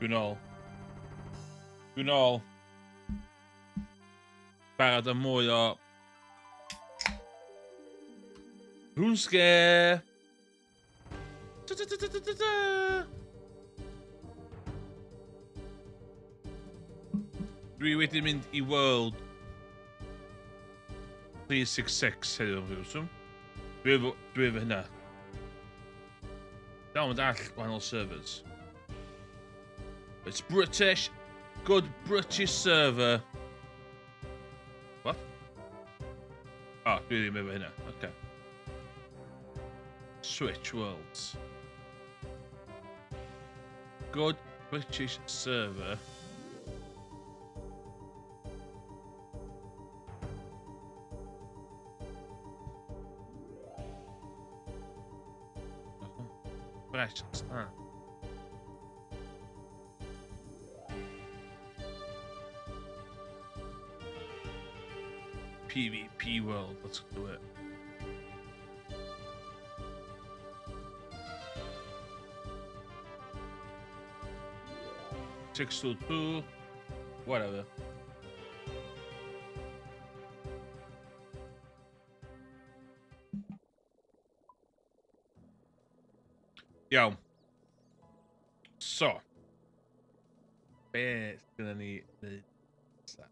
Dwi'n ôl. Dwi'n ôl. Barod am mwy o... RuneScape! Dwi wedi mynd I World 366 heddiw fiwswm. Dwi efo hynna. Dawn mynd all wahanol servers. It's British. Good British server. What? Oh, dwi ddim efo hynna. Okay. Switch Worlds. Good British server. Fresh start. PvP world, let's do it. Six to 2, whatever. Iawn. So. Be gynna ni neud nesa?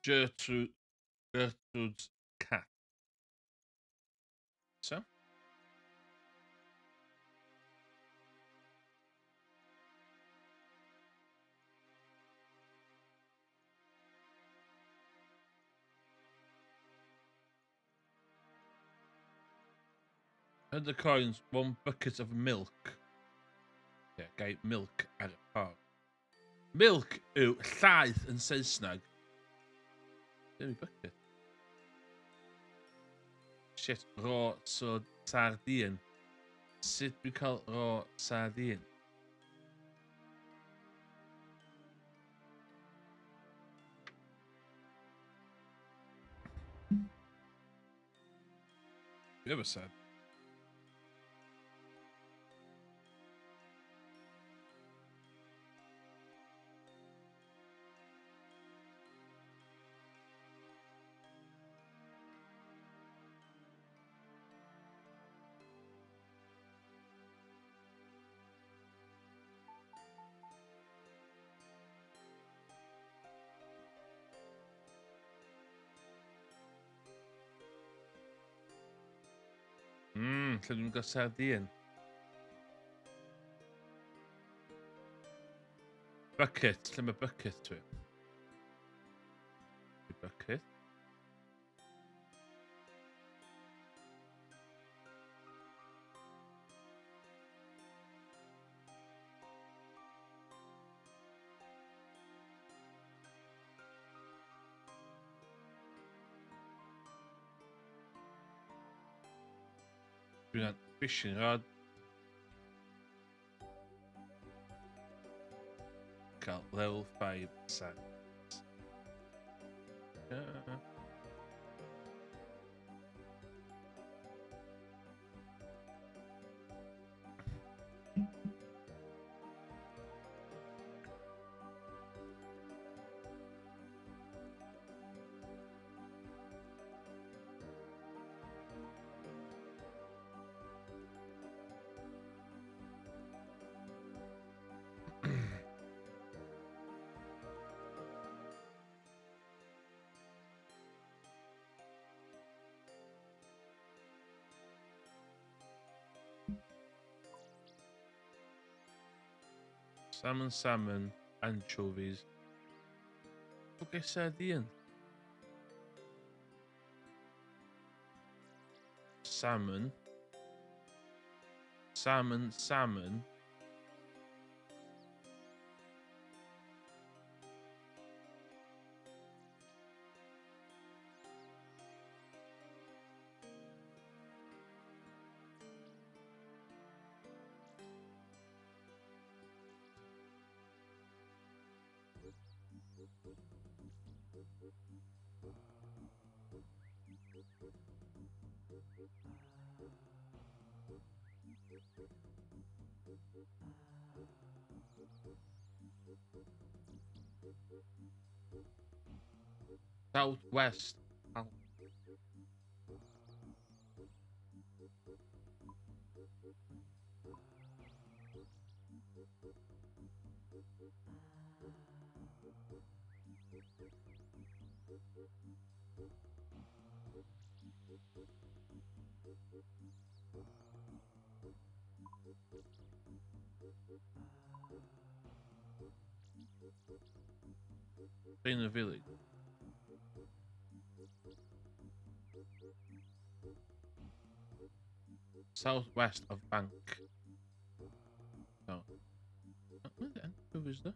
Gertrude's cat. So? At the coins, 1 bucket of milk. Yeah, gai milk ar y ffordd. Milk yw llaeth yn Saesneg. Dim bucket. Shit, raw sardine. Sut dwi'n cael raw sardine? Dwi efo sardine. Lle dwi'n gael sardine. Bucket, lle mae bucket dwi? Bucket. Dwi'n ad fishing rod. Cael level 5 sand. Salmon, anchovies. Okay, sardine. salmon. Salmon, salmon. Southwest. Oh. In the village. Southwest of Bank. No. Who is there?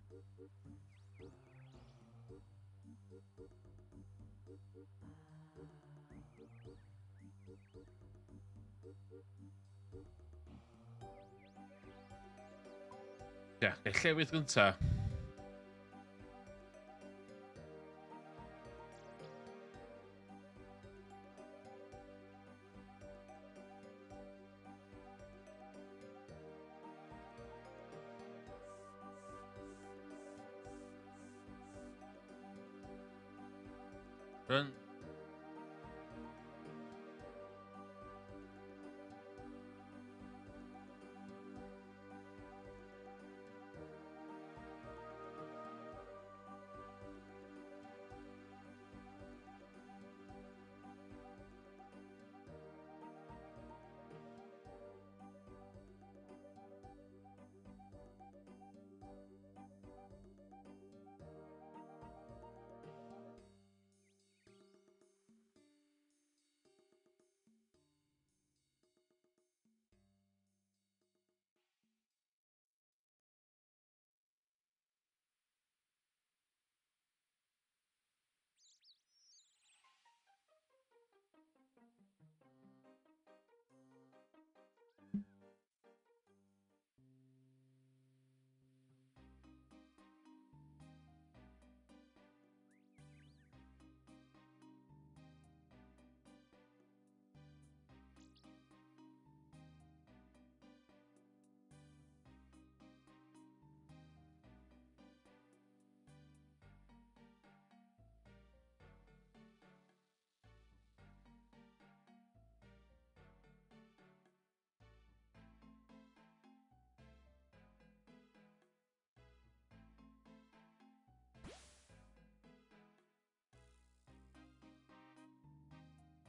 Yeah, llefydd gynta. Run.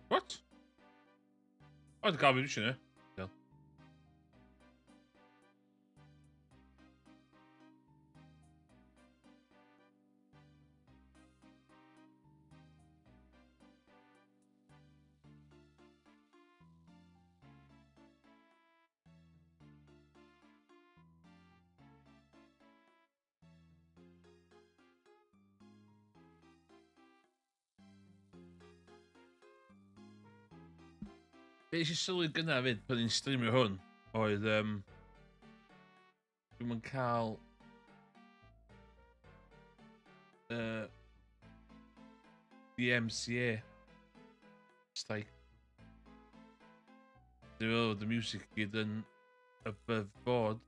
What? Oh, the garbage, you know. Still. Be eisiau sylwi gyna fyd pan ni'n streamio hwn oedd dwi'm yn cael the MCA. It's like the music gyd yn above board.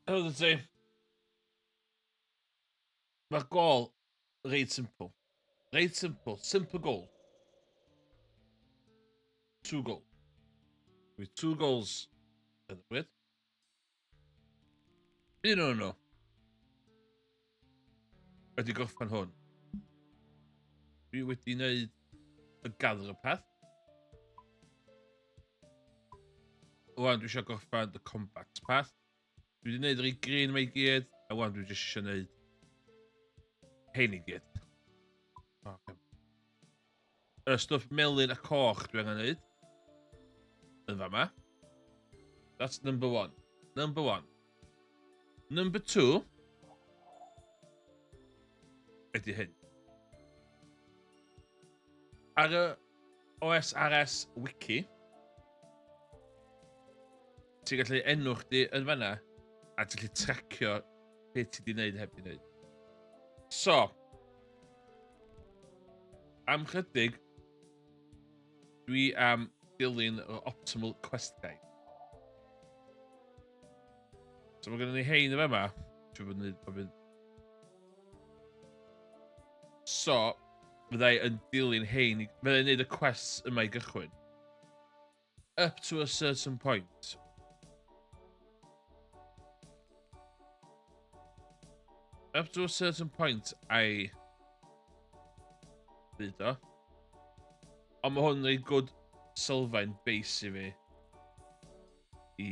Helo ti. Mae'r gol reit simple. Reit simple. Simple goal. 2 goals. With 2 goals yn y gwyd. Un o'n nhw wedi gorffan hwn. Dwi wedi wneud y gather y peth. Wan dwi eisiau gorffan y combat path. Dwi wedi wneud yr 'i green yma i gyd, a wan dwi jyst eisiau wneud hein i gyd. Y stwff melyn a coch dwi angen wneud yn fama. That's number 1. Number 1. Number 2 ydy hyn. Ar y OSRS wiki, ti'n gallu enw chdi yn fanna a ti'n gallu tracio beth ti wedi wneud heb di wneud. So, am chydig, dwi am dilyn yr optimal quest guide. So mae gennym ni hein yn fama. So, fyddai yn dilyn hein, fyddai'n neud y quests yma i gychwyn. Up to a certain point. Up to a certain point, ai ddyd o. Ond mae hwn yn good sylfaen base i fi i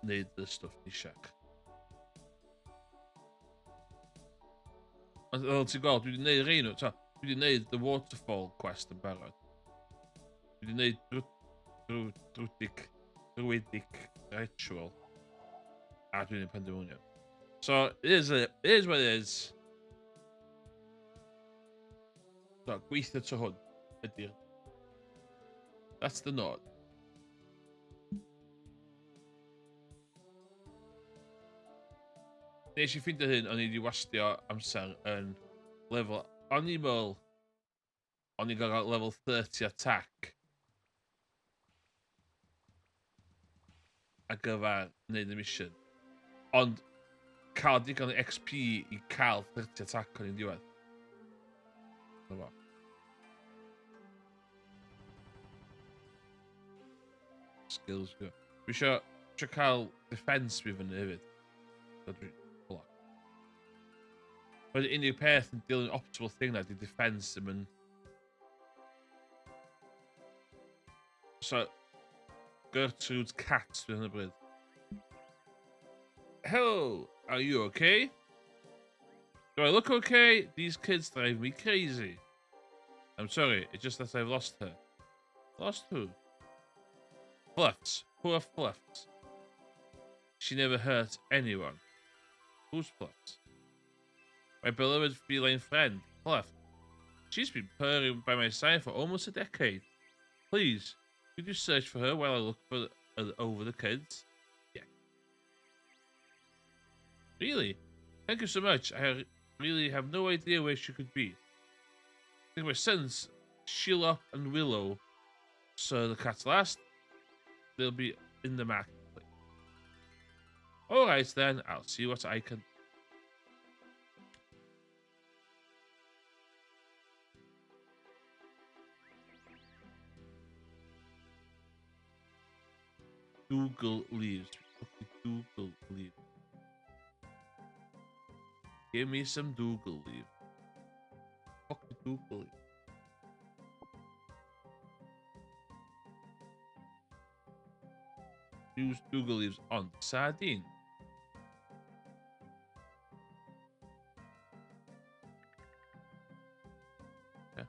wneud y stwff ni siac. Ond fel ti'n gweld, dwi wedi wneud rhain nhw. Dwi wedi wneud the waterfall quest yn barod. Dwi wedi wneud druidic ritual. A dwi wedi wneud pandemonium. So, it is what it is. So, gweithio to hwn ydy'r. That's the nod. Nes i ffeindio hyn, o'n i wedi wastio amser yn lefel... O'n i'n meddwl... O'n i'n gael level 30 attack. A gyfer wneud y mission. Ond cael digon o XP i cael 30 attack o'n i'n diwedd. Dyma. Skills go. Dwi eisiau cael defense fi fyny hefyd. So dwi'n block. Mae'r unig peth yn dilyn optimal thing na di defense ddim yn... So, Gertrude's cat fi hyn y bryd. Hello, are you okay? Do I look okay? These kids drive me crazy. I'm sorry, it's just that I've lost her. Lost who? Fluffs. Poor Fluffs. She never hurt anyone. Who's Fluffs? My beloved feline friend, Fluff. She's been purring by my side for almost a decade. Please, could you search for her while I look for over the kids? Yeah. Really? Thank you so much. I really have no idea where she could be. I think my sons, Sheila and Willow, saw the cats last. They'll be in the marketplace. Alright then, I'll see what I can... Google leaves. Google leave. Give me some Google leave. Fuck the Google leave. Use Google leaves on sardine. Yeah.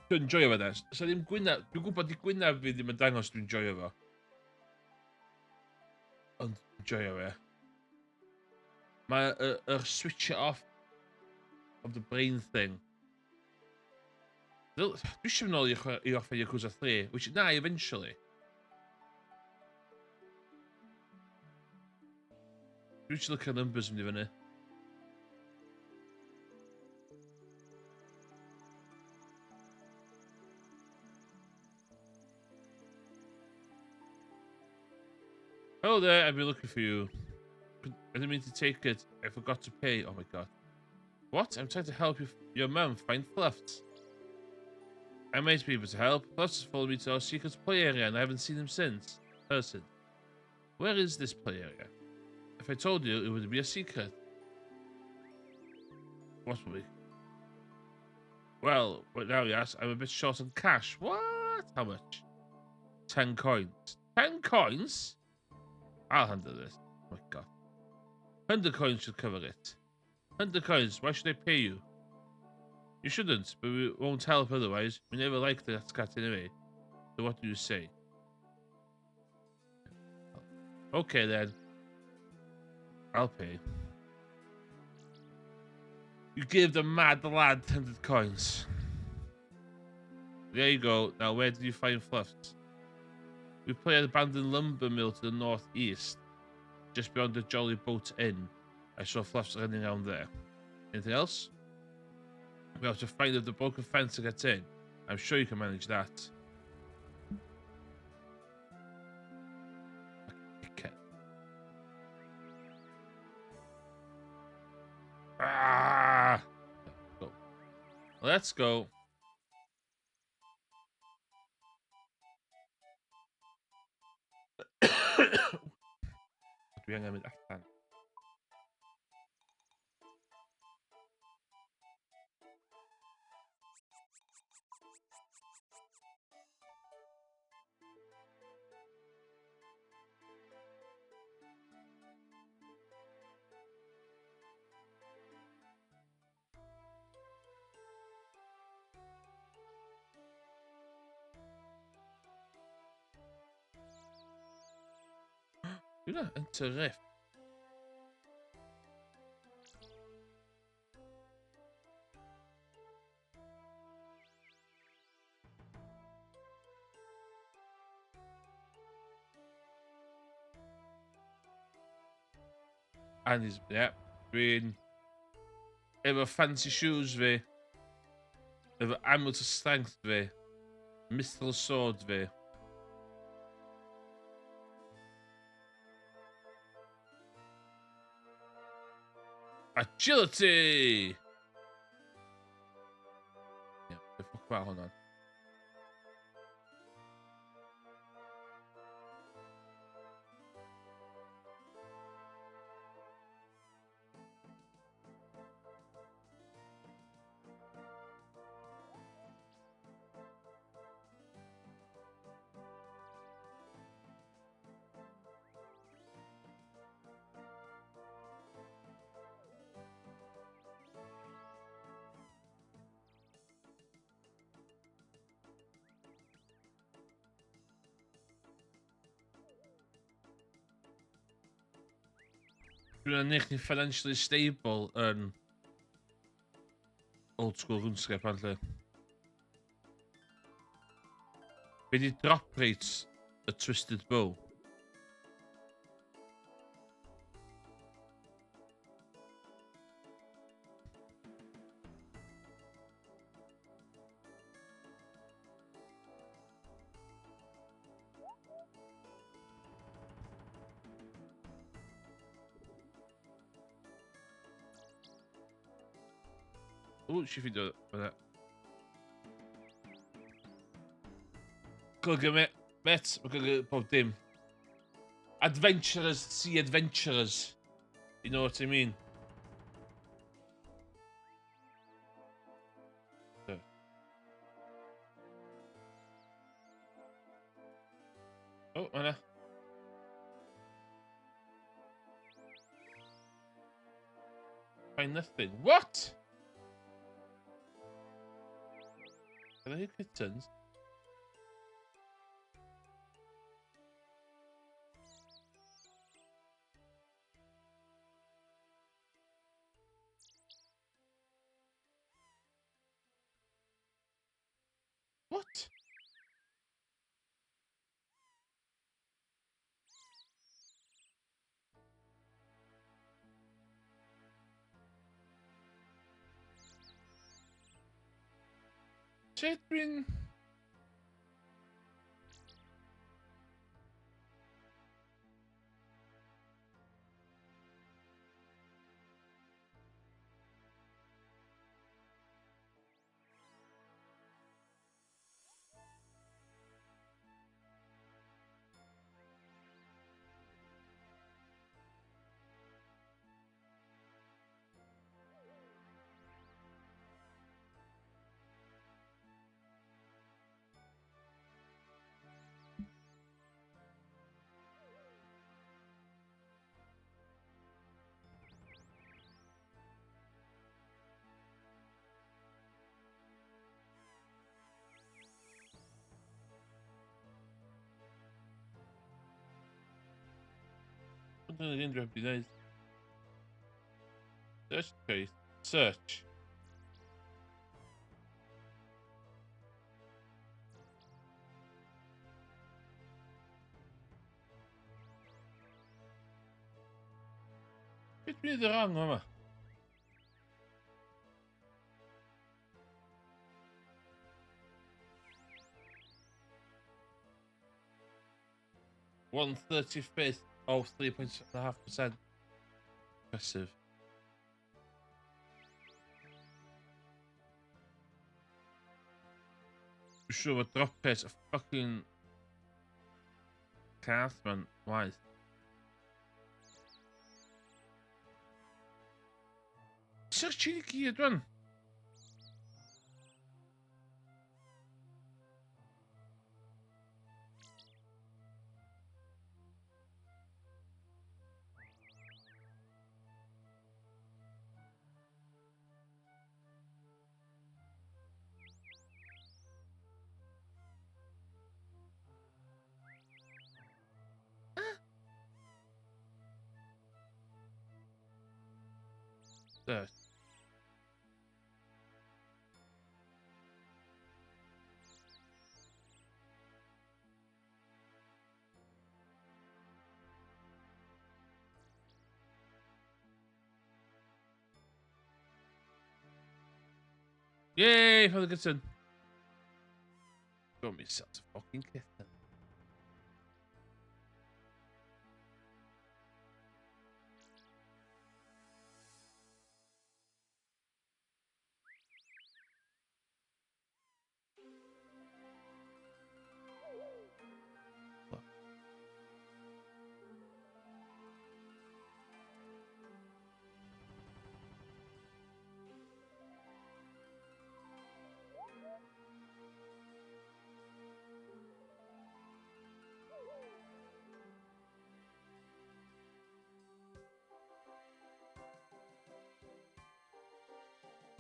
Dwi'n joio fe des. So ddim gwynaf... Dwi'n gwybod di gwynaf fi ddim yn dangos dwi'n joio fo. Ond dwi'n joio fe. Mae switch it off of the brain thing. Dwi eisiau mynd nôl i offer Yakuza 3, which na, eventually. Dwi Dwi eisiau look at numbers yn di fyny. Hello there, I've been looking for you. I didn't mean to take it. I forgot to pay. Oh my god. What? I'm trying to help your mum find Fluffs. I might be able to help. Fluffs has followed me to our secret play area and I haven't seen him since. Where is this play area? If I told you, it would be a secret. What will be? Well, right now, yes, I'm a bit short on cash. What? How much? 10 coins. 10 coins? I'll handle this. Oh my god. 100 coins should cover it. 100 coins, why should I pay you? You shouldn't, but we won't help otherwise. We never liked that cat anyway. So what do you say? Okay then. I'll pay. You gave the mad lad 100 coins. There you go. Now where did you find Fluffs? We play at an abandoned lumber mill to the northeast. Just beyond the Jolly Boat Inn. I saw Fluffs running around there. Anything else? We have to find the broken fence to get in. I'm sure you can manage that. Okay. Ah! Go. Let's go. Dwi angen mynd allan. Yna, yn tyriff. And he's, yeah, dwi'n efo fancy shoes fi, efo amulet of strength fi, mystical sword fi. Agility! Yeah, the fuck about, hold on. Dwi'n annych ni financially stable yn old school runescape apparently. Be di drop rates a twisted bow? Ooh, she can do it with that. Golygu me, met, mae golygu bob dim. Adventurers, sea adventurers. You know what I mean? So. Oh, Anna. Find nothing. What? Are they kittens? What? Lle dwi'n... Dwi'n unrhyw beth i wneud. Search trace. Search. Beth dwi'n neud y rang yma? One 35th. Oh, 3.5%. Impressive. I'm sure a drop pace of fucking cast, man. Why? Search cheeky gyd, man. Search. Yay, for the good son. Got myself a fucking kitten.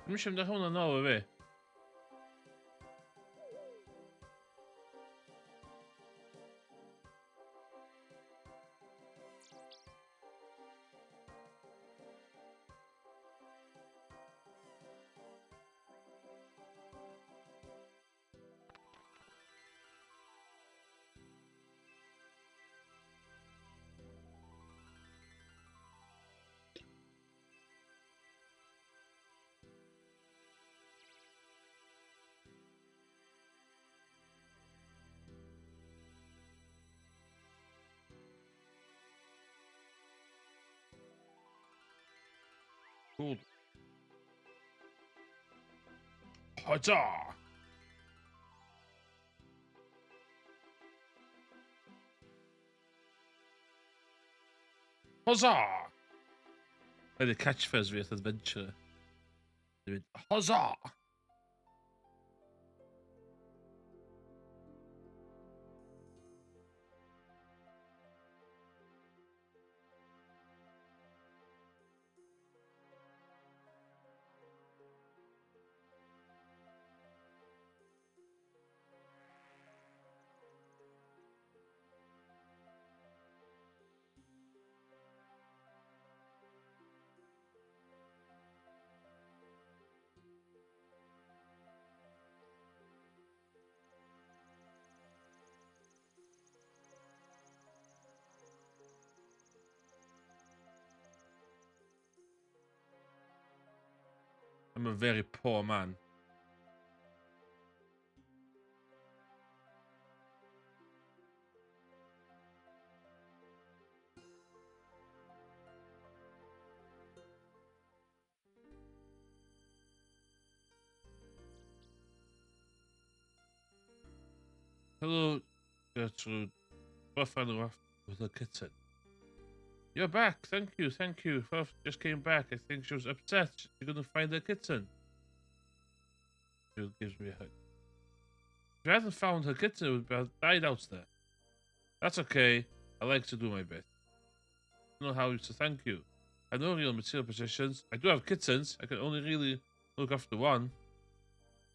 Dwi'n siŵr amdano hwnna nôl i fi. Cool. Huzzah! Huzzah! By the catchphrase fi wrth adventure. Dwi'n mynd, huzzah! I'm a very poor man. Hello, Gertrude. Rough and rough with a kitten. You're back. Thank you, thank you. Ruff just came back. I think she was upset. She couldn't find her kitten. She gives me a hug. If she hadn't found her kitten, it would have died out there. That's okay. I like to do my best. I don't know how to thank you. I have no real material possessions. I do have kittens. I can only really look after one.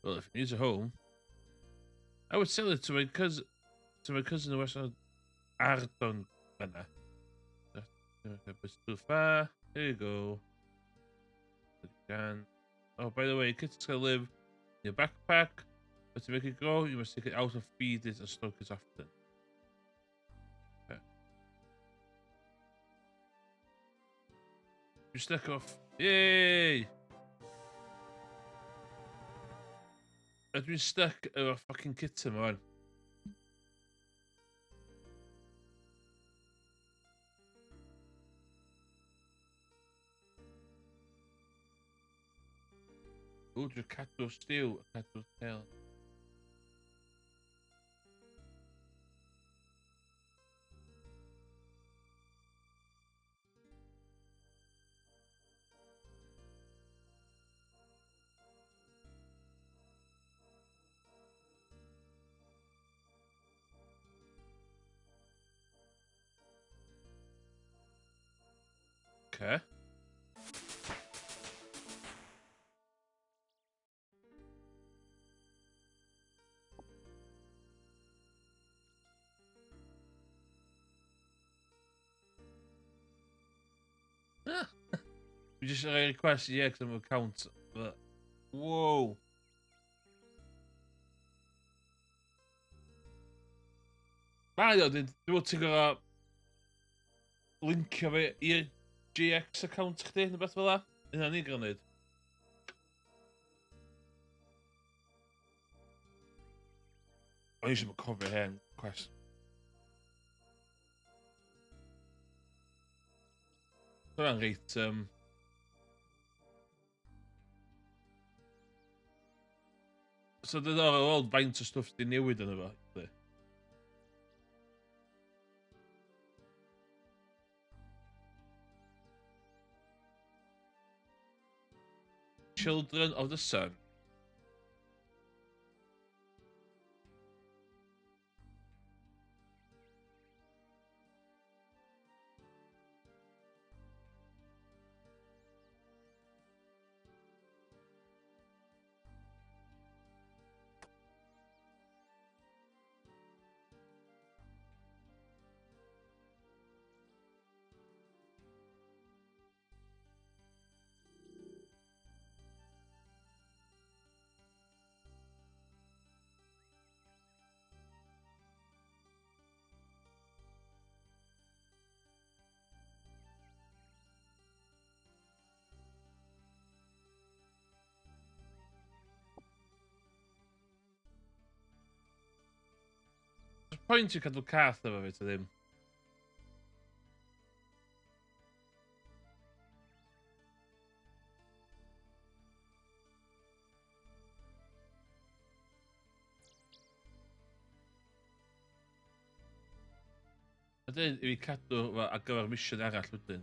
Well, if it needs a home, I would sell it to my cousin in the Western Arton. It's too far. There you go. Again. Oh, by the way, kittens can live in your backpack, but to make it grow, you must take it out and feed it and stroke it often. Okay. You stuck off. Yay! I've been stuck in a fucking kitten, man. Oh, the cat will steal. A cat will tail. Okay. We just request the XM account, but whoa. Mae o, dwi'n ti'n gorau lincio fe i'r GX account chdi, neu beth fel la? Yna ni gorau neud. O'n i eisiau cofio hen quest. Dyna'n reit, So diddorol weld faint o stwff di newid yn efo. Children of the Sun. Pwynt i cadw cath efo fe, ta ddim. Ydyn, i fi cadw fo ar gyfer mission arall wedyn.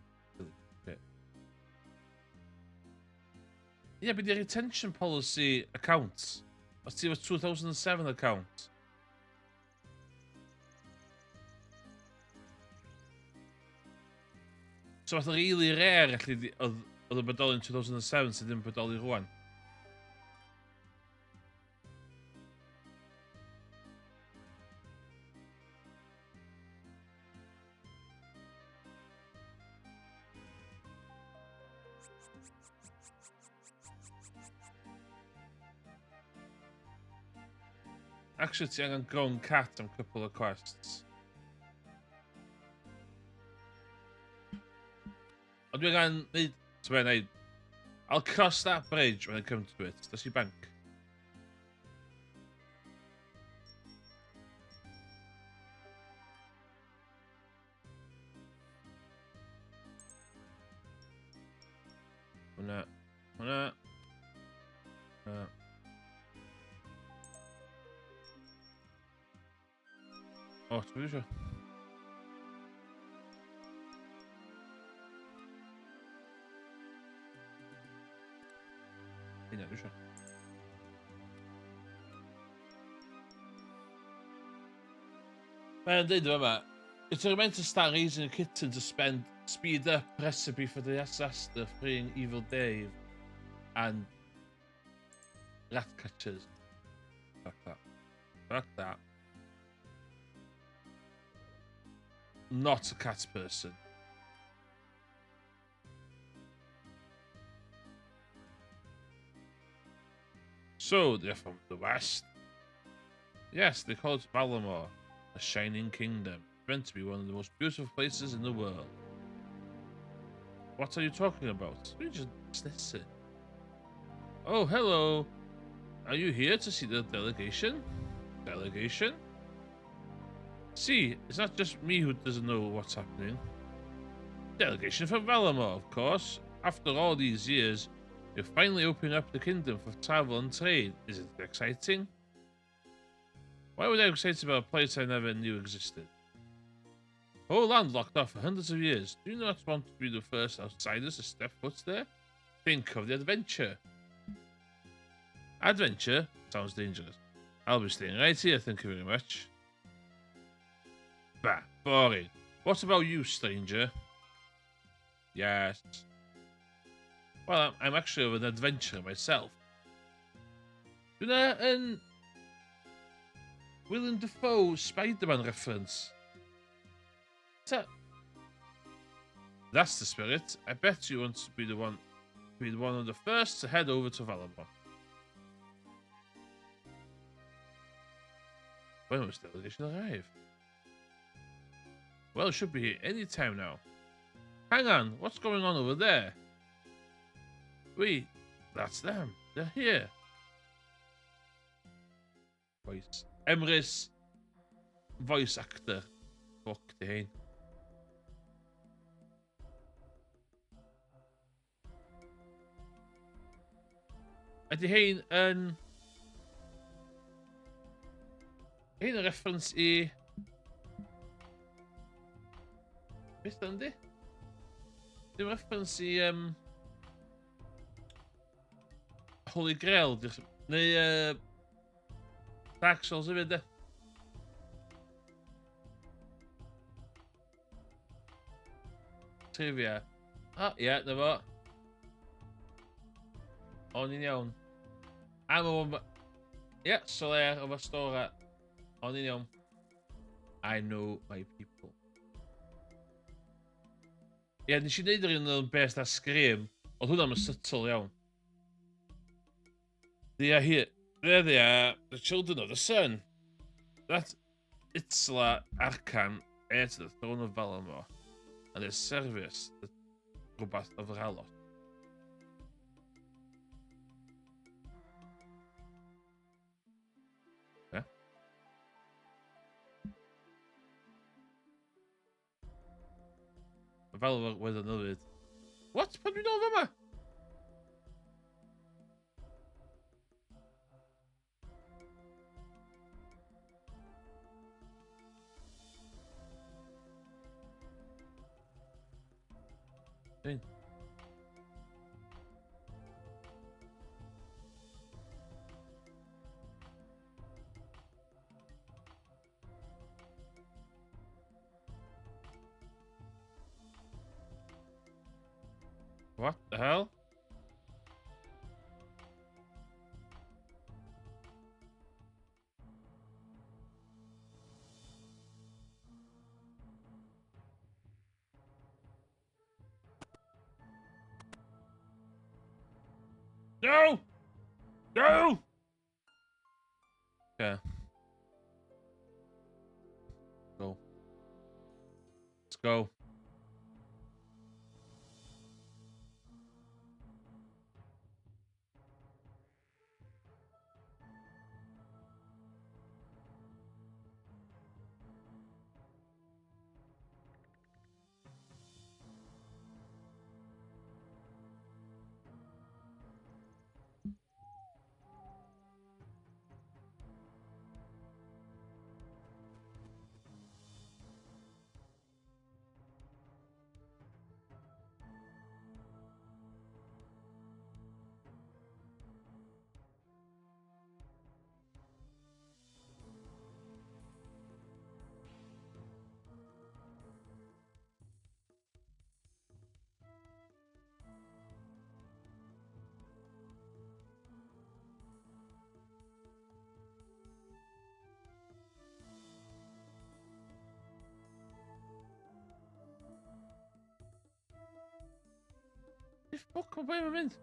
Ie, beth yw'r retention policy account? Os ti efo 2007 account? So fath o really rare allu oedd y bodoli yn 2007 sydd ddim bodoli rwan. Actually, ti angen grown cat am couple of quests. Ond dwi angen neud... So fe'n neud... I'll cross that bridge when I come to it. Does i bank? Hwna. Hwna. Hwna. O, ti'n mynd isio? Hynna, dwi isio. Mae'n dweud yma, it's meant to start raising a kitten to speed up recipe for the disaster, freeing evil Dave and rat catchers. Fuck that. Fuck that. Not a cat person. So, they're from the west? Yes, they call it Valamor, a shining kingdom, meant to be one of the most beautiful places in the world. What are you talking about? We just listen. Oh, hello. Are you here to see the delegation? Delegation? See, it's not just me who doesn't know what's happening. Delegation from Valamor, of course. After all these years, you're finally opening up the kingdom for travel and trade. Isn't it exciting? Why would I be excited about a place I never knew existed? Whole land locked off for hundreds of years. Do you not want to be the first outsiders to step foot there? Think of the adventure. Adventure? Sounds dangerous. I'll be staying right here, thank you very much. Bah, boring. What about you, stranger? Yes. Well, I'm actually an adventurer myself. Yna yn Willem Dafoe Spider-Man reference. That's the spirit. I bet you want to be one of the first to head over to Valamor. When will this delegation arrive? Well, it should be here any time now. Hang on, what's going on over there? Wait, that's them. They're here. Voice. Emrys. Voice actor. Fuck the hyn. Ydy hyn yn... Hyn yn reference I... Beth ydy? Dim reference I... Holy Grail. Neu... Dark Souls hefyd, de. Trivia. Ah, ie, na fo. O'n i'n iawn. Am o'n... Ie, Solaire o Fastora. O'n i'n iawn. I know my people. Ie, nes i wneud yr un o'n best a Scream. Oedd hwnna'n subtle iawn. They are here. There they are, the children of the sun. That Itzla Arcan, heir to the throne of Valamor, and his service, the Gobath of Ralot. Yeah? Valamor with another. What? Put me over, Thing. What the hell? No! No! Okay. Go. Let's go. Oh, come on, wait a minute.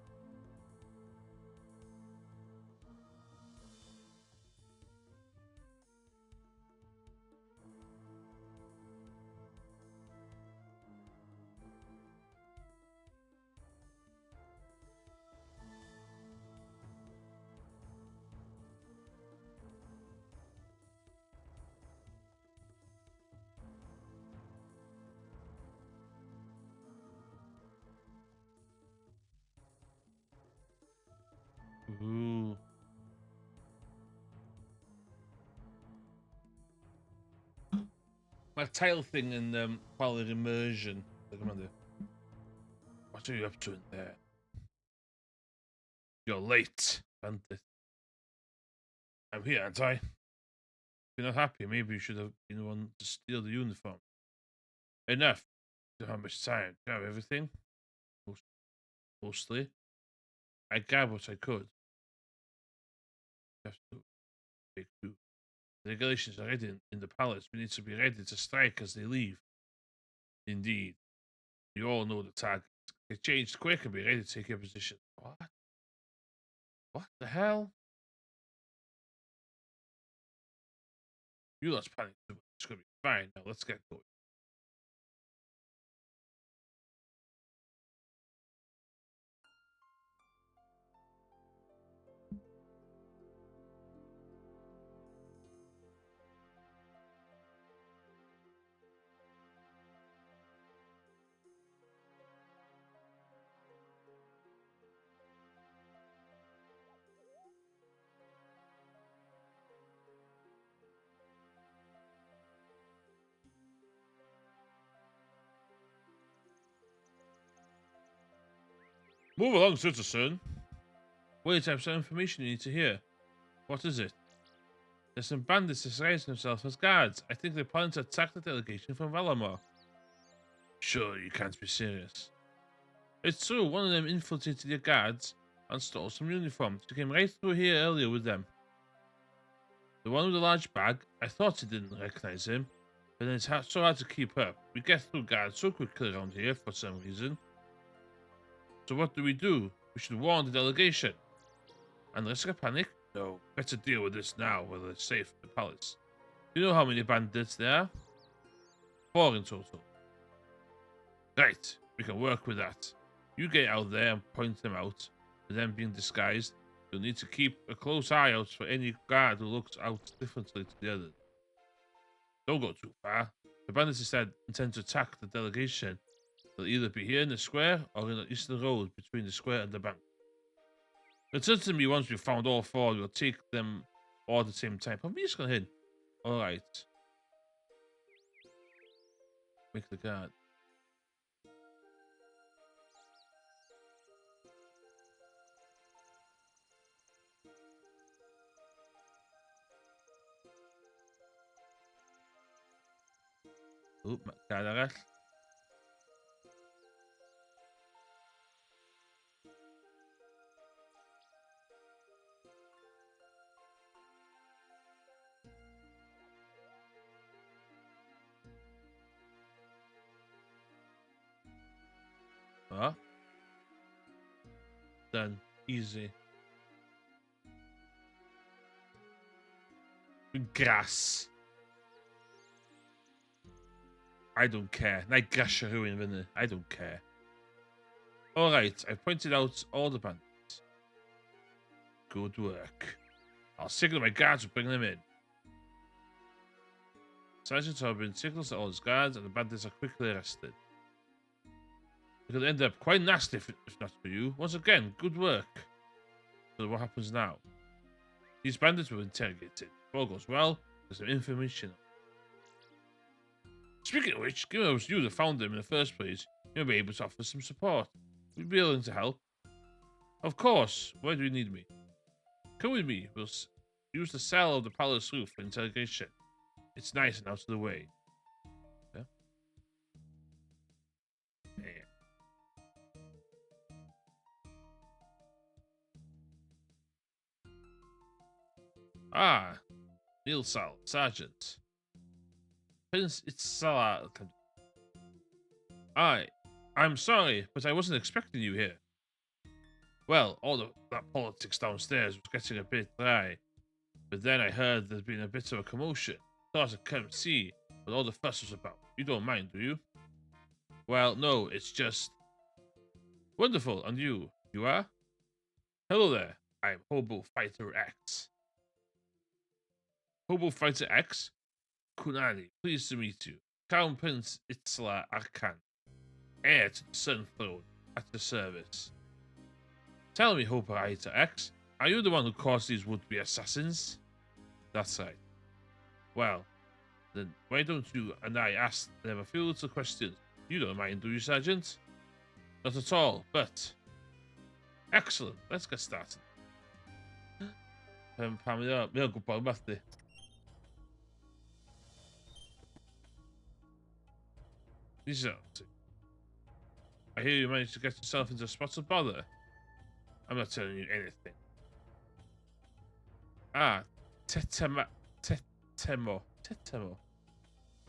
Ooh. My tail thing and quality immersion. What are you up to in there? You're late, bandit. I'm here, aren't I? If you're not happy, maybe you should have been the one to steal the uniform. Enough. You don't have much time. You have everything? Mostly. I grabbed what I could. You have to take two. The regulations are ready in the palace. We need to be ready to strike as they leave. Indeed. You all know the target. Get changed quick and be ready to take your position. What? What the hell? You lost panic too much. It's gonna be fine. Now let's get going. Move along, citizen. Wait, I have some information you need to hear. What is it? There's some bandits disguising themselves as guards. I think they plan to attack the delegation from Valamar. Sure, you can't be serious. It's true, one of them infiltrated your guards and stole some uniforms. You came right through here earlier with them. The one with the large bag, I thought you didn't recognize him, but then it's so hard to keep up. We get through guards so quickly around here for some reason. So what do? We should warn the delegation. And risk a panic? No, better deal with this now while they're safe in the palace. Do you know how many bandits there are? 4 in total. Right, we can work with that. You get out there and point them out. With them being disguised, you'll need to keep a close eye out for any guard who looks out differently to the others. Don't go too far. The bandits instead intend to attack the delegation. They'll either be here in the square or in the eastern road between the square and the bank. Return to me once we've found all 4. We'll take them all at the same time. I'm just gonna hit. Alright. Make the guard. Oh, guard arall. Oh. Done. Easy. Grass. I don't care. Na grasio rhywun fyny. I don't care. Alright, I've pointed out all the bandits. Good work. I'll signal my guards to bring them in. Sergeant Tobin signals to all his guards and the bandits are quickly arrested. It could end up quite nasty if not for you. Once again, good work. So what happens now? These bandits were interrogated. If all goes well, there's some information. Speaking of which, given it was you that found them in the first place, you'll be able to offer some support. We'd be willing to help. Of course. Why do you need me? Come with me. We'll use the cell of the palace roof for interrogation. It's nice and out of the way. Yeah? Yeah. Ah, Neil Sal, Sergeant. Prince, it's Salah. I'm sorry, but I wasn't expecting you here. Well, that politics downstairs was getting a bit dry. But then I heard there's been a bit of a commotion. Thought I'd come see what all the fuss was about. You don't mind, do you? Well, no, it's just... Wonderful, and you? You are? Hello there, I'm Hobo Fighter X. Hobo Fighter X? Kunani, pleased to meet you. Crown Prince Itzla Arkan, heir to the Sun Throne, at your service. Tell me, Hobo Fighter X, are you the one who caused these would-be assassins? That's right. Well, then why don't you and I ask them a few little questions? You don't mind, do you, Sergeant? Not at all, but... Excellent, let's get started. Pam ia, mae o'n gwybod math di. I hear you managed to get yourself into a spot of bother. I'm not telling you anything. Ah, Tetemo.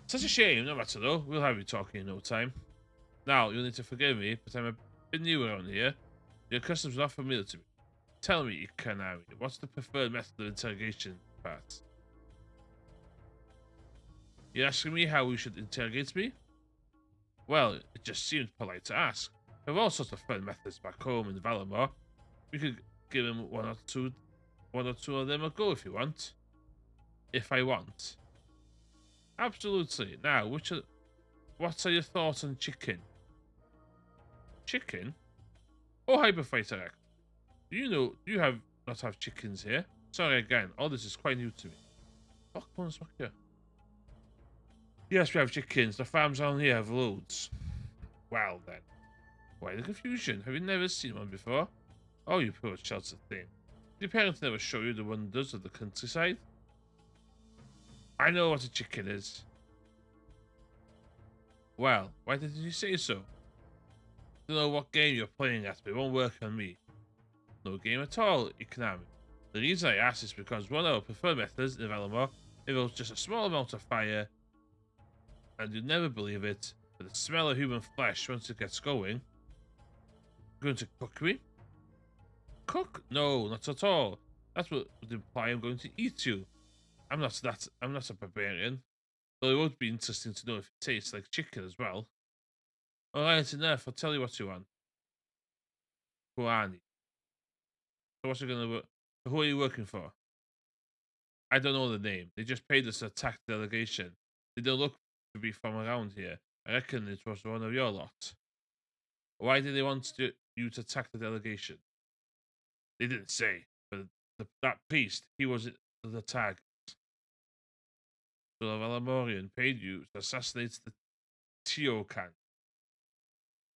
Such a shame, no matter though. We'll have you talking in no time. Now, you'll need to forgive me, but I'm a bit new around here. Your customs are not familiar to me. Tell me, Kanari, what's the preferred method of interrogation part? You're asking me how we should interrogate me? Well, it just seemed polite to ask. We have all sorts of fun methods back home in Valamor. We could give him one or two of them a go if you want. If I want. Absolutely. Now, what are your thoughts on chicken? Chicken? Oh, Hyperfighter X. Do you not have chickens here? Sorry again, all this is quite new to me. Fuck, fuck you. Yes, we have chickens. The farms on here have loads. Well then. Why the confusion? Have you never seen one before? Oh, you poor sheltered thing. Did your parents never show you the wonders of the countryside? I know what a chicken is. Well, why didn't you say so? I don't know what game you're playing at, but it won't work on me. No game at all, Economic. The reason I ask is because one of our preferred methods in Valamor involves just a small amount of fire, and you'll never believe it, but the smell of human flesh once it gets going. You're going to cook me? Cook? No, not at all. That would imply I'm going to eat you. I'm not a barbarian. Though it would be interesting to know if it tastes like chicken as well. Alright, enough. I'll tell you what you want. Kuani. So what's you gonna work? Who are you working for? I don't know the name. They just paid us to attack the delegation. They don't look to be from around here. I reckon it was one of your lot. Why did they want you to attack the delegation? They didn't say, but that priest, he was the tag. So the Valamorian paid you to assassinate the Teokan.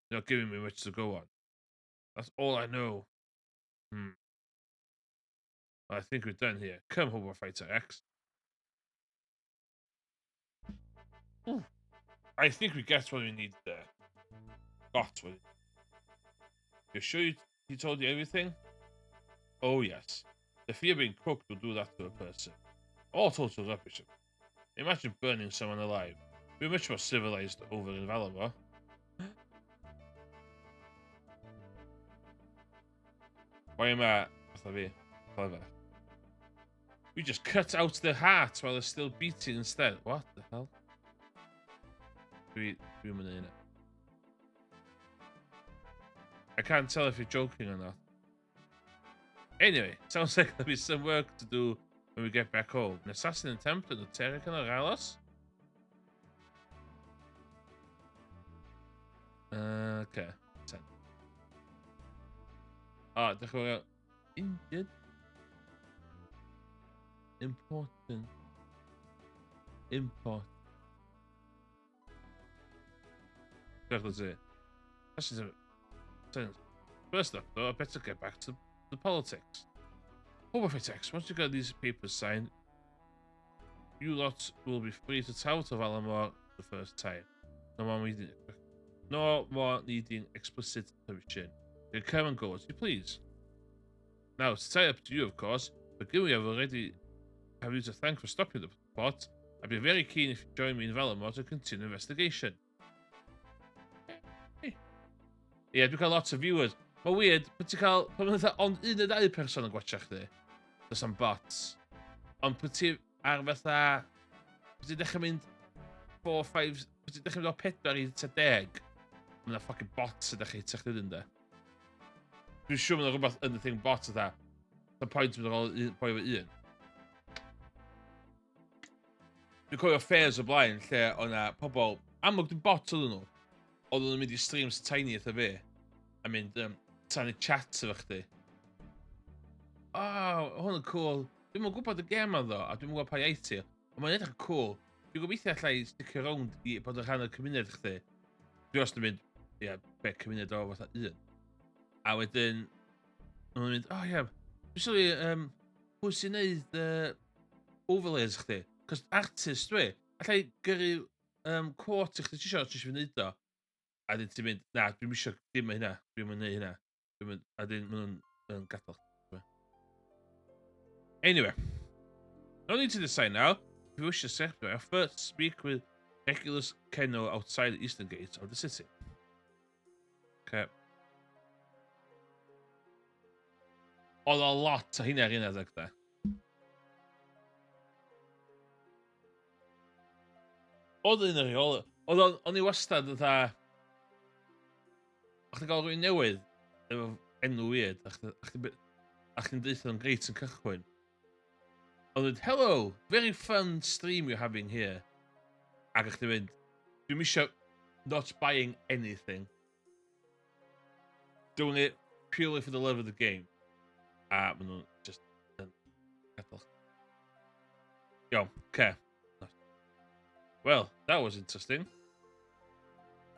You're not giving me much to go on. That's all I know. I think we're done here. Come, Hobo Fighter X. I think we get what we need there. Got what it. You're sure he told you everything? Oh, yes. The fear of being cooked will do that to a person. All total rubbish. Imagine burning someone alive. We're much more civilized over in Valamor. Why am I... Clever. We just cut out their hearts while they're still beating instead. What the hell? 3 minutes. I can't tell if you're joking or not. Anyway, sounds like there'll be some work to do when we get back home. An assassin attempt at the Terrican or Ralos? Okay. 10. Ah, dechrau injured. Important. Let's see. First up, though, I better get back to the politics. Overfitex, once you get these papers signed, you lot will be free to travel to Valamor the first time. No more needing explicit permission. You can come and go as you please. Now, it's entirely up to you, of course, but given we have already have you to thank for stopping the plot, I'd be very keen if you join me in Valamor to continue the investigation. Hey. Yeah, we've got lots of viewers. Mae'n weird, pan ti'n cael... Pan mae'n ond un neu ddau person yn gwachio chdi. Does am bots. Ond pan ti ar fatha... Pan ti'n dechrau mynd 4, 5... Pan ti'n dechrau mynd o 4 i 10... Mae yna fucking bots yn dechrau hitio chdi dyn da. Dwi'n siŵr mae'n rhywbeth yn y thing bot yda. Dyna point mynd ar ôl boi efo un. Dwi'n cofio fairs o blaen lle o'n na pobl... Amlwg dwi'n bot oedden nhw. Oedden nhw'n mynd i streams tiny eitha fi. A mynd... Tani chat efo chdi. Hwn yn cool. Dwi'n mwyn gwybod y gem ddo, a dwi'n mwyn gwybod pa iaith ti. Ond mae'n edrych yn cool. Dwi'n gobeithio allai sticio rownd i bod yn rhan o'r cymuned chdi. Dwi os dwi'n mynd, be cymuned o fatha un. A wedyn, mae'n mynd, dwi'n sylwi, pwy sy'n neud overlays chdi. Cos artist dwi, allai gyrru quote i chdi ti eisiau fi neud o. A dyn ti'n mynd, na, dwi'n eisiau dim hynna, dwi'n mynd neud hynna. A dyn, maen nhw'n gadael. Anyway, no need to decide now. If you wish to accept my offer, speak with Regulus Keno outside the eastern gates of the city. Okay. Oedd o lot o hynna ar un adeg da. Oedd un ar ôl. O'n i wastad yn dda... Ach ti'n gael rhywun newydd efo enw weird. Ach ti'n deithio yn greit yn cychwyn. Oedd yn hello, very fun stream you're having here. Ac ach ti'n mynd, dwi'n eisiau not buying anything. Doing it purely for the love of the game. A maen nhw'n just yn gadael. Yo, okay. Well, that was interesting.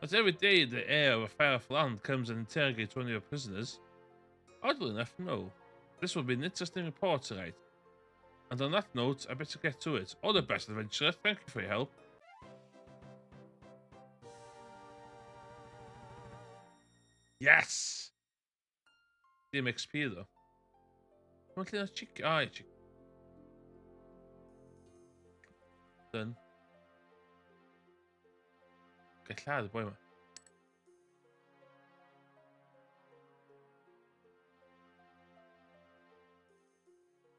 Not every day the heir of a far-off land comes and interrogates one of your prisoners. Oddly enough, no. This will be an interesting report tonight. And on that note, I better get to it. All the best, adventurer. Thank you for your help. Yes! Dim XP though. Mae'n lle na chicken. Ah, chicken. Done. Get lladd y boi ma.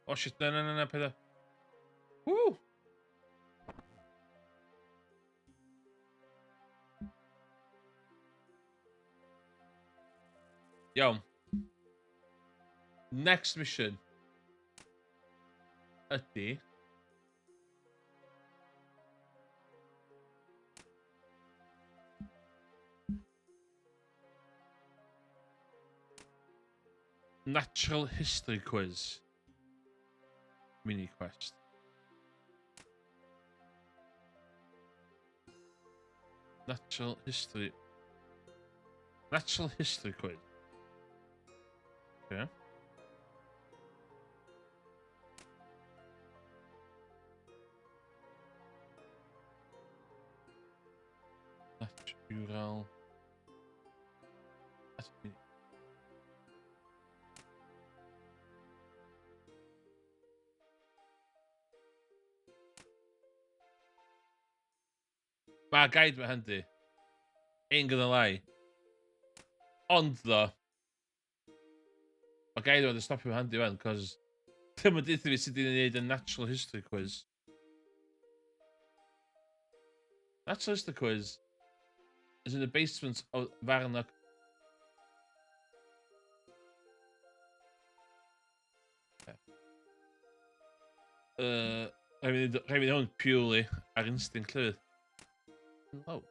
Oh shit, no, peda. Woo! Iawn. Next mission. Ydy. Natural history quiz. Mini quest. Natural history quiz. Okay. Natural. Mae guide ma handi. Ain't gonna lie. Ond ddo. Mae guide ma stopio ma handi fan, cos ddim yn dweud fi sydd wedi'i gwneud y natural history quiz. Natural history quiz is in the basement of Farnog. Rhaid fi hwn purely ar instinct llywydd. Oh.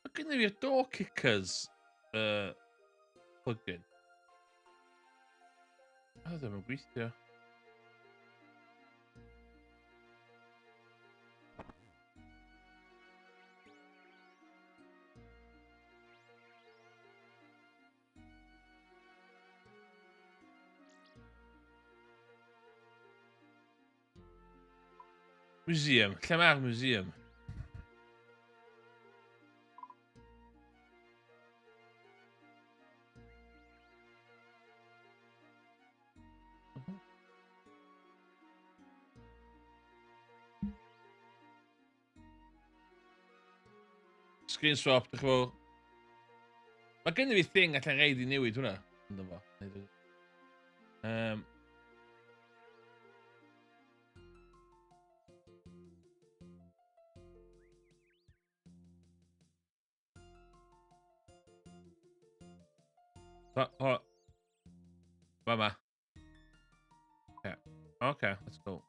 Mae gen i fi'r door kickers plugin. A ddim yn gweithio. Museum. Lle mae'r museum? Screen swap, dych chi'n fawr. Mae gen i fi thing allan reid i newid hwnna. Ynddo fo. Fama. Yeah. Okay, let's go.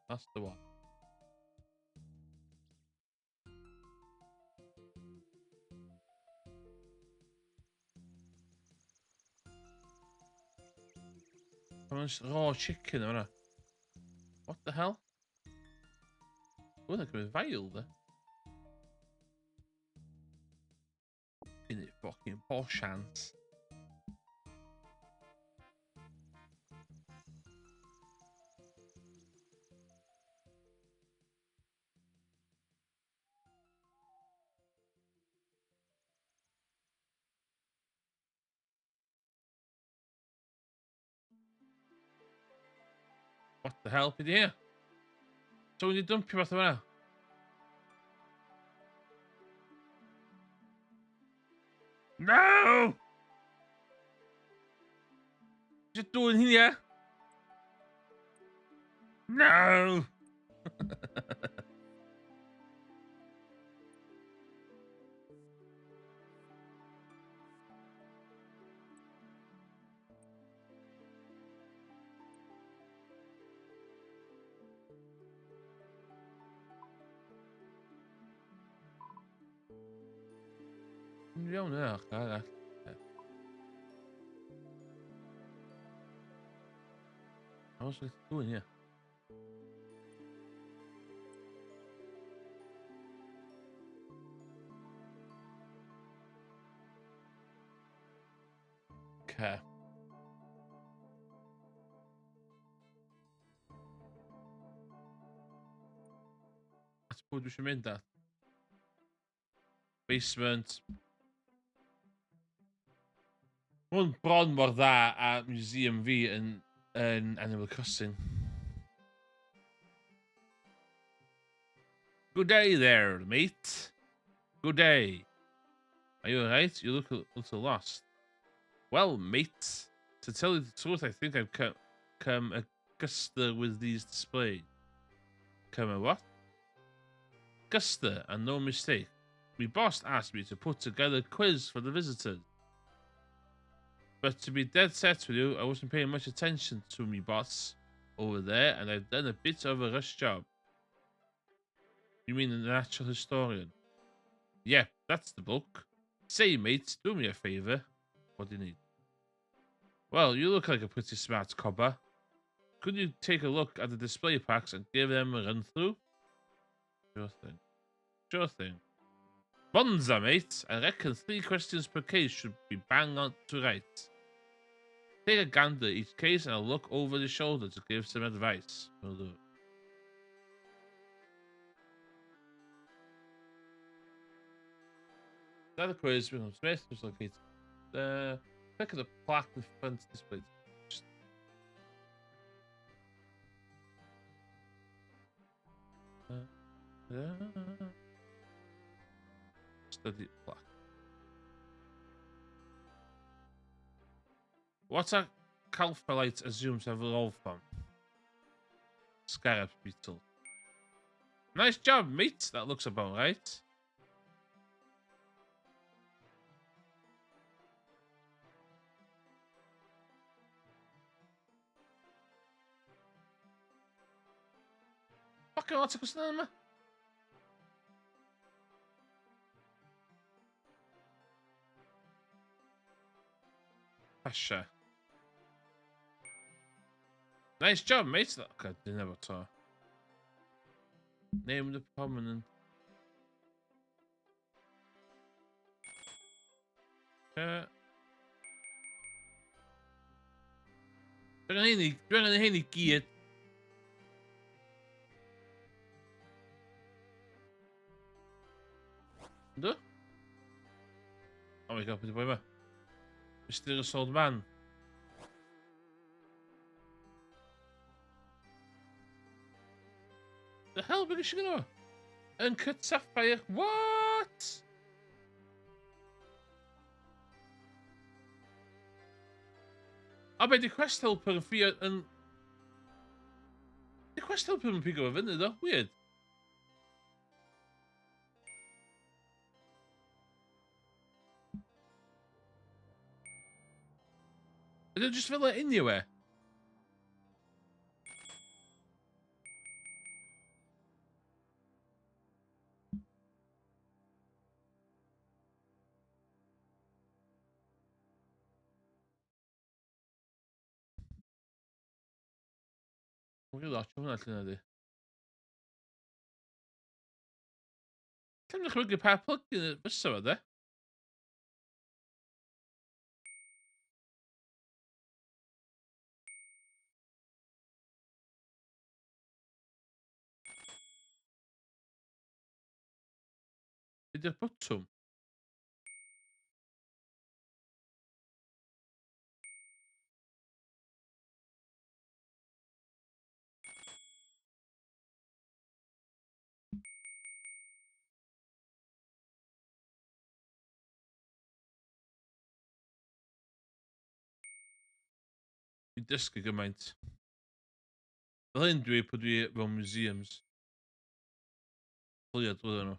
That's the one. Raw chicken hwnna. What the hell? Wna'n cymryd fail, da. In it fucking posh hands. What the hell? Be di here? So wedi dumpio fath o fanna? No! Just doing here? No! Iawn yna, arall. How's it doing here? Okay. That's good, we should make that. Basement. Hwn bron mor dda a museum fi yn Animal Crossing. Good day there, mate. Good day. Are you alright? You look a little lost. Well, mate, to tell you the truth, I think I've come Augusta with these displays. Come a what? Augusta, and no mistake. My boss asked me to put together a quiz for the visitors. But to be dead set with you, I wasn't paying much attention to me boss over there, and I've done a bit of a rush job. You mean the natural historian? Yeah, that's the book. Say, mate, do me a favour. What do you need? Well, you look like a pretty smart cobber. Could you take a look at the display packs and give them a run through? Sure thing. Sure thing. Bonza, mate. I reckon 3 questions per case should be bang on to right. Take a gander at each case and I'll look over the shoulder to give some advice. Will do. Another quiz, William Smith was located. Click at the plaque in front display. Study plaque. What are Calphalites assumed to have evolved from? Scarab beetle. Nice job, mate. That looks about right. Fucking what's it called? Pasha. Nice job, mate. Okay, they never saw. Name the prominent. Dwi'n yn hyn i gyd. Ynddo? Oh my god, pwy di boi ma? Mysterious old man. The hell be eisiau gyda? Yn cytaffau. What? A be di quest helper yn ffio yn... Di quest helper yn pigo fo fyny ddo? Weird. Ydy just fel e anyway? Mae'n lot o hwnna lle di. Lle mynd chwygu pa plug yn y bysa fo, de? Be di'r botwm? Dwi'n dysgu gymaint. Fel hyn dwi bod dwi fel museums. Ffiliad oedd nhw.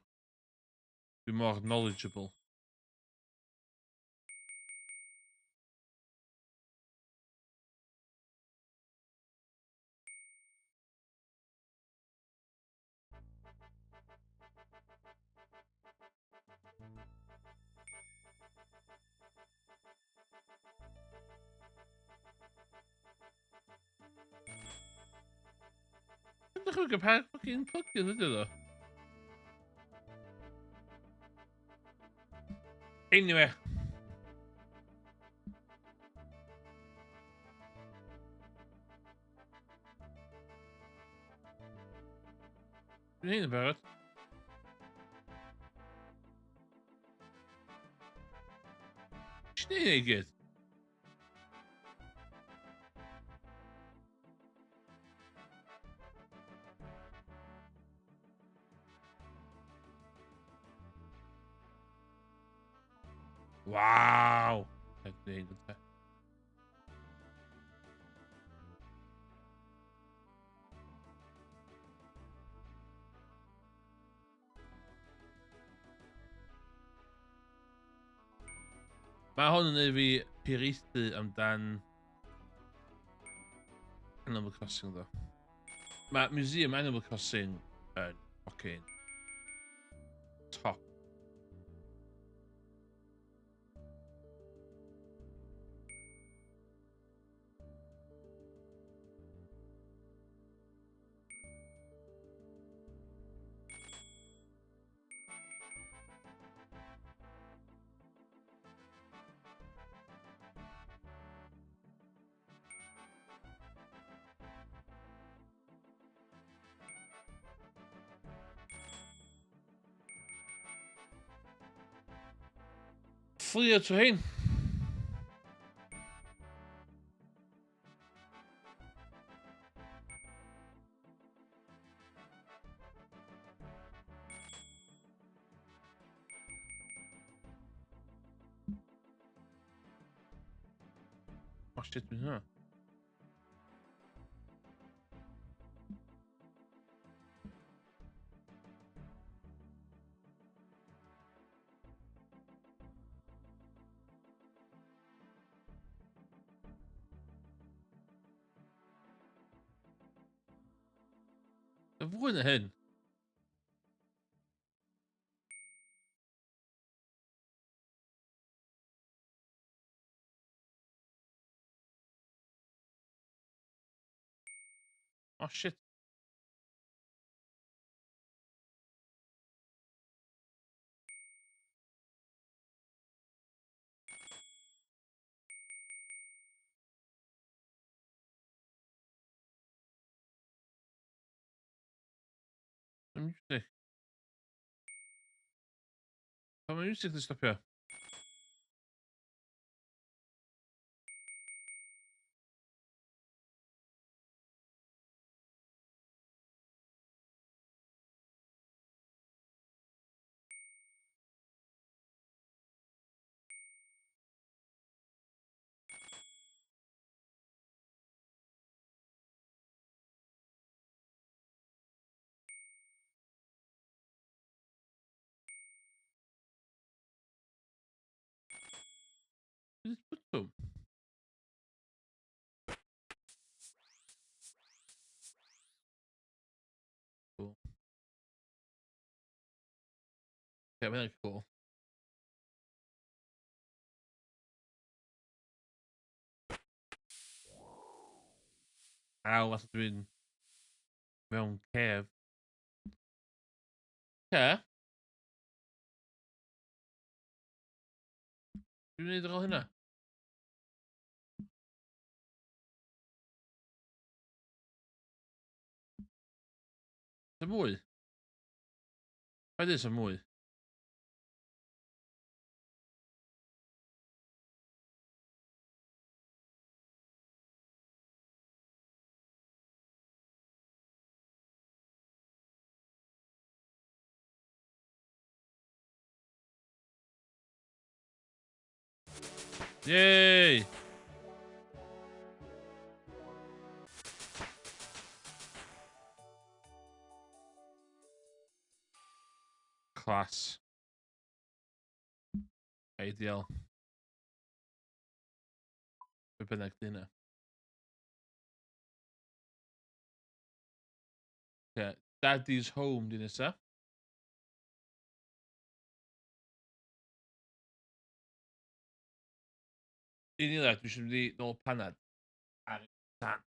Dwi'n mor knowledgeable. Ydych chi'n gwybod pa fucking plug-in ydy ddo? Anyway. Dwi'n hyn yn barod. Eisiau neud ei gyd? Waw! Dwi'n hyn yn te. Mae hwn yn ei fi piriaethu amdan Animal Crossing ddo. Mae Museum Animal Crossing yn fucking top. Fflio to hyn. Oh shit, dwi'n hynna. Y fwy na hyn. Oh shit. Y music. Pa mae music di stopio? Yeah, very cool. I'll have to in mewn cef. Yeah. Dwi'n neud ar ôl hynna? Sa mwy? Paid dweud sa mwy. Yay! Class. Ideal. Be bynnag di hynna. Yeah. Daddy's home di nesa. Un i dwi eisiau mynd i nôl panad. Ar y tan.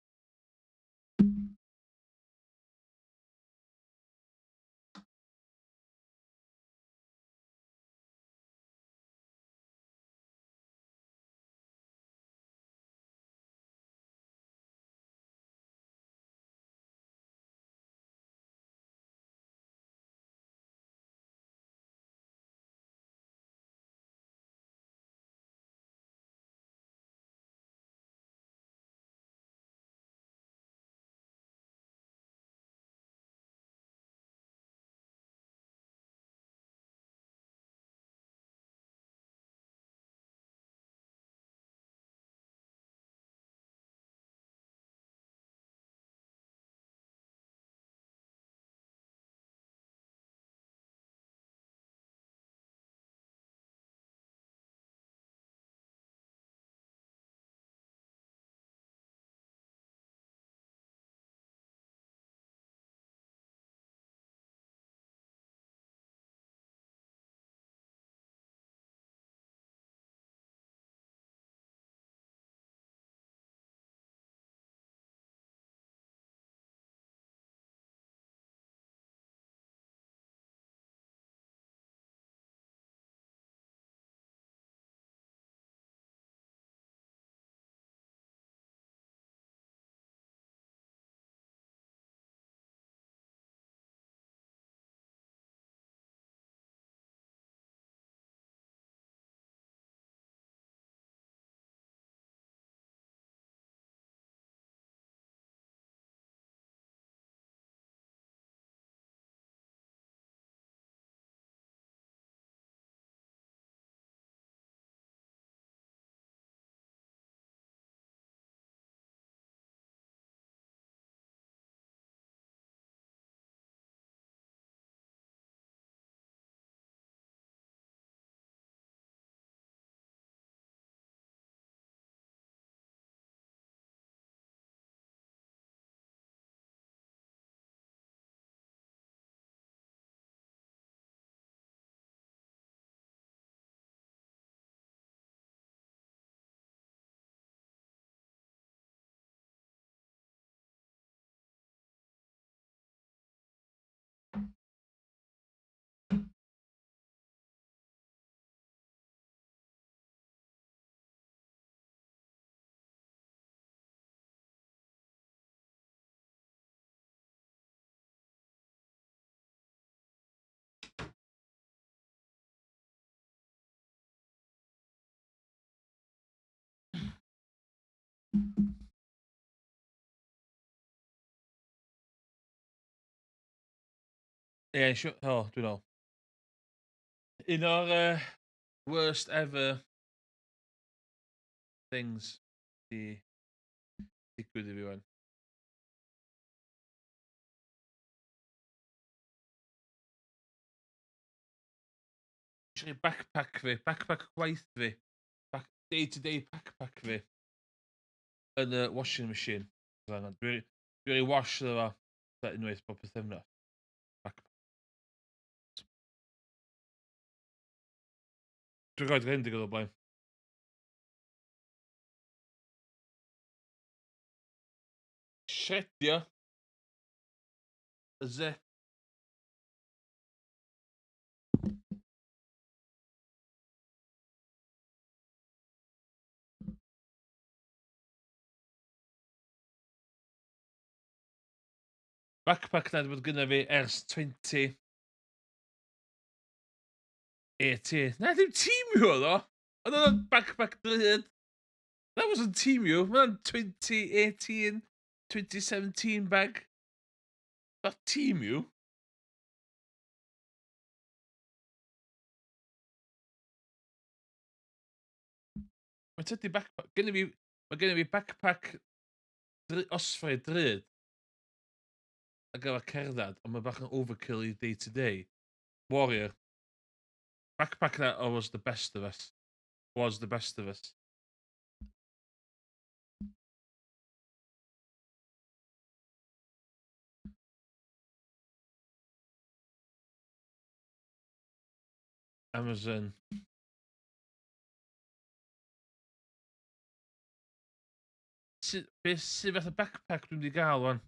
Ie, dwi'n ôl. Un o'r worst ever things di digwydd i fi wan. Eisiau backpack fi, backpack gwaith fi, day-to-day backpack fi yn y washing machine. Dwi'n ei wash ddo fo unwaith bob pythefnos. Backpack. Dwi'n rhoid hyn digwydd o blaen. Shedio. Y zip. Backpack na 'di bod gynna fi ers 2018. Na dim Cymru oedd o! Oedd o'n backpack drud. That wasn't Cymru. Ma' hwnna'n 2018, 2017 bag. Not Cymru. Ma' tydi backpack... Mae gynna fi backpack osfau drud ar gyfer cerdded, ond ma' bach yn overkill i day to day. Warrior. Backpack that was the best of us. Was the best of us. Amazon. Beth sydd fath o backpack dwi'n di gael wan?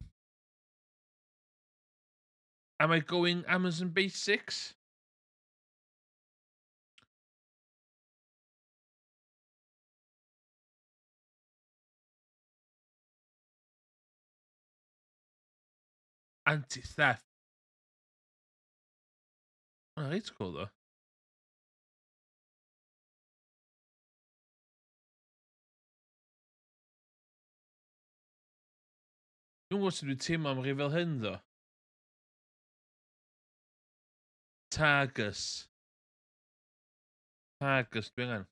Am I going Amazon Basics? Anti-theft. Oh, reit cool though. Dwi'n gwybod sut dwi'n teimlo am rhai fel hyn ddo. Targus. Targus, dwi angen.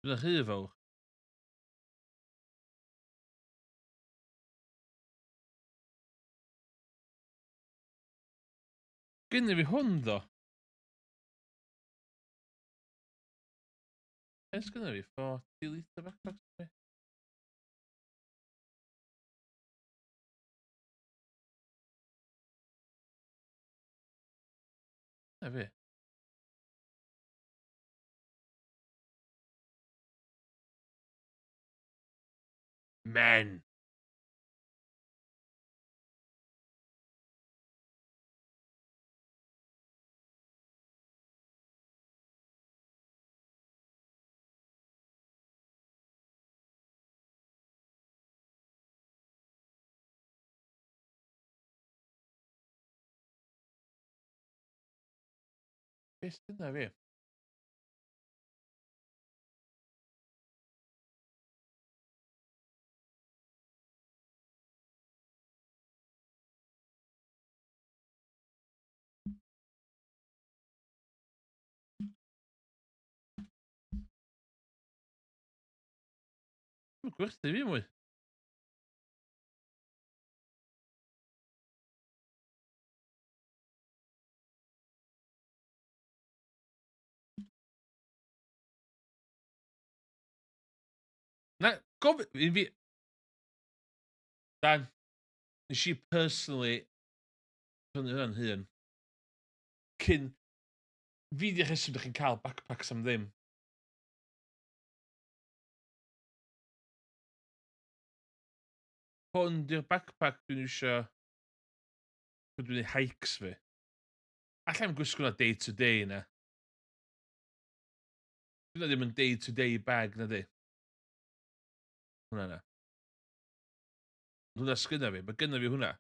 Dwi'n rhy fawr. Gynna fi hwn ddo. Ers gynna fi 40 litre backpack. Na fi. Men. Beth dyna fi? Dwi'n gwerthu fi mwy. Na, gofyn fi... Dan, nes i personally prynu hynna'n hun. Cyn... Fi di rheswm ydych chi'n cael backpacks am ddim. Hwn di'r backpack dwi'n isio... Dwi'n gwneud hikes fi. Allai'm gwisgo na day to day na. Dwi'n ddim yn day to day bag na di. Hwna na. Hwna sgynna fi, mae gynna fi hwna.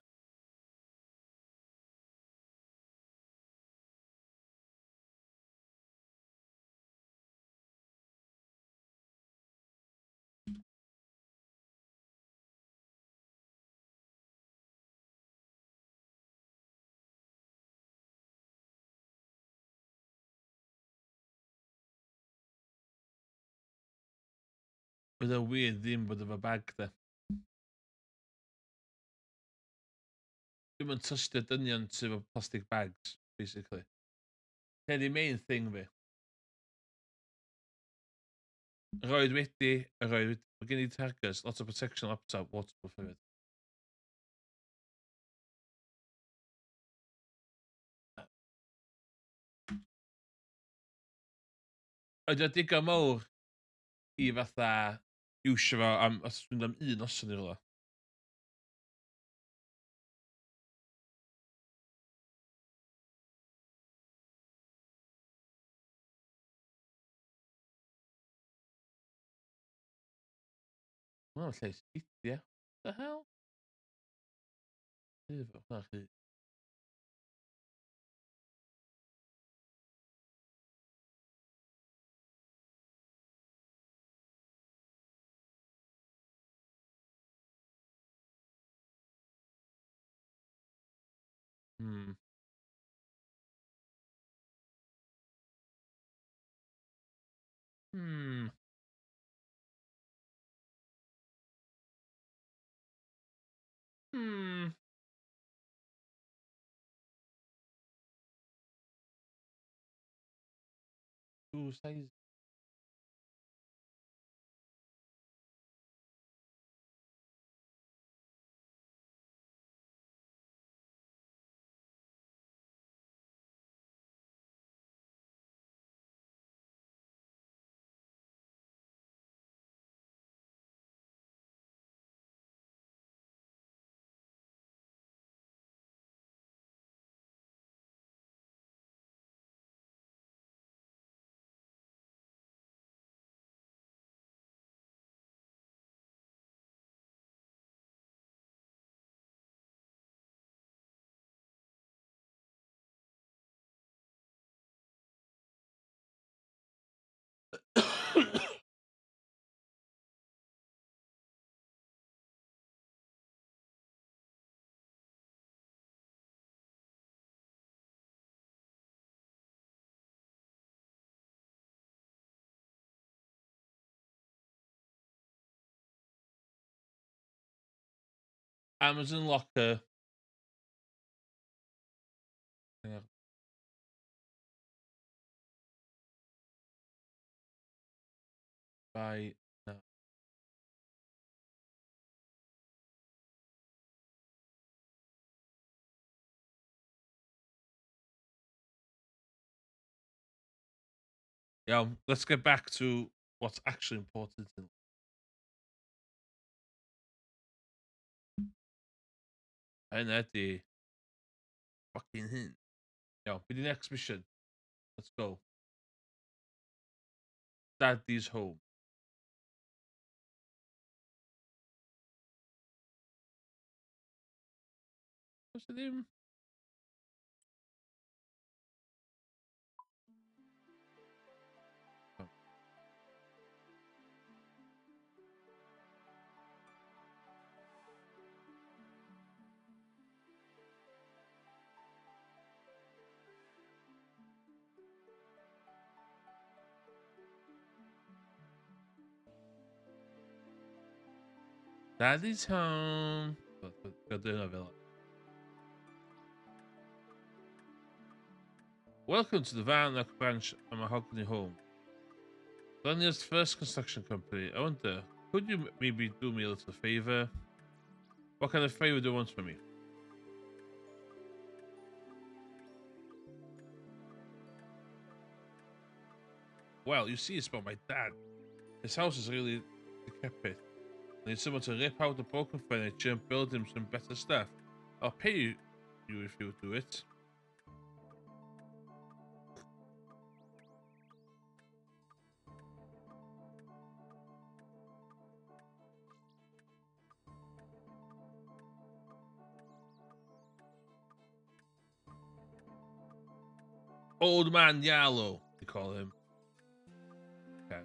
Bydd o wir ddim bod efo bag da. Dwi'n yn tystio dynion sydd efo plastic bags, basically. Dyna di main thing fi. Roedd wedi, roedd gen i targets, lot o protection laptop, waterproof hefyd. Oedd o digon mowr i fatha iwsio fo am, os mynd am un noson i rola. Wel, lle sgidia. The hell? Na chi. Hmm. Hmm. Hmm. Two size. Amazon Locker. Hang on. Buy now. Yeah, let's get back to what's actually important. And that the fucking hint. Yeah, be the next mission. Let's go. Daddy's home. What's the name? Oh. Daddy's home. Go do another. Welcome to the Varnock branch of Mahogany Home. Daniel's first construction company. I wonder, could you maybe do me a little favor? What kind of favor do you want from me? Well, you see, it's about my dad. His house is really decrepit. I need someone to rip out the broken furniture and build him some better stuff. I'll pay you if you do it. Old Man Yallow, they call him. Okay.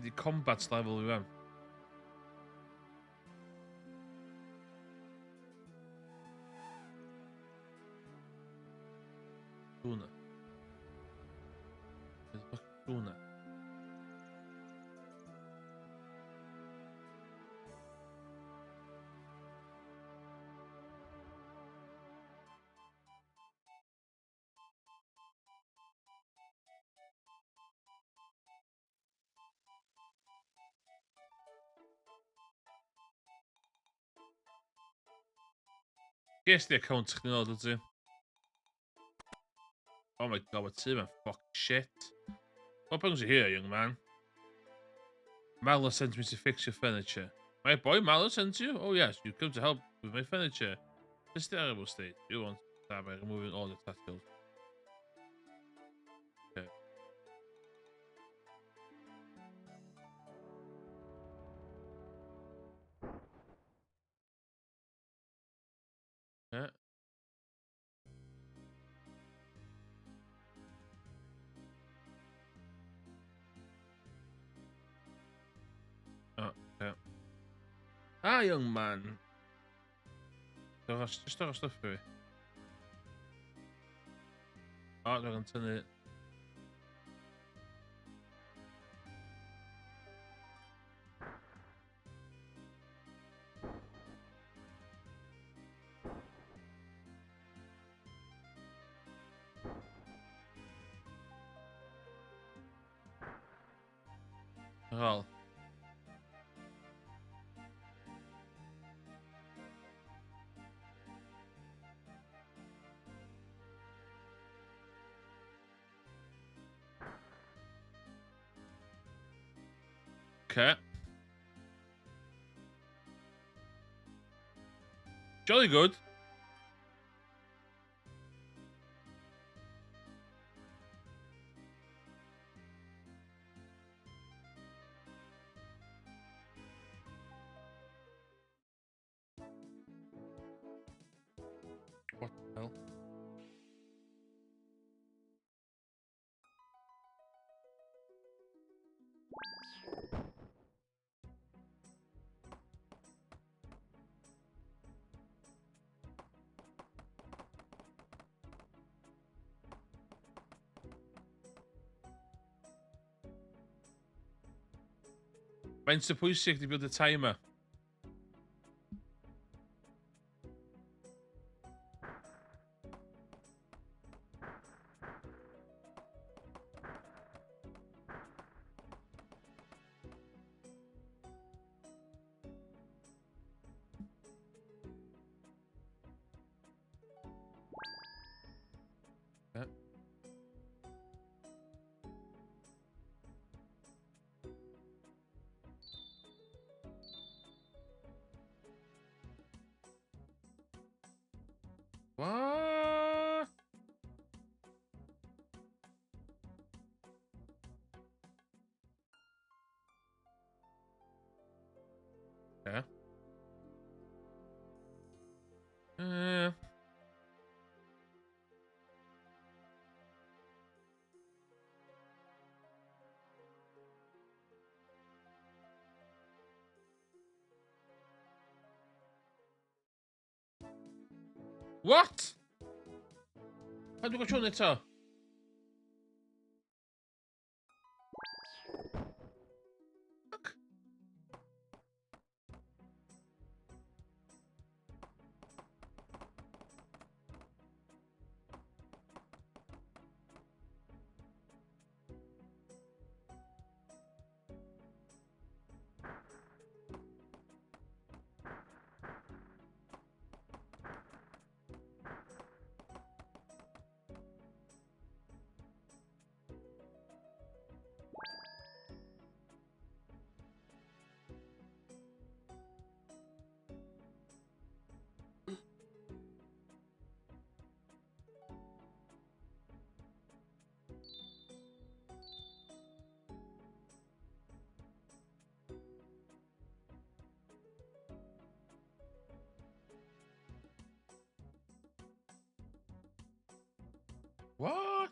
The combat level with him. Tuna. Tuna. Ges the account chdi nôl, dwyt ti? Oh my god, what team of fucking shit. What brings you here, young man? Mallow sent me to fix your furniture. My boy Mallow sent you? Oh yes, you come to help with my furniture. This terrible state. You want to start by removing all the tassels. Okay. Yeah. Oh, yeah. Ah, young man. Just throw stuff through. Oh, they're going to turn it. Well. Okay. Jolly good. What the hell? Faint sy'n pwysig di build a timer. Yeah. What? Yeah. What? How do I go eto? Fuck. What?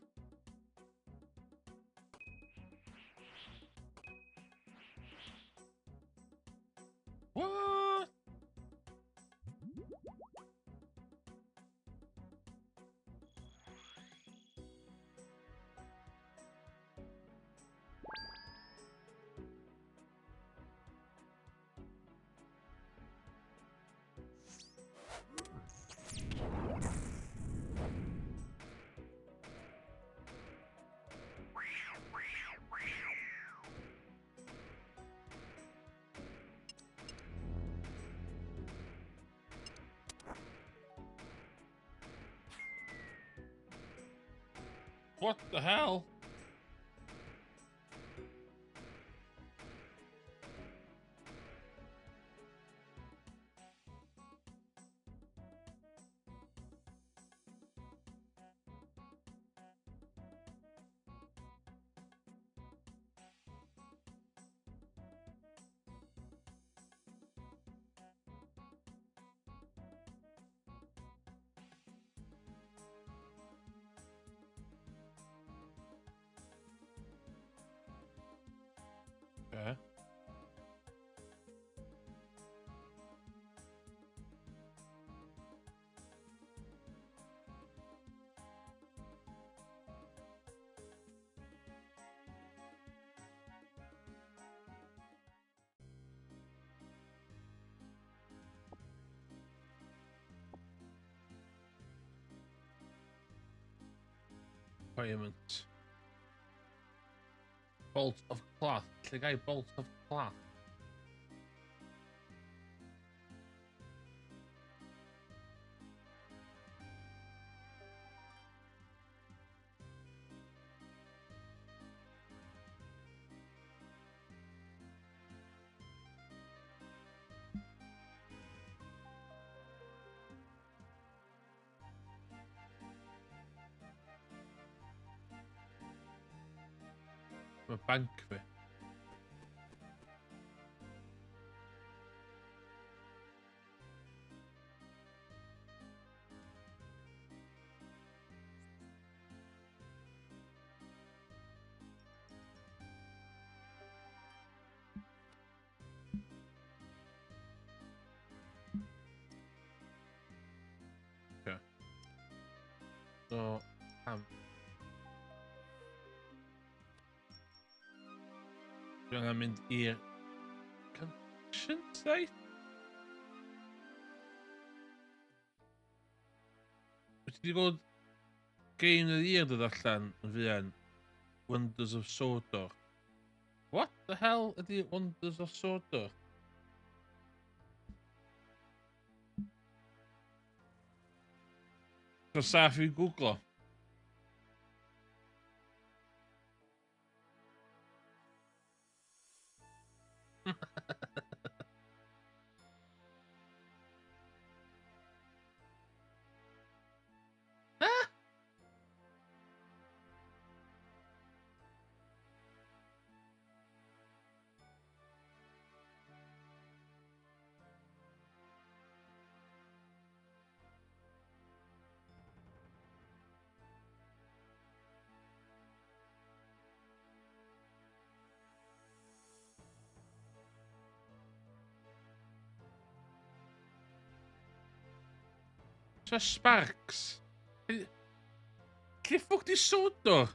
What? What the hell? Okay. Requirement. Bolt of cloth. The guy bolt of cloth. A bank fi. Okay. So, dwi'n angen mynd i'r construction site? Wyt ti wedi gweld game of the year dod allan yn fuan? Wonders of Sodor. What the hell ydi Wonders of Sodor? So saff i googlo. So Sparks. Lle ffwc di Sodor?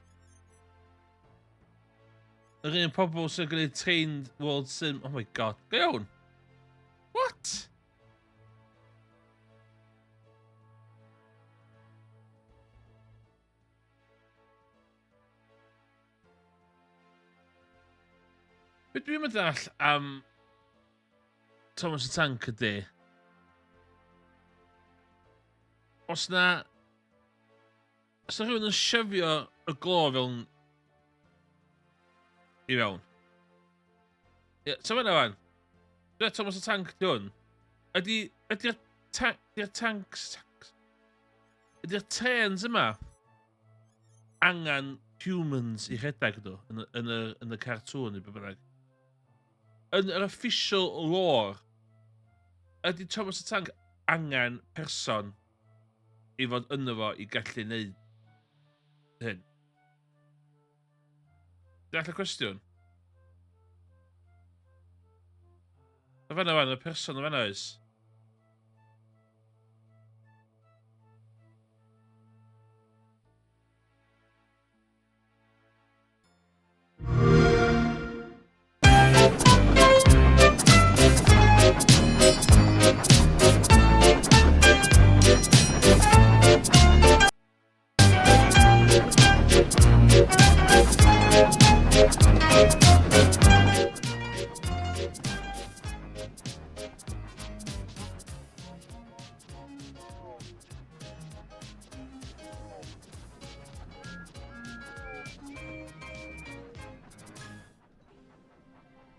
Yr un pobl sy'n gwneud trained World Sim. Oh my god. Go iawn. What? Be dwi'n meddwl am Thomas the Tank ydy? Os na rhywun yn syfio y glo fewn i fewn. Ie, so fan'na fan. Dwi'n Thomas the Tank di hwn. Ydy'r tanks... Ydy'r trains yma angen humans i rhedeg nhw yn y cartŵn i be bynnag. Yn yr official lore, ydy Thomas the Tank angen person i fod yno fo i gallu neud hyn. Dwi'n y cwestiwn. Y fan'na fan, y person y fan'na oes.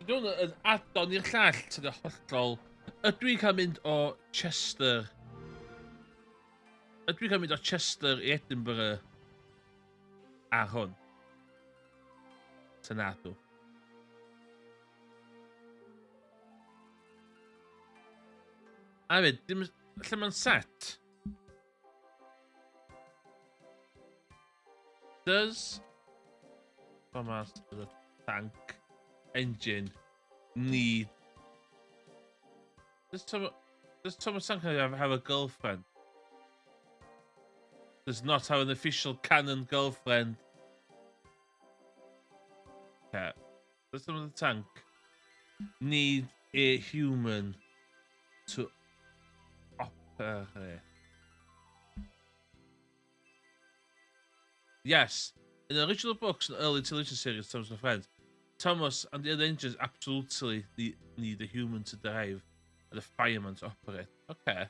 Dwi'n yn adon i'r llall sydd y hollol. Ydw i'n cael mynd o Chester? Ydw i'n cael mynd o Chester i Edinburgh ar hwn? Synadw. A fyd, lle mae'n set? Does Thomas the Tank Engine need... Does Thomas Tank have a girlfriend? Does not have an official canon girlfriend. Okay. Does Thomas the Tank need a human to operate? Yes. In the original books and early television series, Thomas and Friends, Thomas and the other engines absolutely need a human to drive and a fireman to operate. Okay.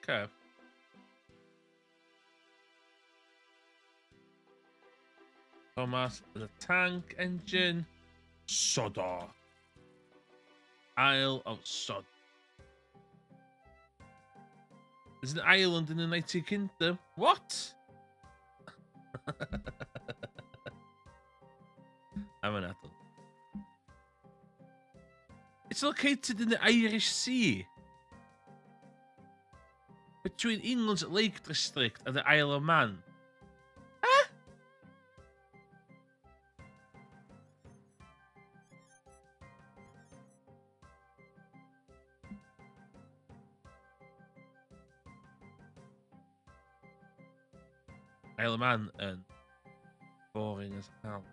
Okay. Thomas the Tank Engine. Sodor. Isle of Sod. There's an island in the United Kingdom. What? I'm an apple. It's located in the Irish Sea. Between England's Lake District and the Isle of Man. Huh? Isle of Man and boring as hell.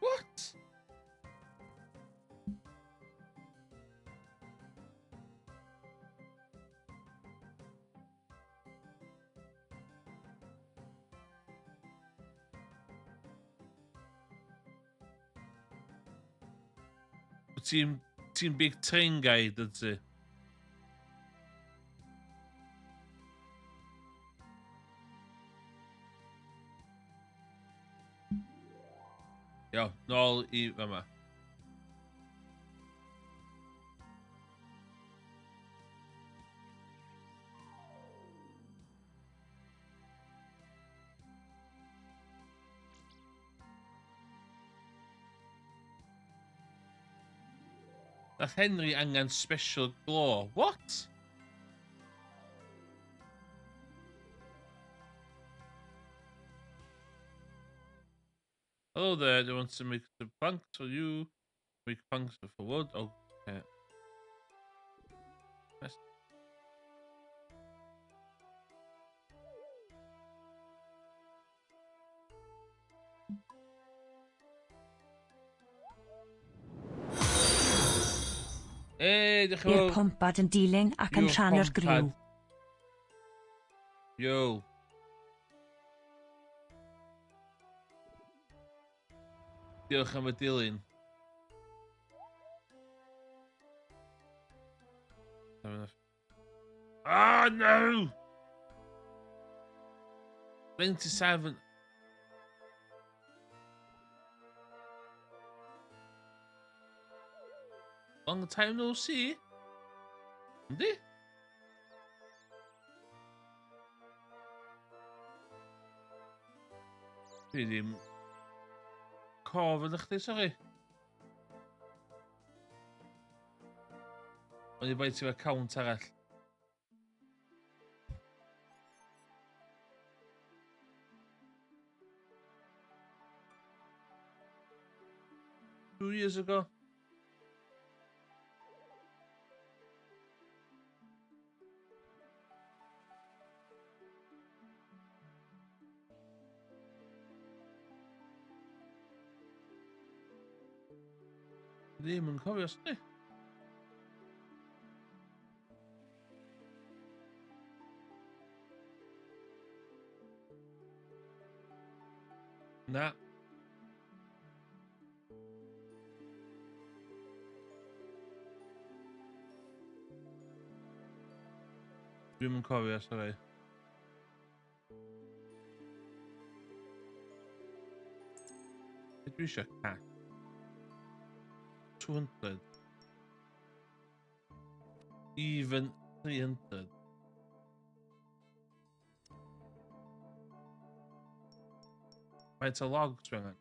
What? Team Big Train guy, that's it. Yo, nôl I fama. Nath Henry angen special glow. What? Hello there, do you want to make the planks for you? Make planks for wood? Okay. Yes. Diolch yn I'r fawr. pwmpad yn dilyn ac yn Yw'r rhannu'r griw. pwmpad. Yo. Diolch am y dilyn. Oh no! 27. Long time no see. Yndi? Dwi ddim cofyn chdi, sori. O'n I bai ti efo account arall. Two years ago. Ddim yn cofio sni. Na. Dwi'm yn cofio, sori. Be dwi eisiau cash? 200. Even 300. Faint o logs dwi angen?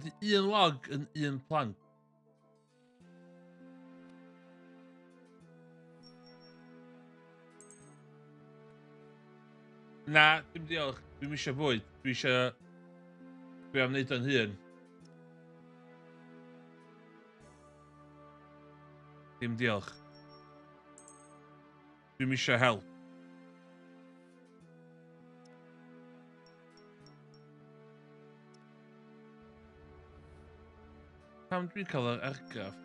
Ydy un log yn un plank? Na, dim diolch. Dwi'm eisiau bwyd. Dwi am wneud o'n hun. Dim diolch. Dwi'm eisiau help. Pam dwi'n cael yr argraff?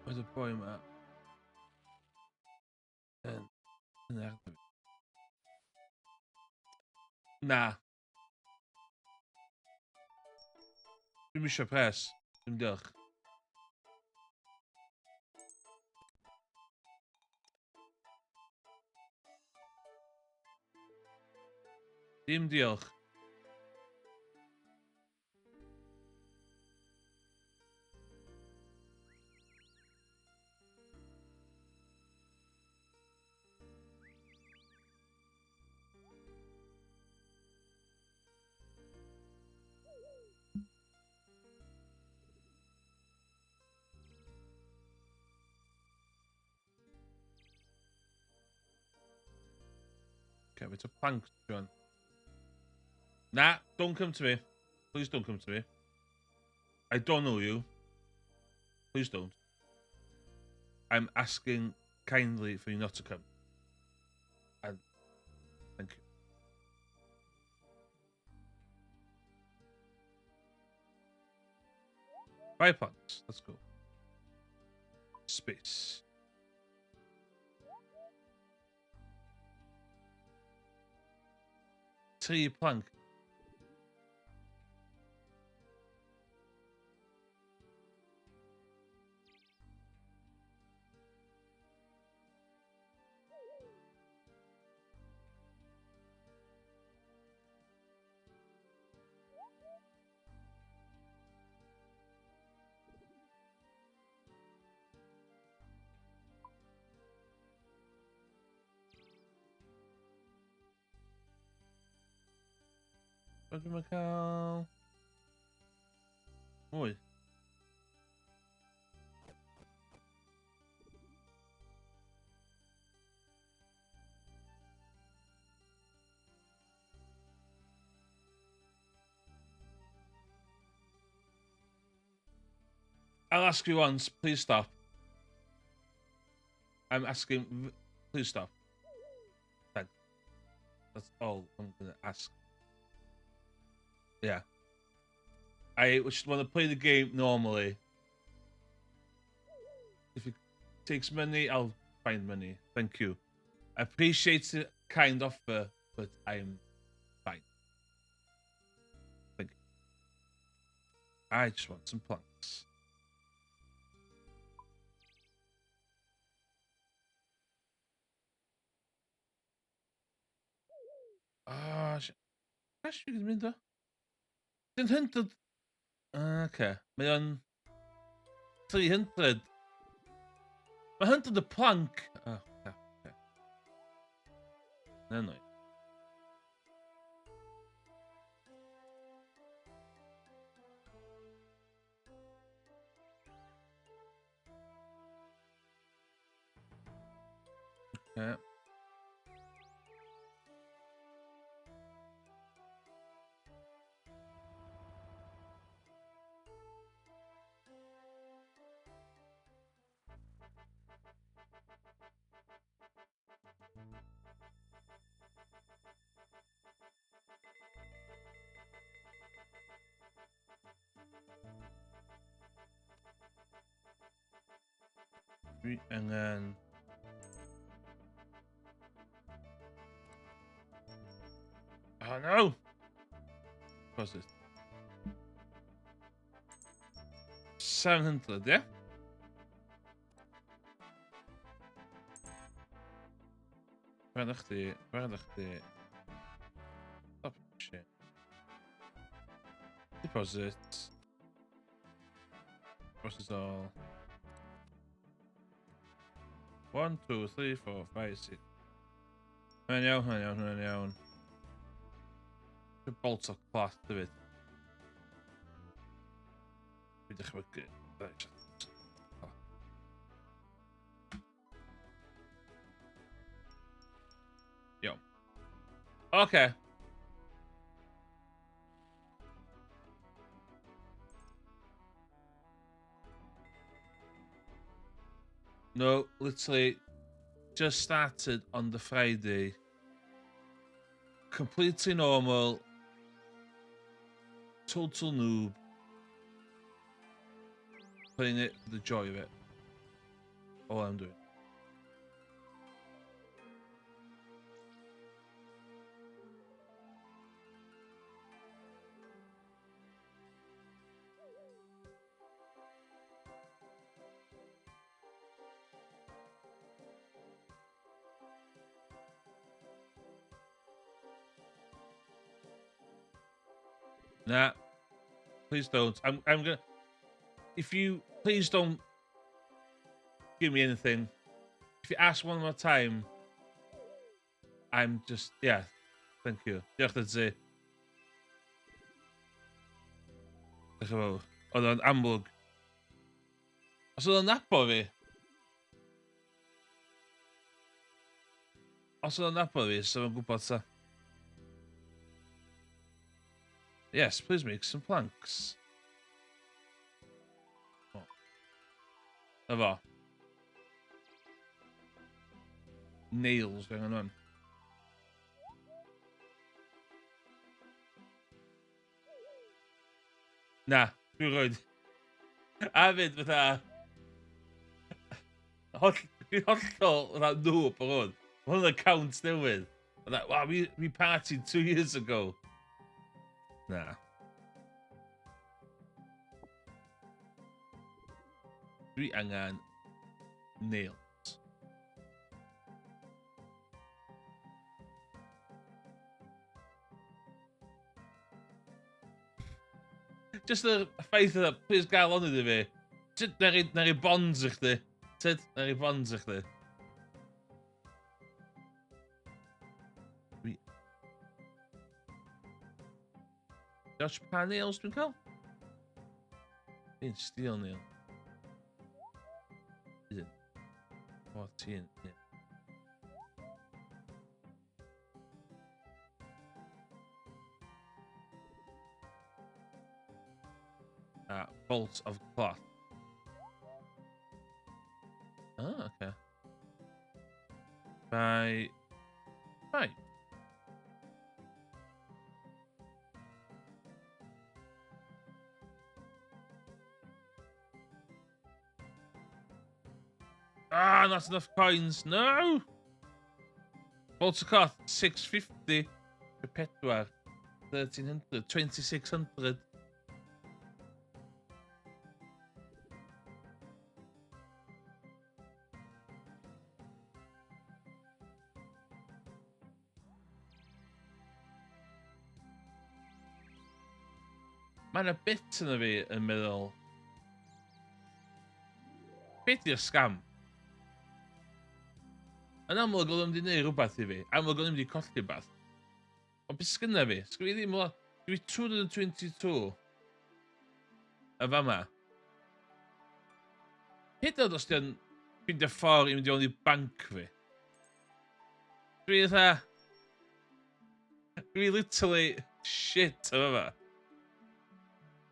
Oedd y boi yma yn argraff. Na. Dwi'm eisiau pres. Dim diolch. Dim diolch. Okay, it's a plank, John. Nah, don't come to me. Please don't come to me. I don't know you. Please don't. I'm asking kindly for you not to come. And thank you. Fire plants. Let's go. Space. Tree plank. What do I call? Mwy. I'll ask you once. Please stop. I'm asking. Please stop. Thanks. That's all I'm gonna ask. Yeah. I just want to play the game normally. If it takes money, I'll find money. Thank you. I appreciate the kind offer, but I'm fine. Thank you. I just want some planks. Ah, gosh, you can mynd o. 100. Okay. Mae o'n 300. Mae 100 y plank. Oh, okay. No. Okay. Dwi angen... Oh no! What's this? 700, yeah? Waar dacht hij? Stop shit. Deposit. Process all. 1, 2, 3, 4, 5, 6. Hang on. De bolts are class to it. We dechrau Yo. Okay. No, literally just started on the Friday. Completely normal. Total noob. Playing it for the joy of it. All I'm doing. Nah. Please don't. I'm gonna... If you... Please don't give me anything. If you ask one more time, I'm just... Yeah. Thank you. Diolch yn ti. Diolch yn fawr. Oedd o'n amlwg. Os oedd o'n nabo fi... Os oedd o'n nabo fi, so o'n gwybod ta. Yes, please make some planks. Oh. Efo. Nails going on. Na, dwi'n rhoi... A fyd fatha... Dwi'n hollol fatha noob ar hwn. Mae hwn yn account newydd. Wow, we partied 2 years ago. Na. Dwi angen nails. Just y ffaith yna, please gael ond iddi fi. Tyd, na i bonds i chdi. Tyd, na i bonds i chdi. Josh, pa nails dwi'n cael? Un steel nail. Un. 14, yeah. Bolts of cloth. Oh, okay. By... Ah, not enough coins. No! Bolts of cloth, 650. Pedwar. 1300. 2600. Mae yna bit yna fi yn meddwl... Be di'r scam? Yn amlwg oedd ddim wedi gwneud rhywbeth i fi. Amlwg oedd ddim wedi colli rhywbeth. Ond beth sgynna fi? Sgynna fi ddim lot. Dwi 222. Y fama. Hyd oedd os di'n ffeindio ffordd i mynd i o'n i banc fi. Dwi eitha... Dwi literally shit y fama.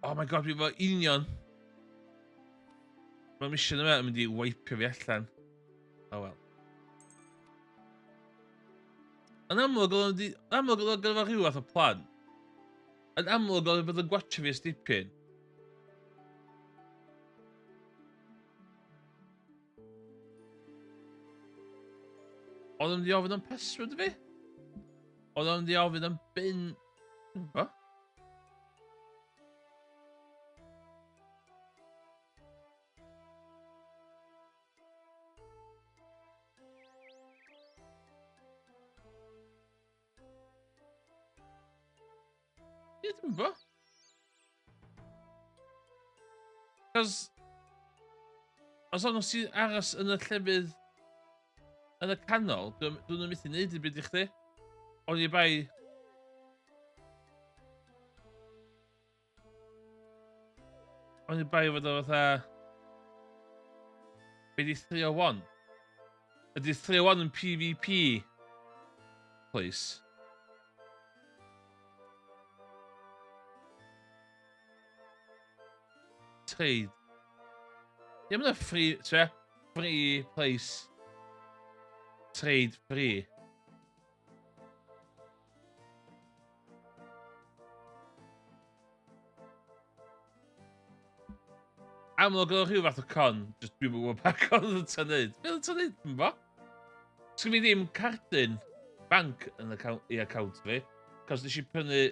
Oh my god, fi fo union. Mae mission yma yn mynd i wipio fi allan. Oh well. Yn amlwg oedd gyda fo rhyw fath o plan. Yn amlwg oedd bydd yn gwatio fi ysdipyn. Oedd nhw'n di ofyn am password fi? Oedd nhw'n di ofyn am bin... O? Ie, dwi'n bo. Cos... Os o'n nhw sy'n aros yn y llefydd yn y canol, dwi'n nhw'n mynd i wneud i byd i chdi. O'n i bai... O'n i bai fod o fatha... Be di 301? Ydy 301 yn PvP? Please. Trade. Ie, mae'n free... Tre? Free place. Trade free. Amlwg oedd rhyw fath o con, just dwi'n gwybod pa con oedd yn neud. Be oedd yn neud, yn bo? Sgyn fi ddim cardyn banc yn i account fi, cos nes i prynu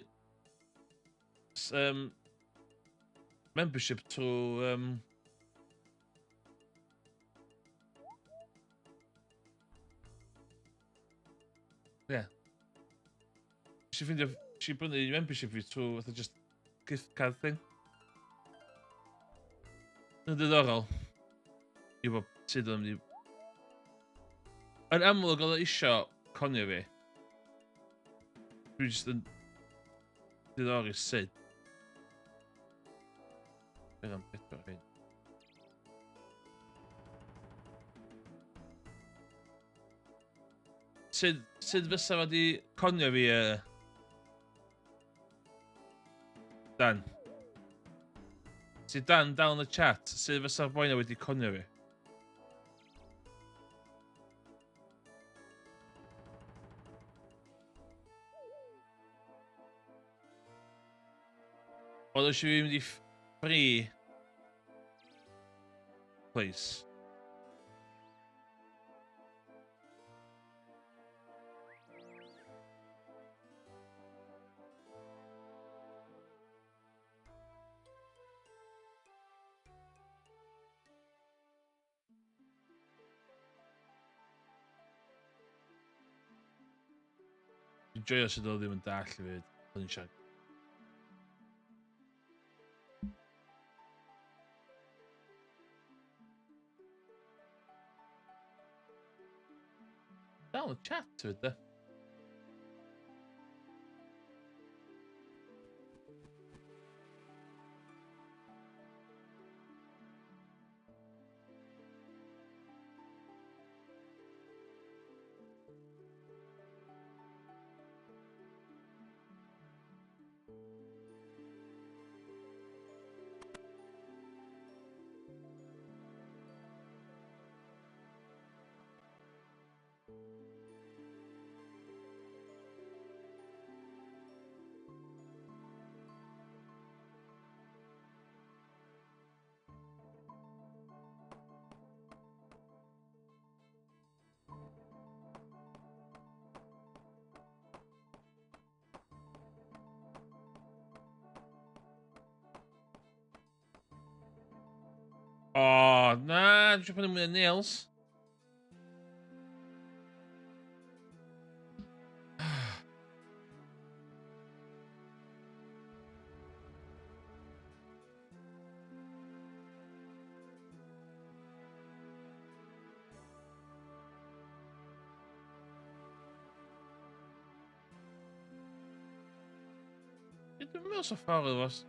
membership trwy... Ie. Nes i ffeindio... Nes i prynu membership fi trwy fatha just gift card thing. Yn diddorol. I wybod sut o'n mynd i... Yn amlwg oedd o isio conio fi. Dwi jyst yn diddori sut. Beth am bedwar hyn. Sut fysa fo di conio fi Dan? Si Dan dal yn y chat, sut fysa'r boi na wedi conio fi? Oedd eisiau fi mynd i free place. Dwi'n joio sydd o ddim yn dall i fyd. O'n i'n siarad. Dal y chat fyd da. O, na, dwi'n siarad prynu mwy o nails. Dwi'n meddwl so ffordd o fos.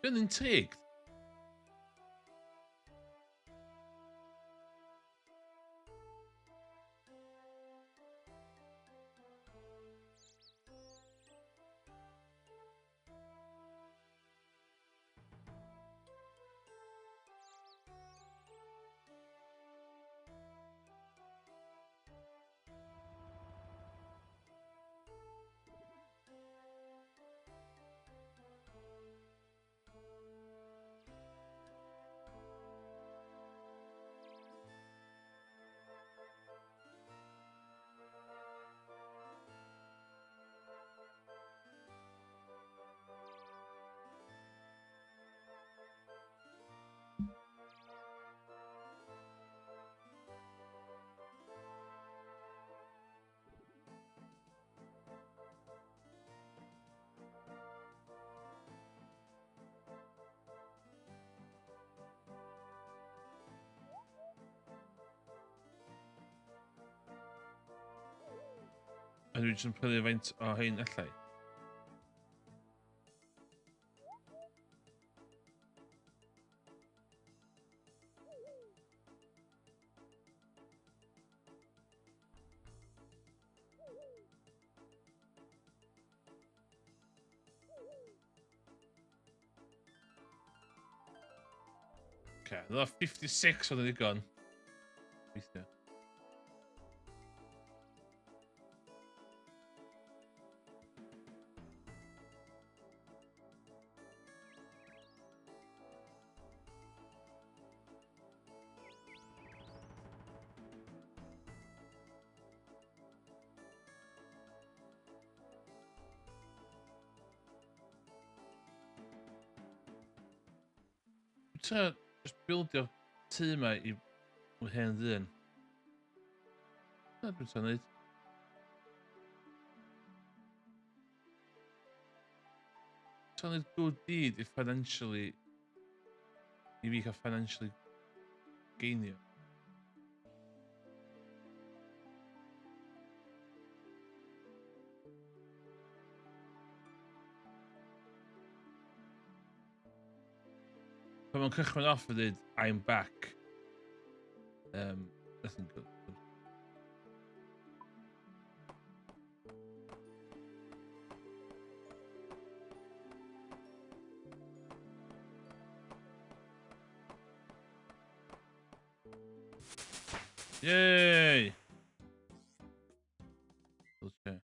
Dwi'n intrigued. A dwi jyst yn prynu faint o hein allai. Okay, dda 56 oedd yn ddigon. Weithio. Ti'n just buildio tŷ yma i hen ddyn. Na, dwi'n ta'n neud. Ta'n neud good deed i financially... I fi cael financially geinio. Pan mae'n cychwyn off yn dweud, I'm back. Nothing good. Yay! Okay.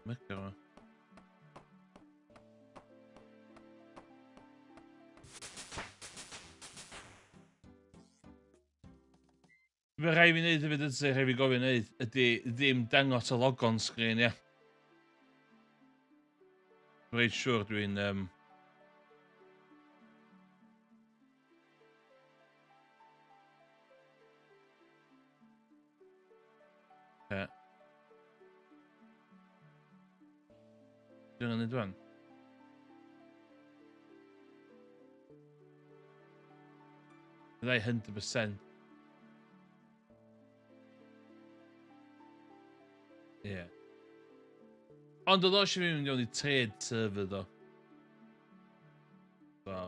Mecca yma. Be rai fi wneud hefyd ydy, rai fi gofio wneud, ydy ddim dangos y logon sgrin, ia. Dwi'n rhaid siwr dwi'n... Dwi'n gwneud dwi'n. Byddai 100%. Ie. Ond oedd o eisiau mynd i trade server do. So.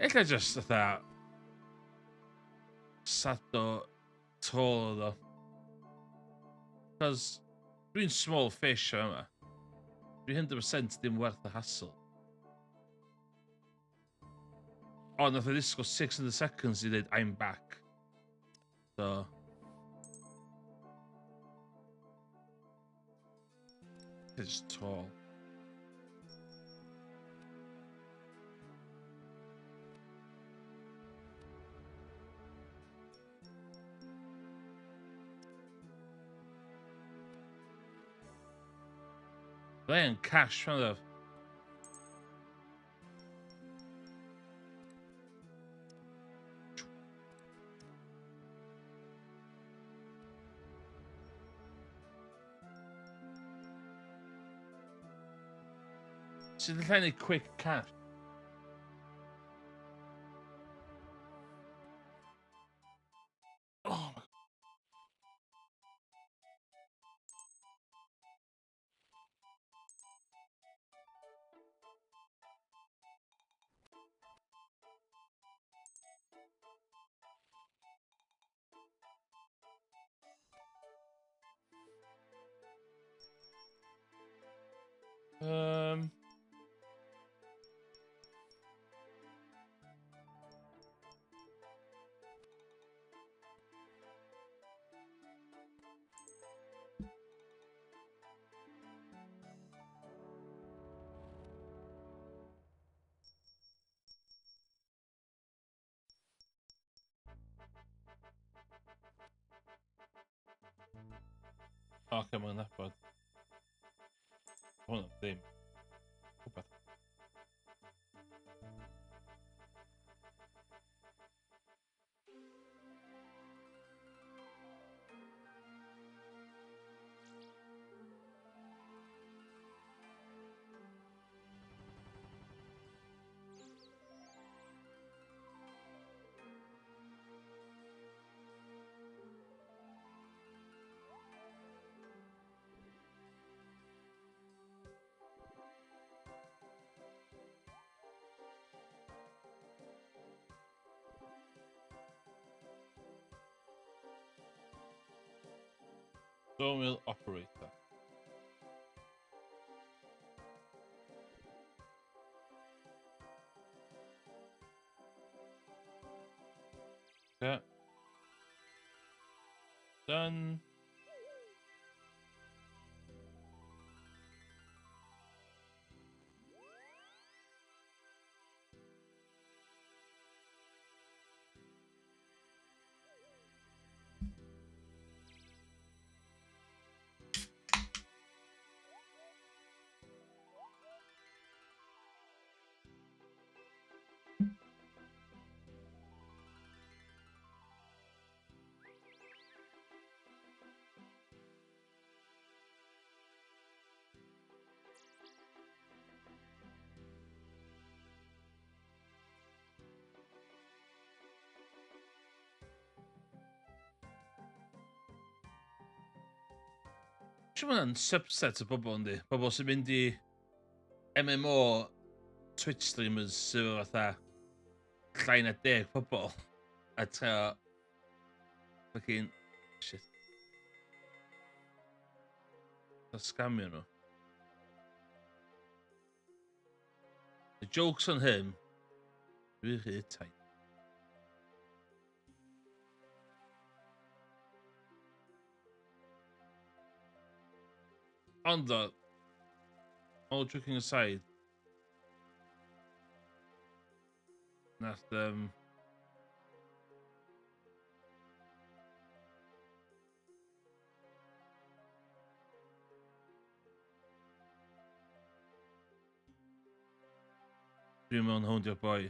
Ella just fatha... Sado tôl o. Cos dwi'n small fish o yma. Dwi'n 100% dim werth y hassle. O, nath o ddisgo 600 seconds i dweud I'm back. So... It's just tall. They yn cash, fan dda. Sydd yn llai quick cash. Oh my... Ocê, mae'n nabod. Hwnnw, ddim. Rhywbeth. Sawmill operator. Okay. Done. Siw hwnna'n subset o bobl yndi? Bobl sy'n mynd i MMO Twitch streamers sydd o fatha llai na 10 pobl. A tra fucking shit. A scamio nhw. The joke's on him. Really tight. Ond o, all joking aside, nath dwi'n mewn howndio boi.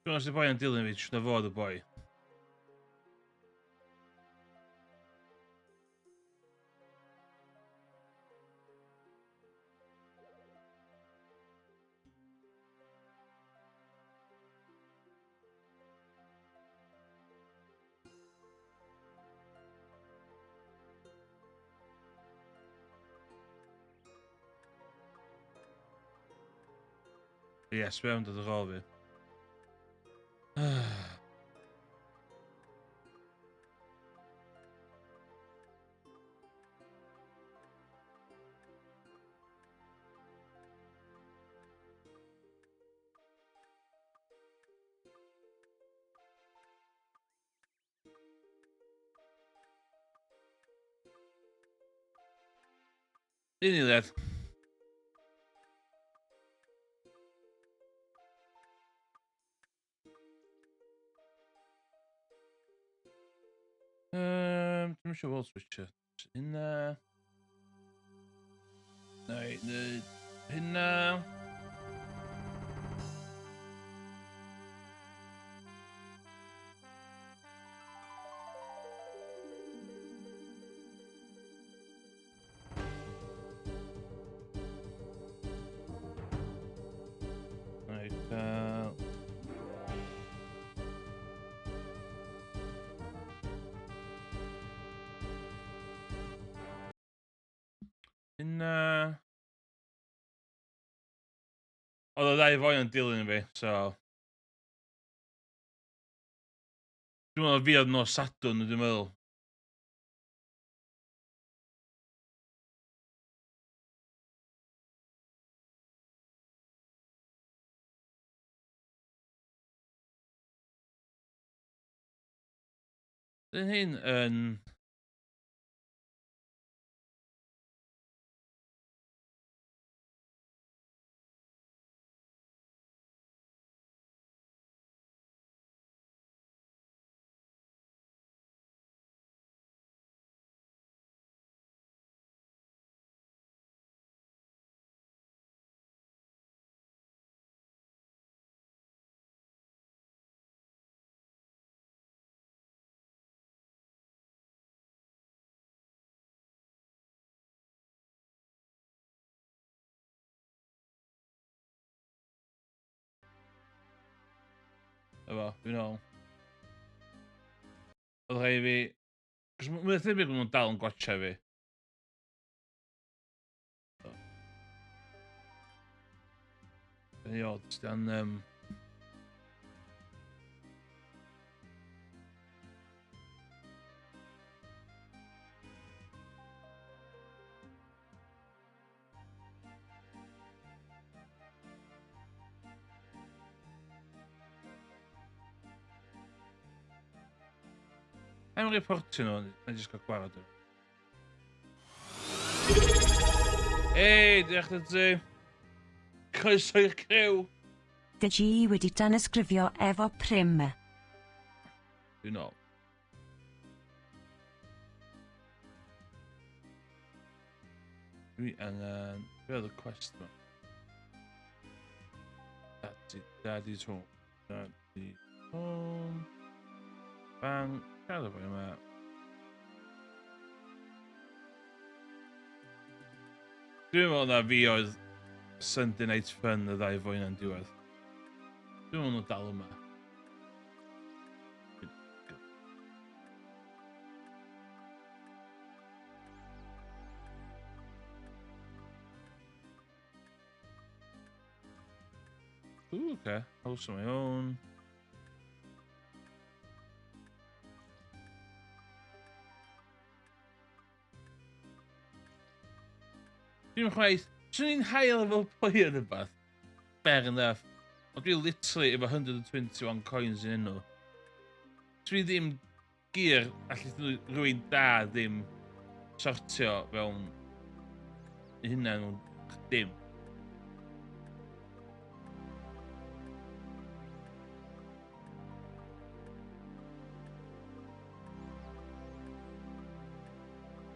Dwi'n os y boi yn dilyn fi, ti'n fod y boi. Yes, we haven't dod ar ôl fi. Un eiliad. Dwi'n eisiau weld switcher. Hynna. Neu, hynna. yn oedd y ddau foi yn dilyn fi, so dwi'n meddwl fi oedd nos Sadwrn, dwi'n meddwl. Dyn hyn yn... Efo, dwi'n meddwl. Oedd rhai fi... Cos mae'n thebyg bod nhw'n dal yn gwatcha fi. Yn ei od, dan... I'm reportio nhw, na jyst cael gwarad nhw. Hei, diolch yn ti. Croeso i'r crew. Dy G wedi danysgrifio efo prim. Dwi'n ôl. Dwi angen... Be oedd y quest yma? Daddy's home. Daddy's home. Bang. Cael efo yma. Dwi'n meddwl na fi oedd Sunday Night Fun y ddau foi na'n diwedd. Dwi'n meddwl nhw dal yma. Ooh, okay. House of my own. Dwi'n chwaith, swn i'n hael efo pwy yn rhywbeth. Fair enough. Ond dwi literally efo 121 coins yn enw. Dwi ddim gyr allu rhywun da ddim sortio fewn i hynna nhw'n dim.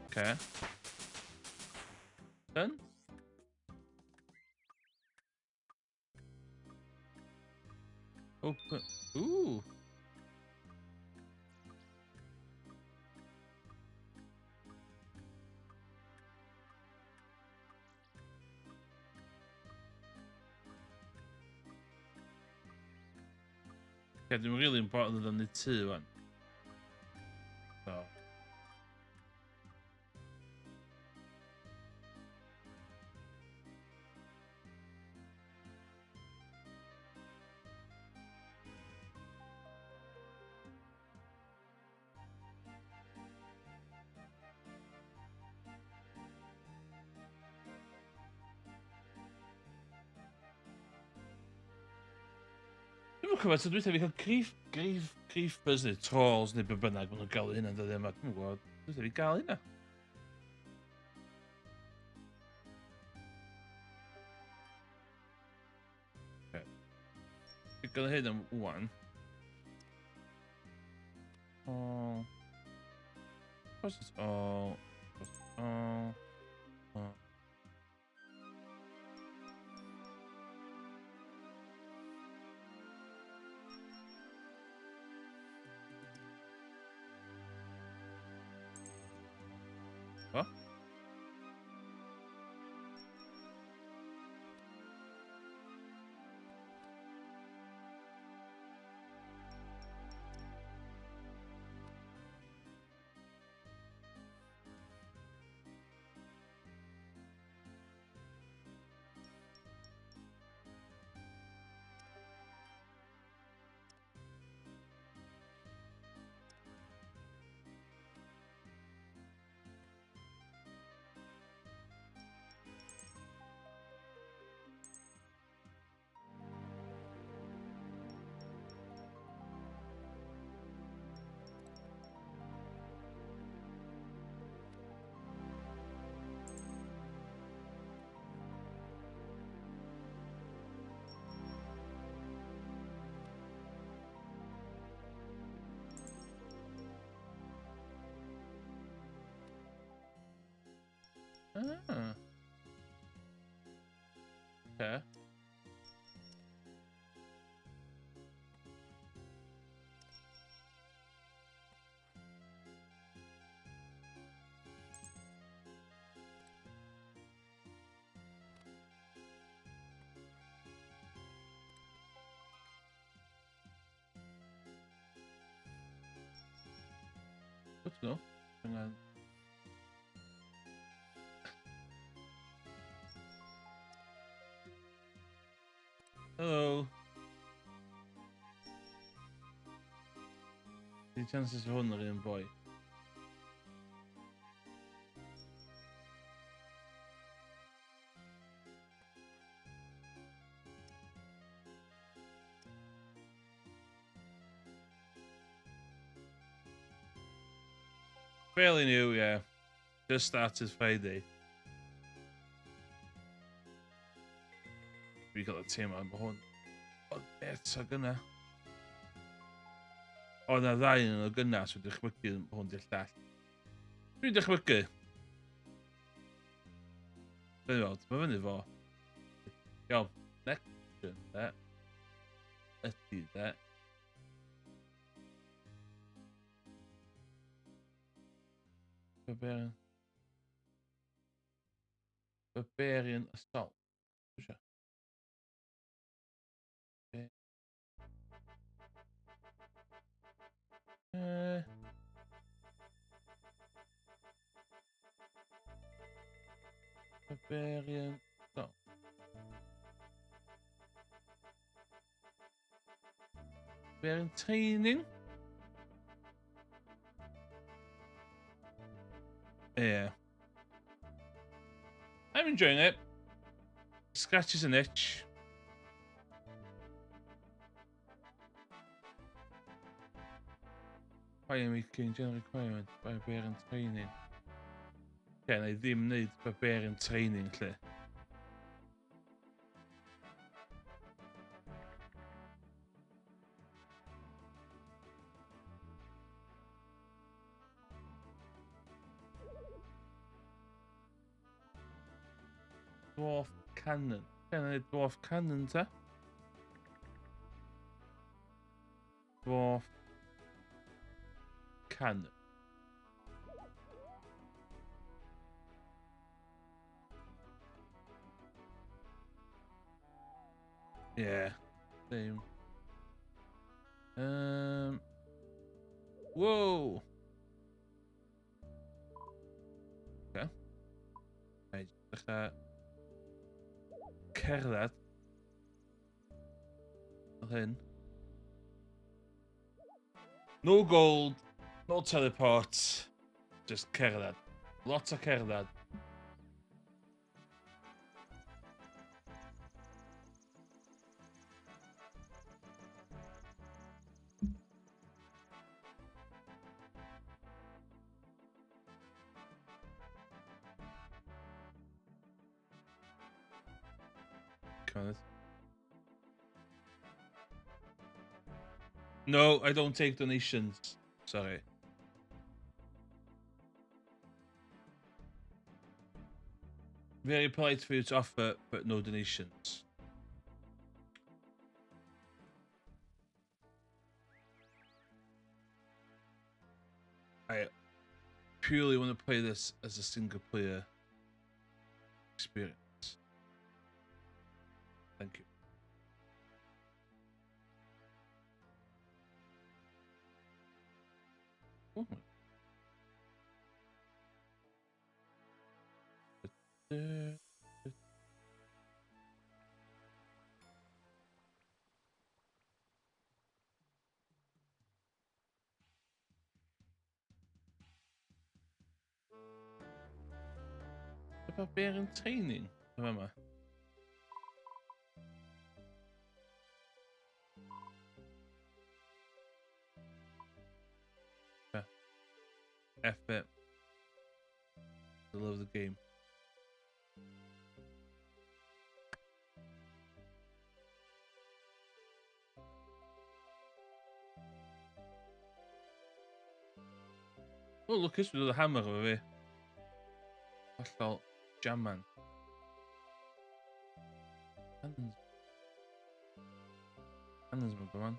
Okay. Done? Open. Ooh. Okay, dwi'n really important than the two one. So. Dwi'n cofio, so dwi'n fi cael creepers neu trolls neu be bynnag maen nhw'n gael hynna dyddi yma. Dwi'n gwybod, dwi'n fi gael hynna. Okay. Dwi'n gael hyn am wan. Oh. What's this? Oh. Oh. Oh. What? Ah. Okay. Good to know. Hang on. Hello. The chances of 100 in boy. Fairly new, yeah. Just started Friday. We got the team on behind. Oh, it's a gonna. O, na ddau yn o gynnas wedi dychmygu hwn di'r llall. Dwi'n dychmygu. Dwi'n weld, mae fyny fo. Iawn, next question, de. Ydy, de. Barbarian Assault. Barbarian Assault. Barbarian Training. Yeah. I'm enjoying it. Scratches an itch. Making general requirement barbarian training. Okay, I ddim need barbarian training lle. Dwarf cannon. Can I dwarf cannon ta? Dwarf cannon. Yeah. Same. Whoa. Okay. Right, dechrau cerdded. Fel hyn. No gold, no teleport, just cerdded. Lots of cerdded. Kind of. No, I don't take donations. Sorry. Very polite for you to offer, but no donations. I purely want to play this as a single player experience. Thank you. Oh my. Barbarian training. Remember. Effort. I love the game. Oh, look, it's with the hammer over here. Hollol. Jam man. Cannons, my man.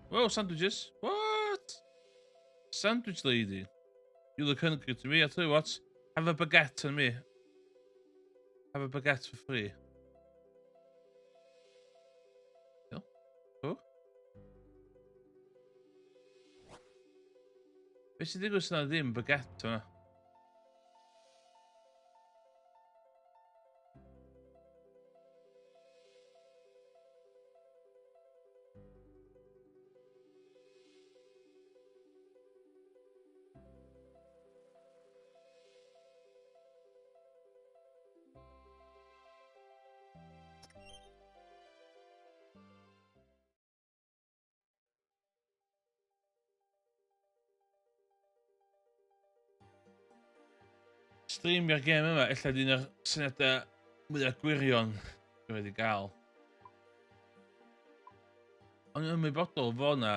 Whoa, sandwiches. What? Sandwich lady. You look hungry to me. I tell you what. Have a baguette on me. Have a baguette for free. Yeah. Oh. Beth sy'n digwydd sy'n ddim baguette yna? Streamio'r gêm yma, illa dyn o'r syniadau mwyaf gwirion dwi wedi gael. Ond yn ymwybodol fo na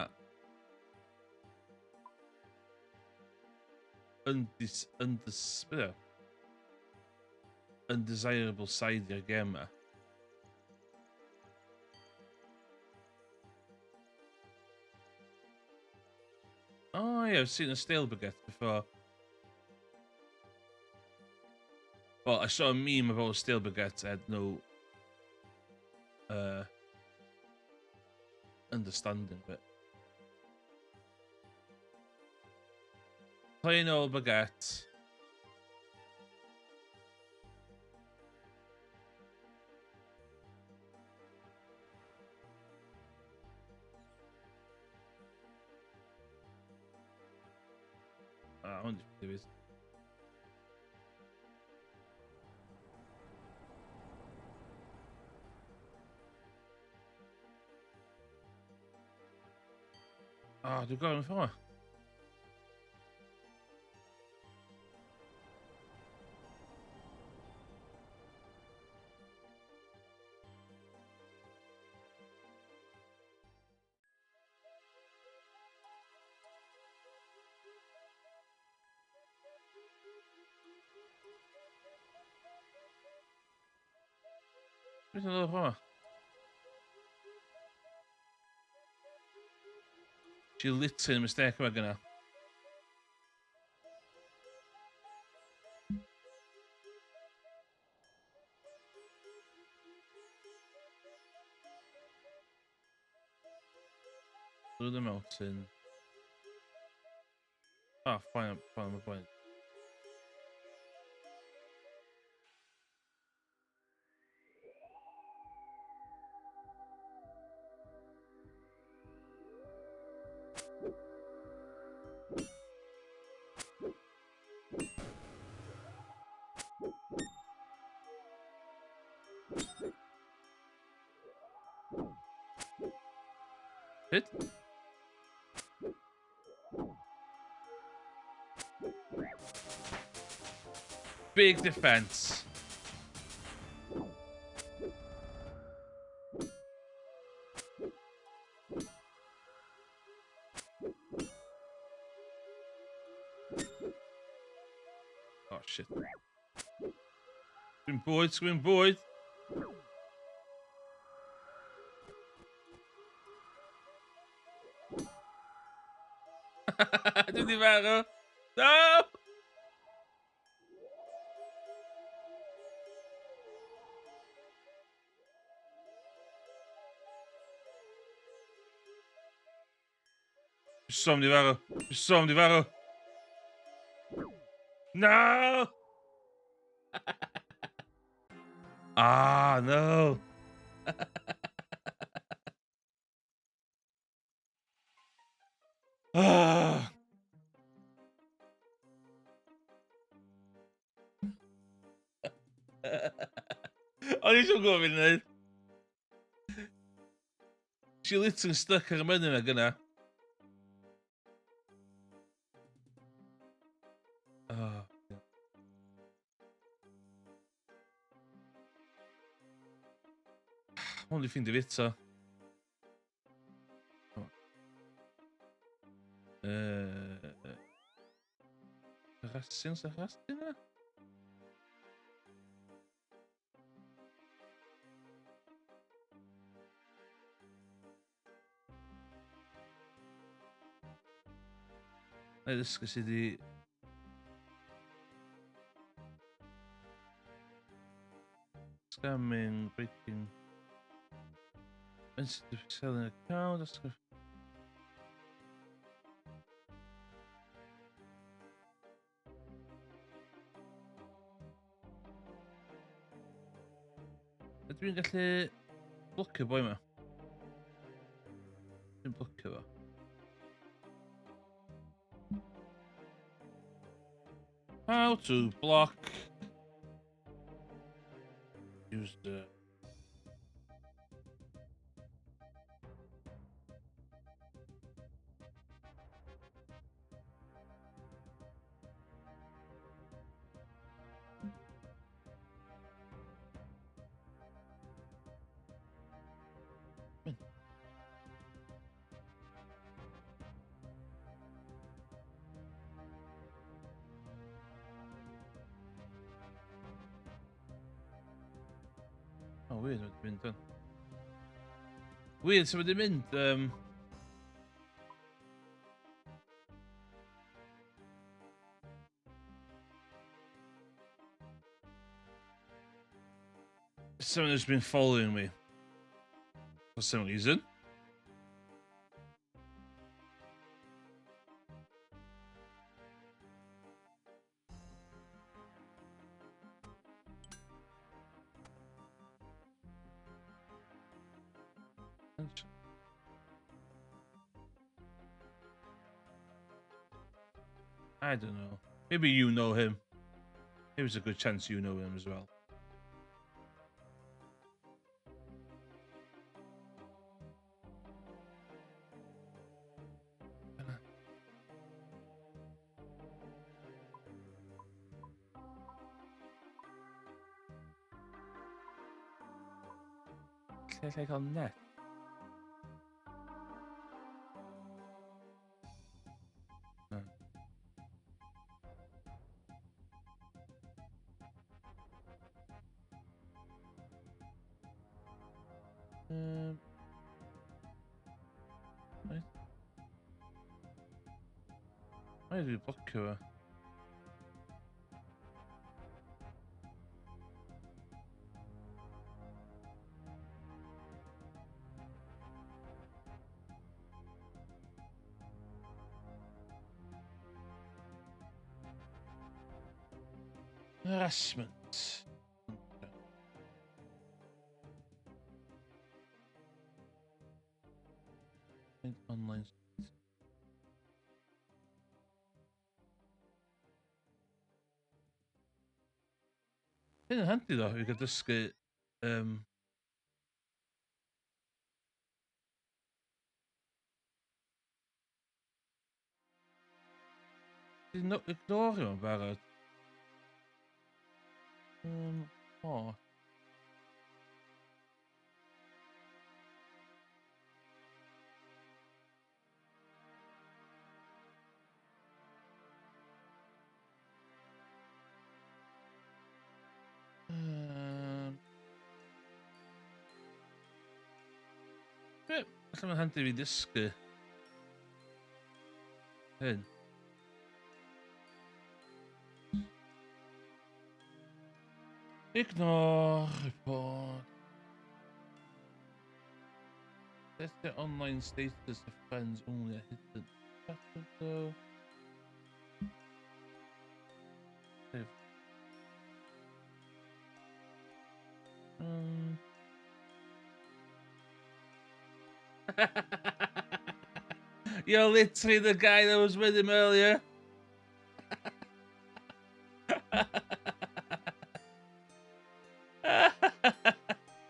undesirable side i'r gêm yma. Oh yeah, I've seen a stale baguette before. Well, I saw a meme about a stale baguette. I had no understanding of it. Plain old baguette. I wonder if there is. Ah, dwi'n gofyn ffordd. Beth yn dod ffordd? She's literally a mistake yma gyna. Through the mountain. Ah, fine my point. Hit. Big defense. Oh shit. Swim boyd. Dwi di farw. No! Som di farw. No! Ah, no. Ah. O'n i siwr gwybod fi'n neud. She literally stuck ar y mynydd yna gyna. Oh. Hwn i ffeindio fi eto. sy'n sarcastic yna? Na i ddysgu sydd i... Scamming, breaking... Instead of selling an account, that's... Ydw i'n gallu blocio boi yma? Dwi'n blocio fo. How to block... Use the... Oh, weird, what's been done. Weird, so wedi mynd, someone has been following me. For some reason. I don't know. Maybe you know him. Maybe there's a good chance you know him as well. Lle lle cael net? No. Right. Why did we block her? Harassment. Online. Hyn yn handi ddo, i gael dysgu ignorio yn barod. O. Allan mae'n handi fi dysgu hyn. Ignore report. Set the online status of friends only a hidden though. You're literally the guy that was with him earlier.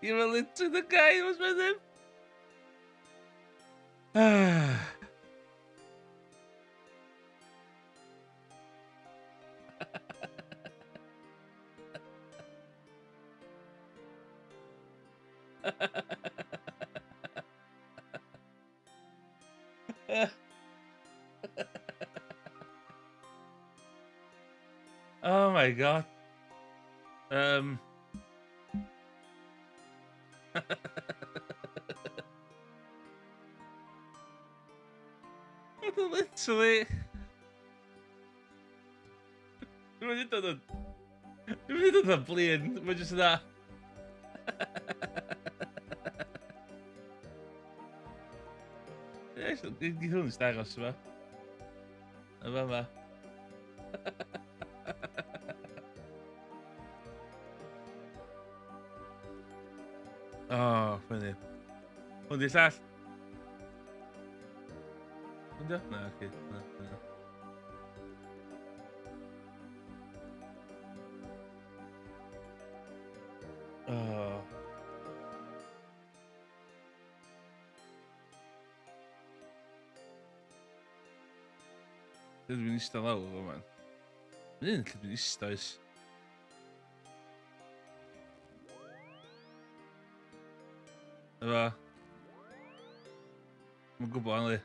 You were literally the guy that was with him. my god. Literally. Dwi'n mynd i dod yn blin. Mae'n jyst yna. Gyd hwn ys dangos yma. Yma. Oh, funny. Hwn di'r llall. Hwn di? Na, oce. Oh. Dwi'n mynd eistedd lawr o man. Mae'n un lle dwi'n eistedd oes. Efo. Mae'n gwybod anli.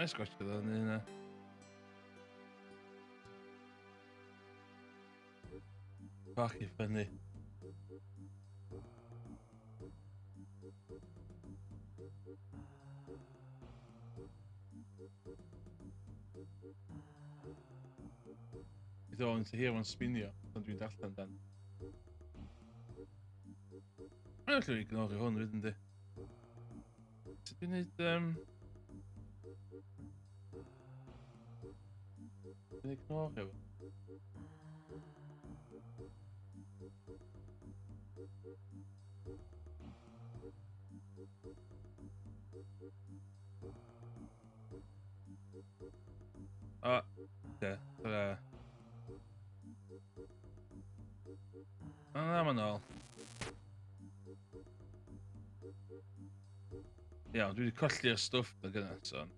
Nice gwestiwn ddo, ni yna. Fuck i ffynnu. I ddod into here o'n sbinio, ond dwi'n darllen dan. Mae'n allwn ignorio hwn, fyd yndi. Sut dwi'n neud, Dwi'n ignorio fo. O, oce, dyna. O, na, ma'n ôl. Iawn, dwi wedi colli'r stwff na gyna, so...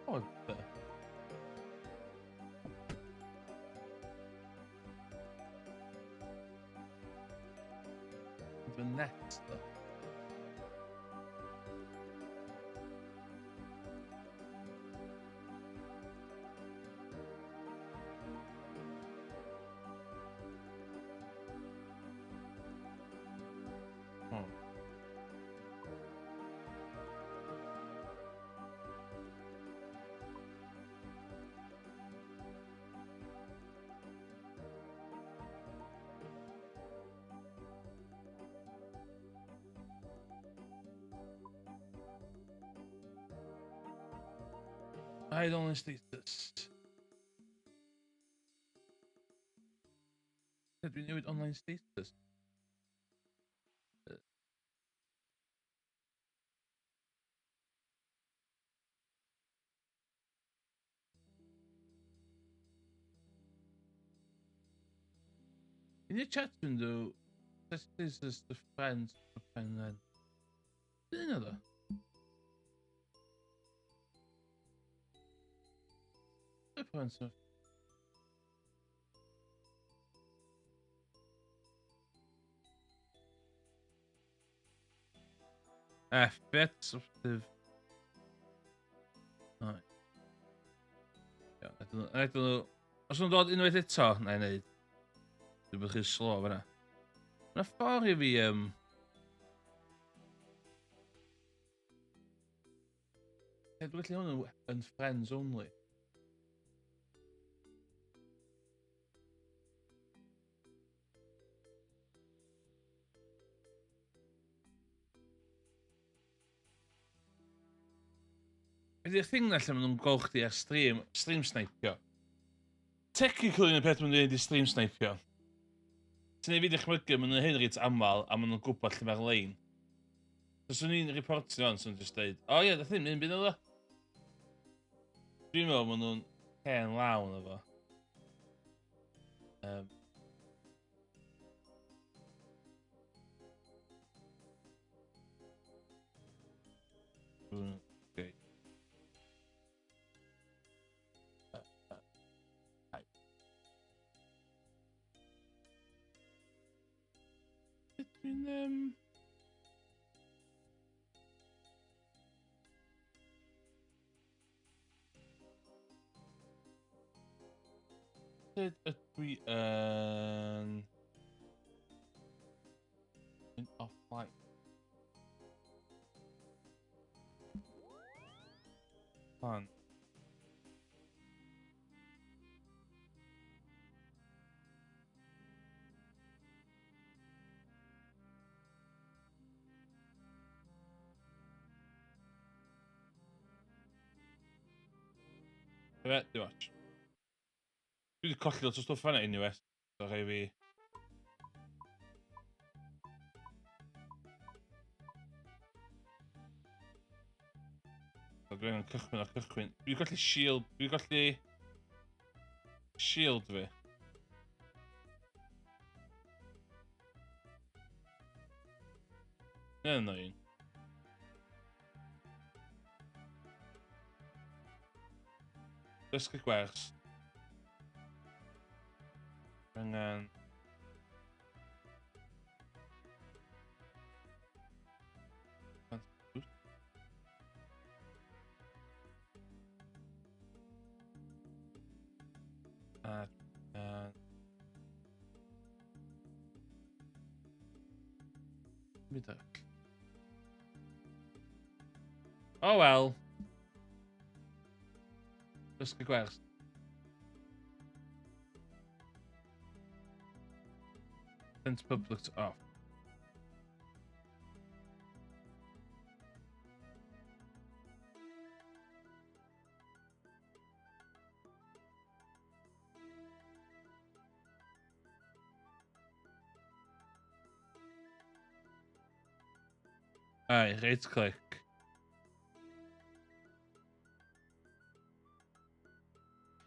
Odd da. The net da. Hide only status. Did we know it online status? In your chat window, this is the friends and then another. Friends of bits of the right. Yeah, I don't know. Os nhw'n dod unwaith eto, na i neud. Dwi'n bych chi'n slo fyna. Yna ffordd i fi, dwi'n gallu hwn yn friends only. Ydy'r thing na lle maen nhw'n gweld chdi ar stream snipio. Technically yn y peth maen nhw'n dweud i stream snipio. Sy'n ei fi dychmygu, maen nhw'n hyn reit aml, a maen nhw'n gwybod lle mae'r lein. Os o'n i'n reportio on, so'n just deud, o ie, dath ddim un byd o. Dwi'n meddwl maen nhw'n hen lawn efo. Okay. Dwi'n sut ydw i yn offline? Fan. Dwi'n watch. Dwi wedi colli lot o stwff fan'na unwaith. So rhai fi... So dwi'n cychwyn a cychwyn. Dwi wedi colli shield. Dwi wedi colli... shield fi. Yn annoying. Dysgu gwers. Angen... Oh well. Dysgu gwers. Sent public to off. Aye, right click.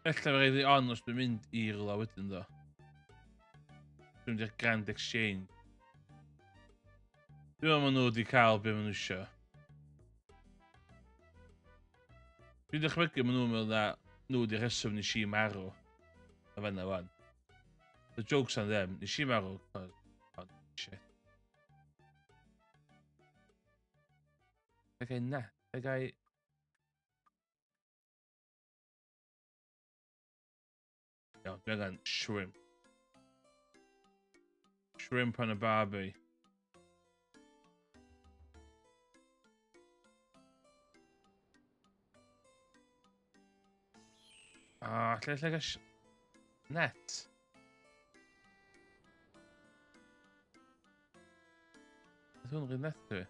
Ella fe rhaid i on os dwi'n mynd i rhywle wedyn do. Dwi'n mynd i'r Grand Exchange. Dwi'n meddwl maen nhw wedi cael be maen nhw isio. Dwi'n dychmygu maen nhw'n meddwl na nhw wedi rheswm nes i marw. A fanna wan. The joke's on them. Nes i marw. Oh, shit. Okay, na. Okay. Iawn, dwi'n angen shrimp. Shrimp on a barbie. Ah, lle gael net. Ydy hwn rhaid net fi?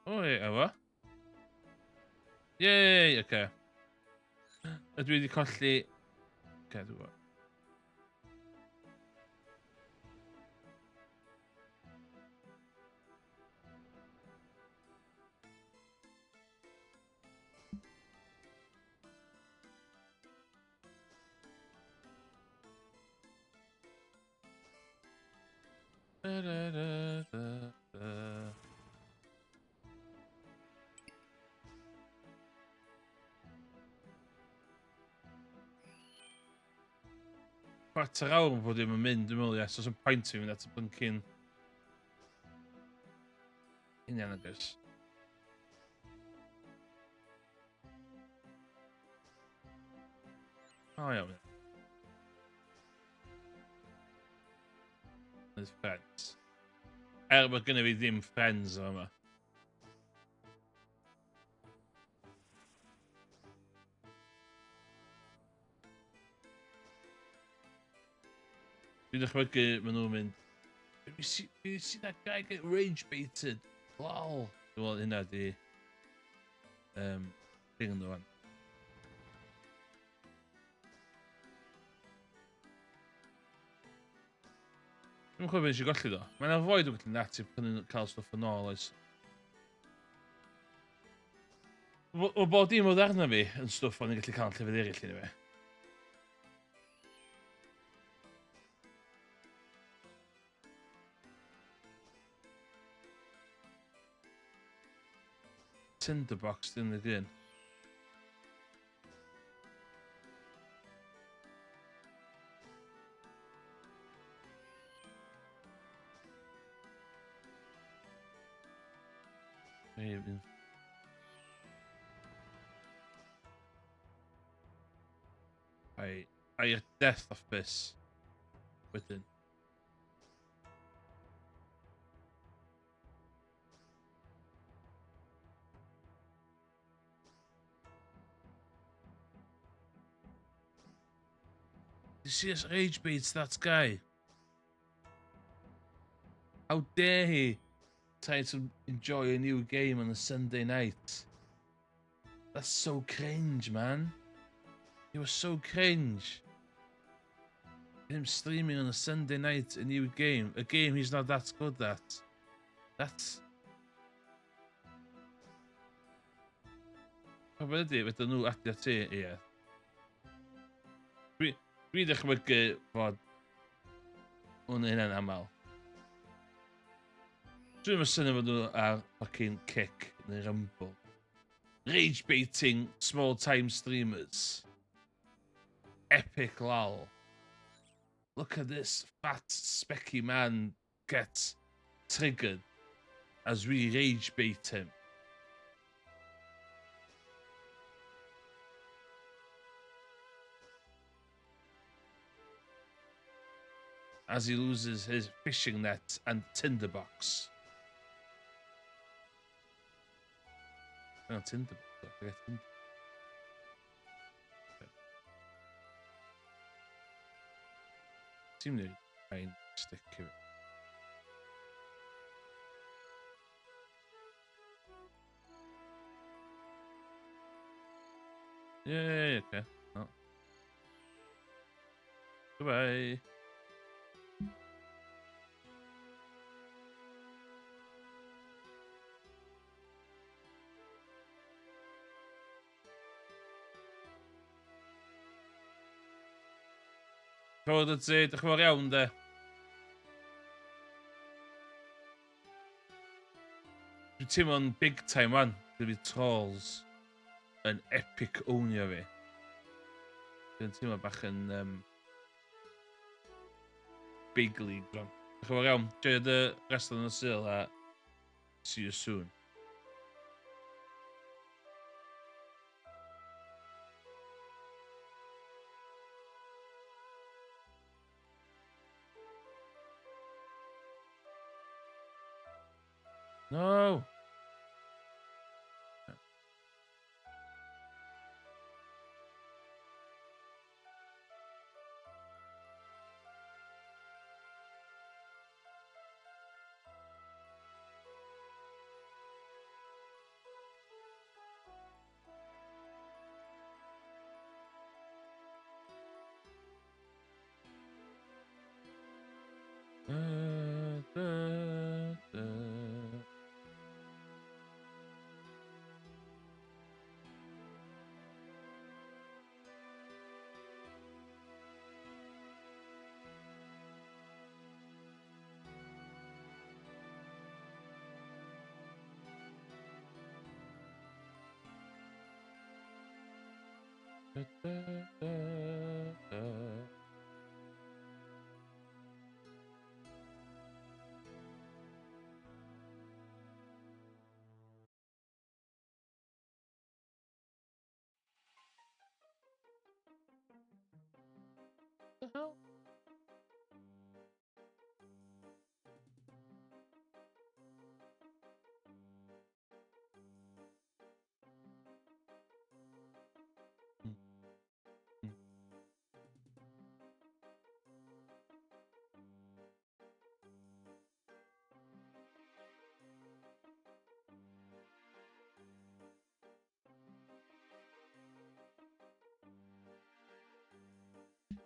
O, ie, efo. Yay, oce. Ydw i wedi colli... Oce, dwi'n gwybod. Chwarter awr bod ddim yn mynd, dwi'n meddwl, ie. So, sy'n pwynt i fynd at y byncyn. Union agos. O, iawn. There's friends. Mae gynnu fi ddim friends o yma. Dwi'n dychmygu maen nhw'n mynd... We see that guy get rage baited. Lol. Dwi'n meddwl hynna di... thing yn nhw fan. Dwi'n cofio beth eisiau golli do. Mae'n avoid o'n gallu nat i cael stwff yn ôl oes. O bod dim o ddarna fi yn stwff o'n i'n gallu cael llefydd eraill i ni fe. Tinderbox dyn nhw'n gyn. A'r death of this. Wedyn. You see us rage baits that guy? How dare he try to enjoy a new game on a Sunday night? That's so cringe, man. He was so cringe. Him streaming on a Sunday night a new game. A game he's not that good at. That's... Pwy ydy, wedyn nhw adio ti, ie. Dwi ddechmygu fod hwn hynna'n aml. Dwi'n syni fod nhw ar fucking Kick neu Rumble. Rage baiting small time streamers. Epic lol. Look at this fat specky man get triggered as we rage bait him. As he loses his fishing net and tinderbox. Oh, tinderbox. I forget tinderbox. Seem to try and stick to it. Yeah, okay. Oh. Goodbye. Fawr y ti, diolch yn fawr iawn de. Dwi'n teimlo'n big time wan, dydi trolls yn epic ownio fi. Dwi'n teimlo bach yn big league rhan. Diolch yn fawr iawn, joio dy rest o'n y syl a see you soon. No! The hell?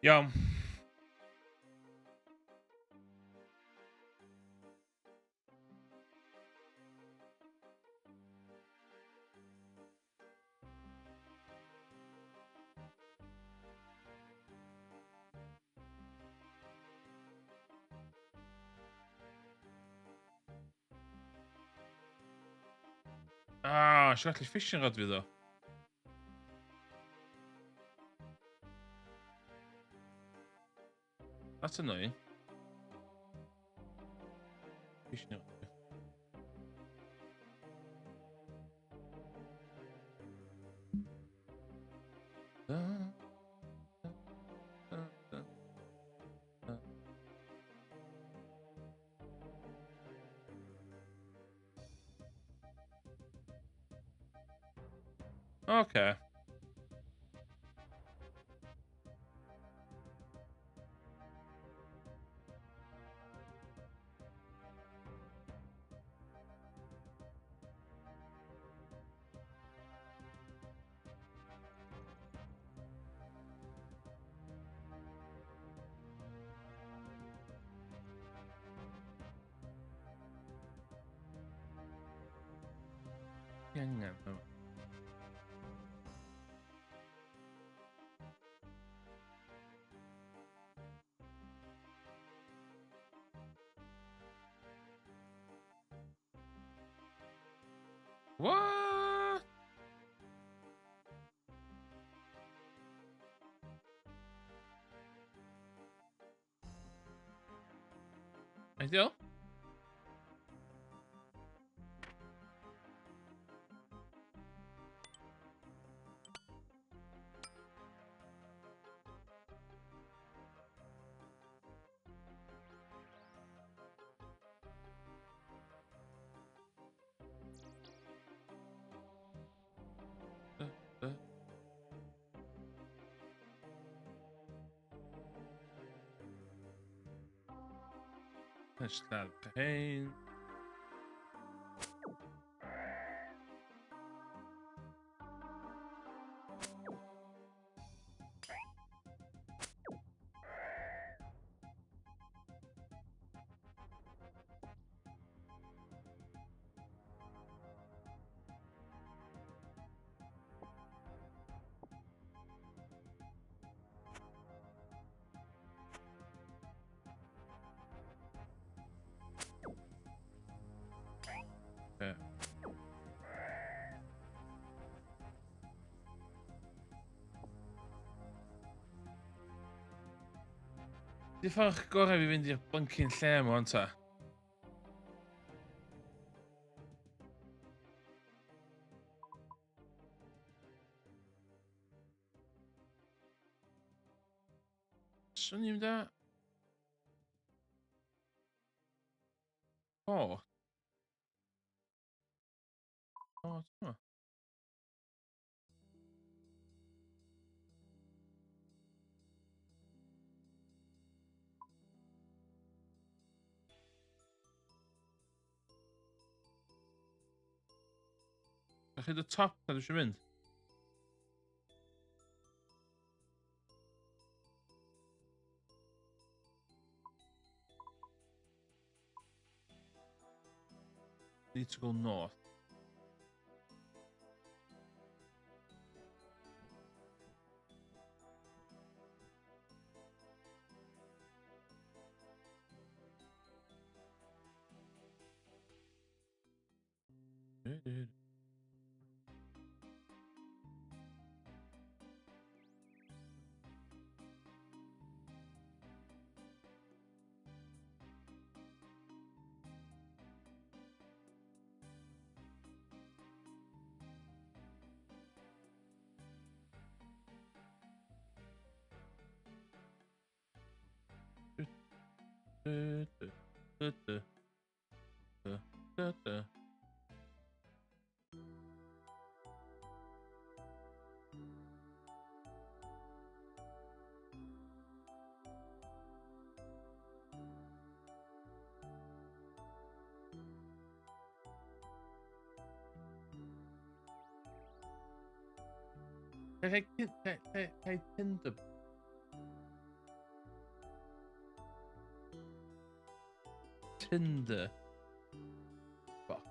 Iawn. Ah, siarad gallu fishing rod fi ddo. That's annoying. Fishing rod. Okay. Angen. What? Ideal? Nesta heen. Okay. Di ffordd gorau fi fynd i'r blyncyn lle yma, ta? Swn i'n da? O. O, dyma. Ydych chi dy top na dwi eisiau mynd? Need to go north. Hey, Tinder. Tinder. Fuck.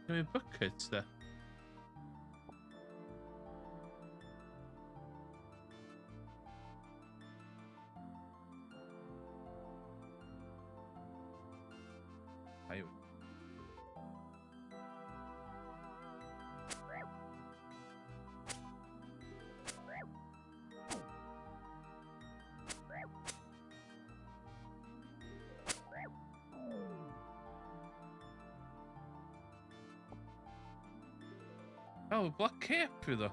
Give me buckets there. Ayo. Oh, black cape through the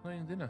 playing dinner.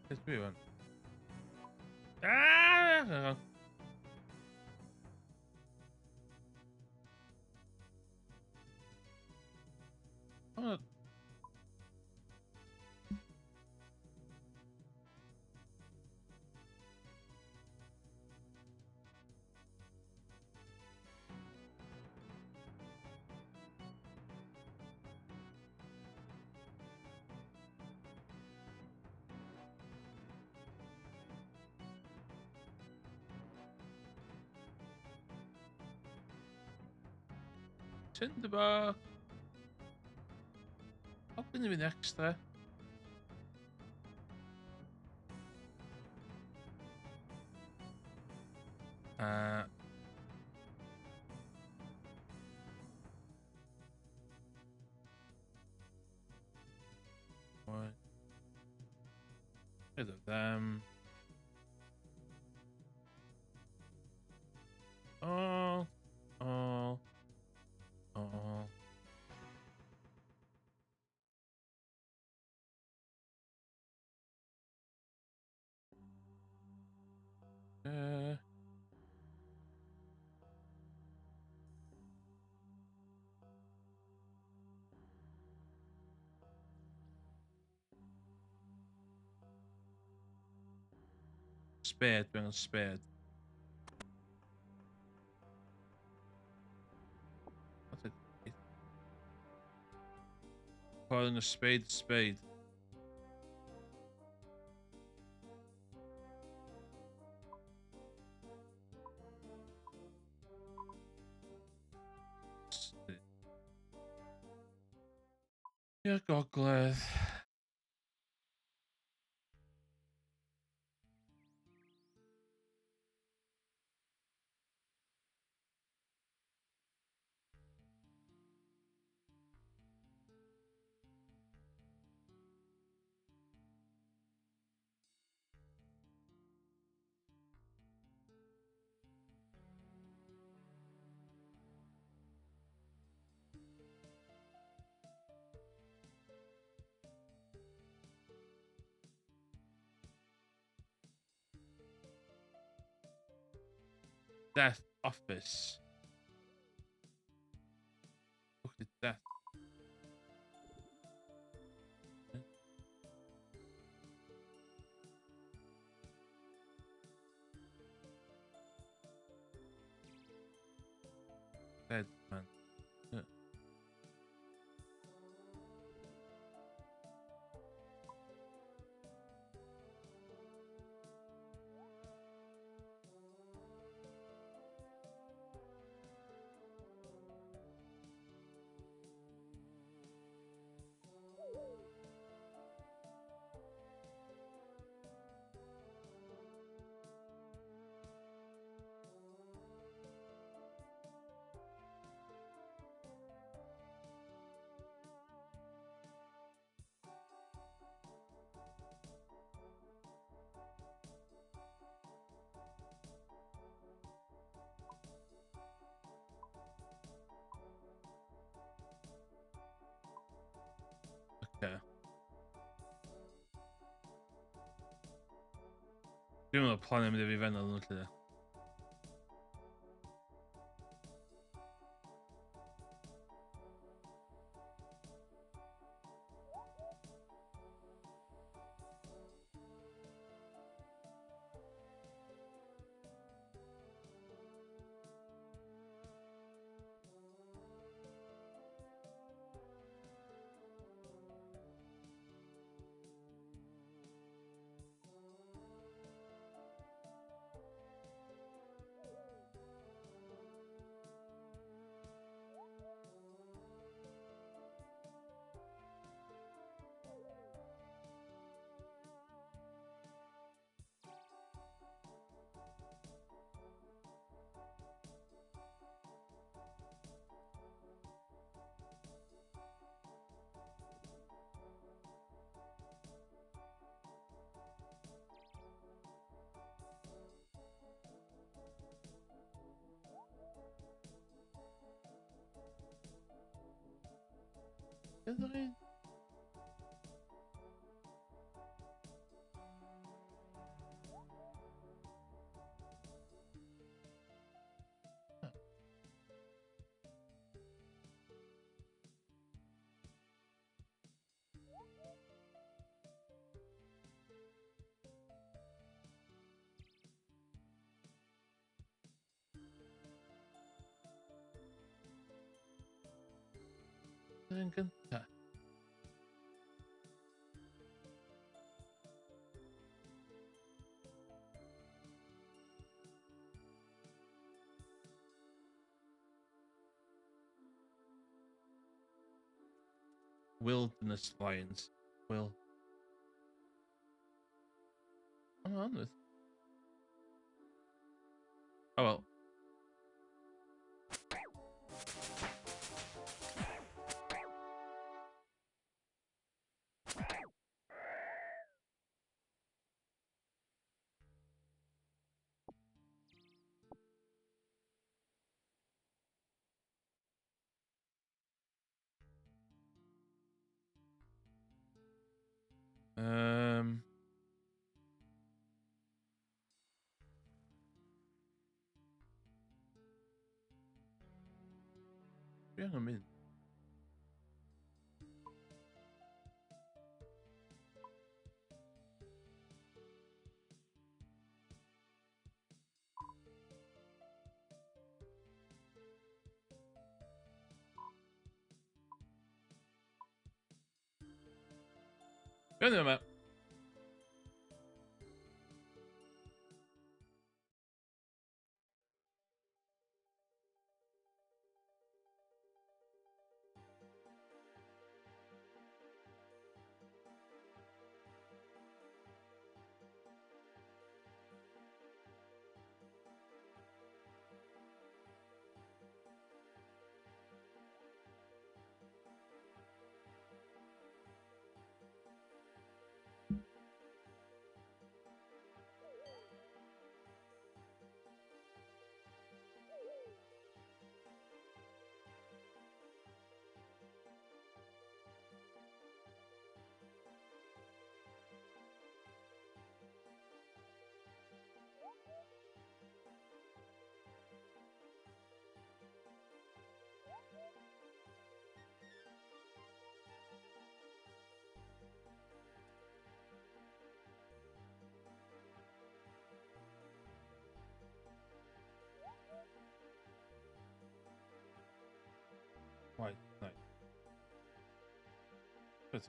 Let's move on. Ah! Oh. Tinderbar. How can there be an extra? What? Rid of them. All. All. All. Spade, bring a spade. What's it? Calling a spade spade. Your gogledd. Death office. Look at that. Dead man. Okay. Dwi'n meddwl planio mynd I fi fenod nhw lle. Gathering. Yn gynta. Wilderness Lions. Will. I'm on this. Oh well. Dwi angen mynd. Dwi angen yma. Right, nice. Good.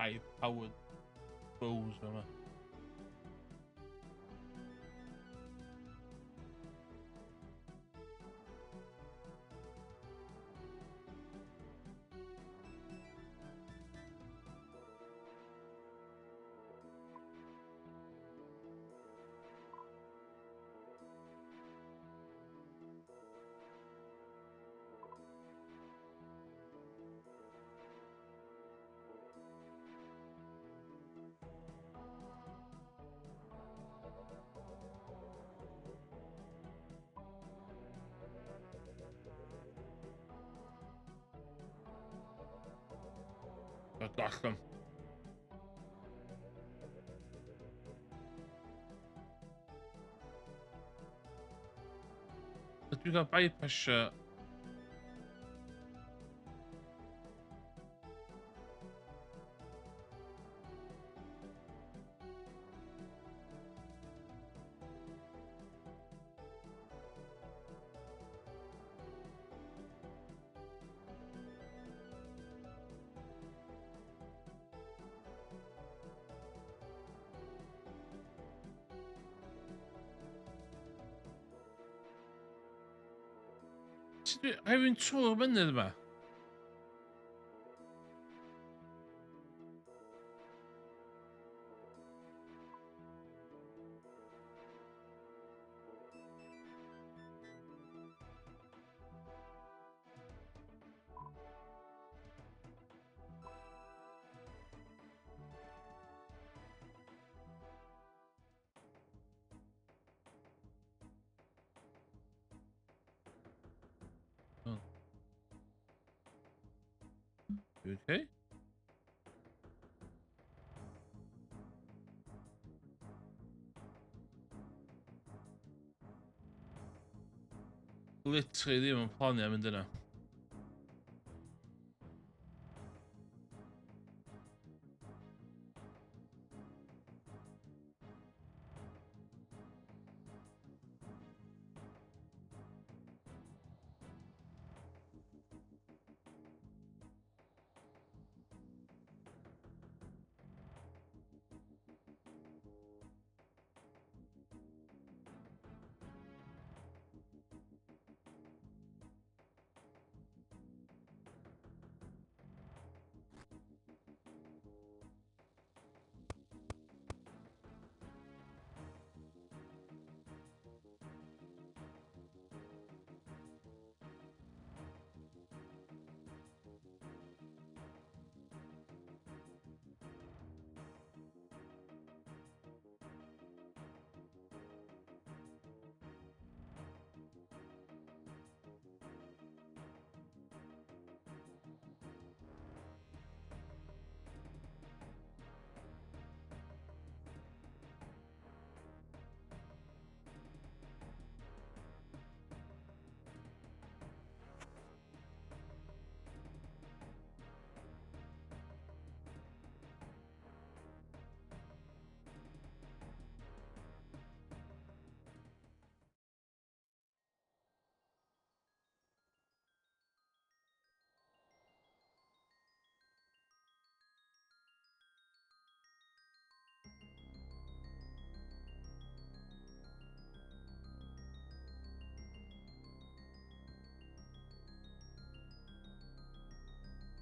high-powered bows yma. Gallwn. Dwi'n cael bypassio. Rwy'n trwy'r mynydd yma. You okay? Literally ddim yn planio mynd yna.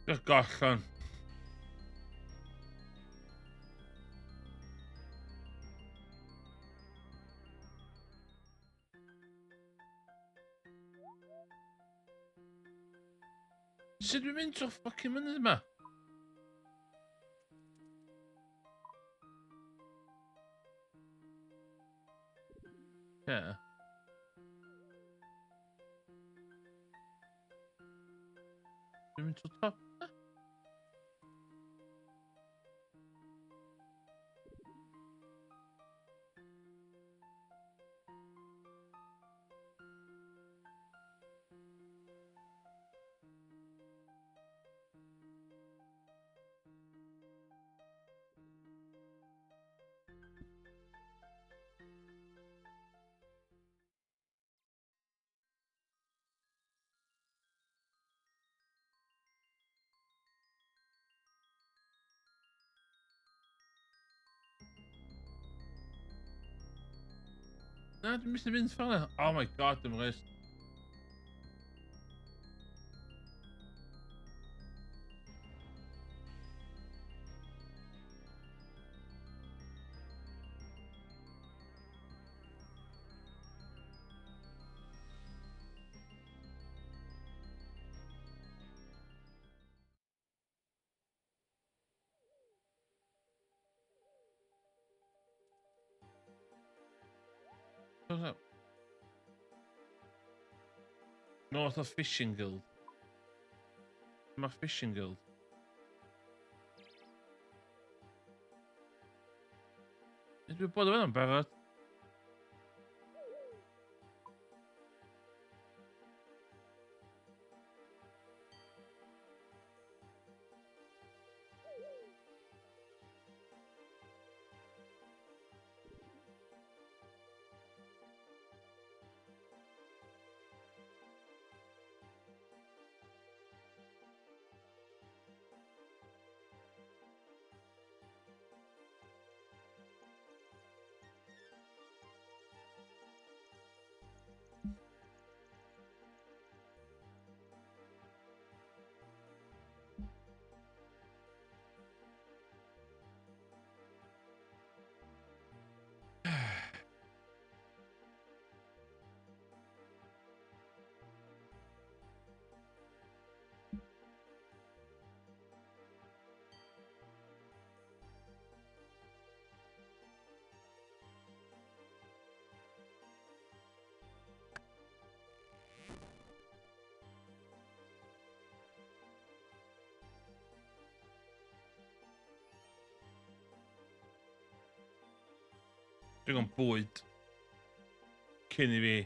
Just gallwn. Sut dwi'n mynd o'r ffocin mynydd yma? Yeah. Dwi'n mynd o'r top. Na, dwi'n mynd i mynd ffynna. Oh my god, dim rhaid. What's up? North of Fishing Guild. My Fishing Guild. Dwi'n bod yn barod. Dwi'n gwneud bwyd cyn i fi.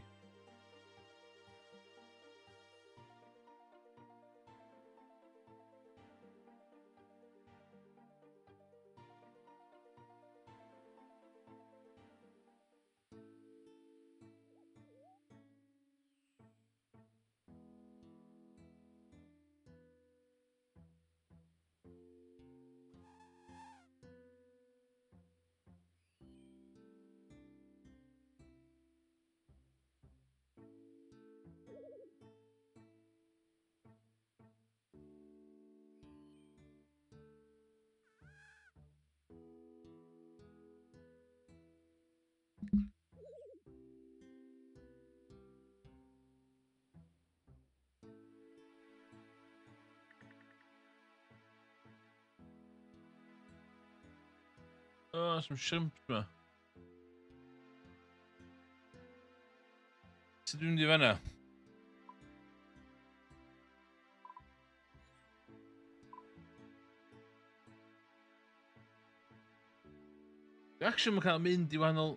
Oh, some shrimps ma. Sut dwi'n mynd i fanna? Dwi actually yn cael mynd i wahanol...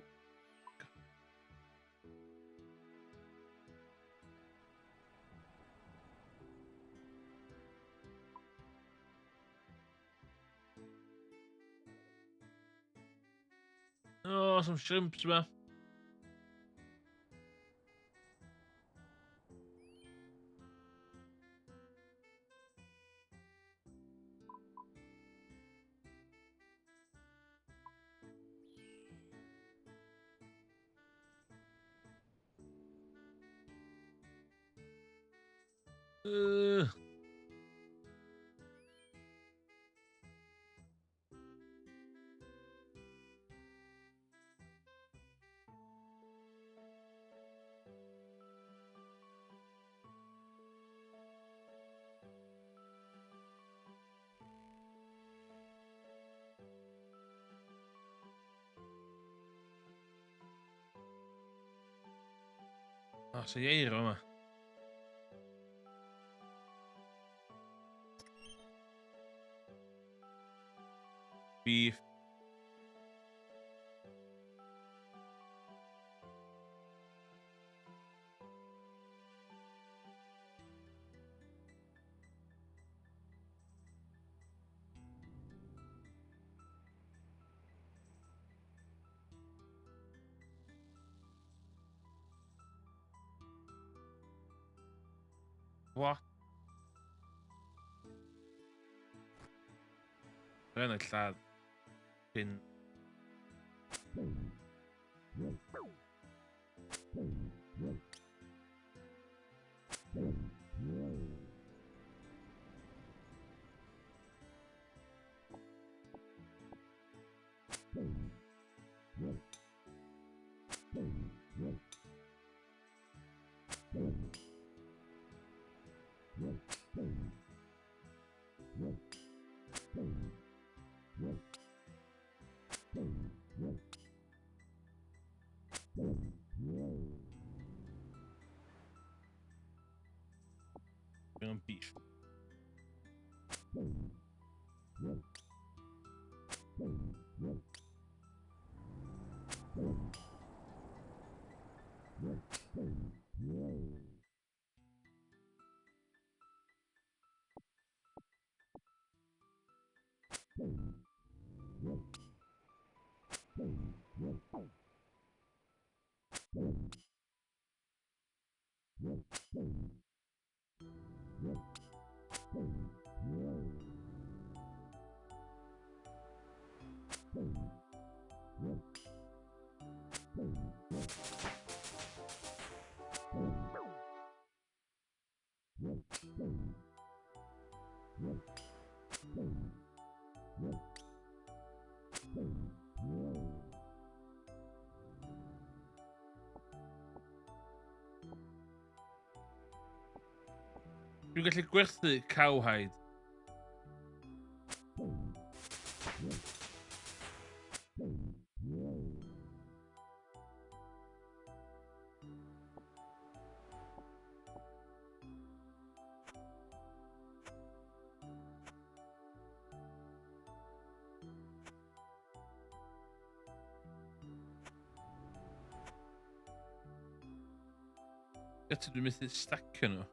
Oh, some shrimps ma. Uh. Ah, so eiro yma. Beef. What? Rhaid yn lladd. Cyn... Dwi'n gallu gwerthu cowhide. Eto dwi'n methu stacio nhw.